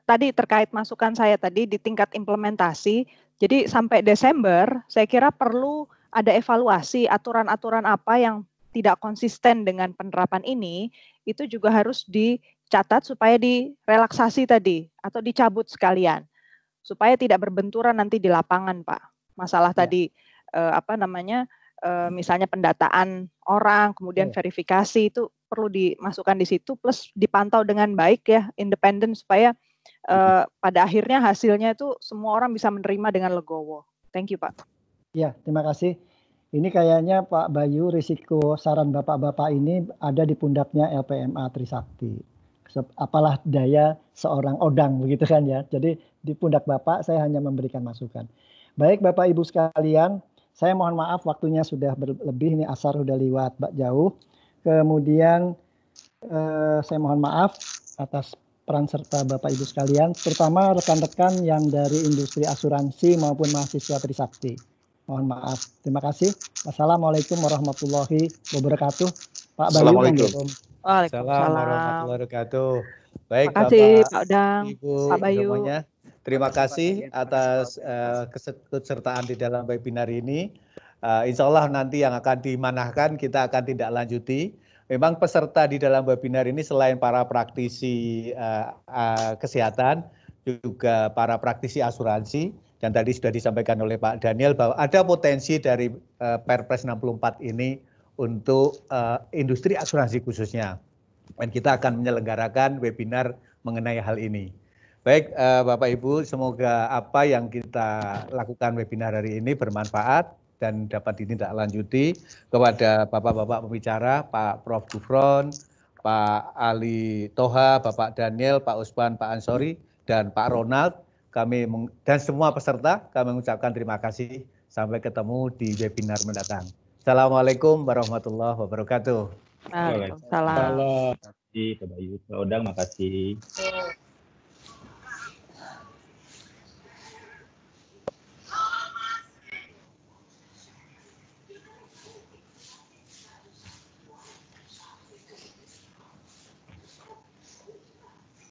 H: Tadi terkait masukan saya tadi di tingkat implementasi, jadi sampai Desember saya kira perlu ada evaluasi aturan-aturan apa yang tidak konsisten dengan penerapan ini, itu juga harus dicatat supaya direlaksasi tadi atau dicabut sekalian, supaya tidak berbenturan nanti di lapangan Pak. Masalah tadi misalnya pendataan orang, kemudian verifikasi itu perlu dimasukkan di situ, plus dipantau dengan baik ya, independen supaya pada akhirnya hasilnya itu semua orang bisa menerima dengan legowo. Thank you Pak.
D: Ya, terima kasih. Ini kayaknya Pak Bayu, risiko saran bapak-bapak ini ada di pundaknya LPMA Trisakti. Apalah daya seorang Odang begitu kan ya. Jadi di pundak Bapak saya hanya memberikan masukan. Baik Bapak Ibu sekalian, saya mohon maaf waktunya sudah berlebih, ini asar sudah lewat jauh. Kemudian saya mohon maaf atas peran serta Bapak Ibu sekalian, terutama rekan-rekan yang dari industri asuransi maupun mahasiswa Trisakti. Mohon maaf. Terima kasih. Wassalamualaikum warahmatullahi wabarakatuh. Pak Bayu.
A: Assalamualaikum. Waalaikumsalam warahmatullahi wabarakatuh. Baik,
H: terima kasih
A: Bapak,
H: Pak Udang,
A: Ibu,
H: Pak Bayu.
A: semuanya. Terima kasih atas kesertaan di dalam webinar ini. Insya Allah nanti yang akan dimanahkan kita akan tidak lanjuti. Memang peserta di dalam webinar ini selain para praktisi kesehatan, juga para praktisi asuransi, dan tadi sudah disampaikan oleh Pak Daniel bahwa ada potensi dari Perpres 64 ini untuk industri asuransi khususnya. Dan kita akan menyelenggarakan webinar mengenai hal ini. Baik Bapak Ibu, semoga apa yang kita lakukan webinar hari ini bermanfaat dan dapat ditindaklanjuti. Kepada Bapak-Bapak pembicara, Pak Prof. Gufron, Pak Ali Toha, Bapak Daniel, Pak Usman, Pak Ansori, dan Pak Ronald, kami dan semua peserta, kami mengucapkan terima kasih. Sampai ketemu di webinar mendatang. Assalamualaikum warahmatullahi wabarakatuh.
H: Waalaikumsalam.
J: Terima kasih, Pak Bayu. Pak Odang, makasih.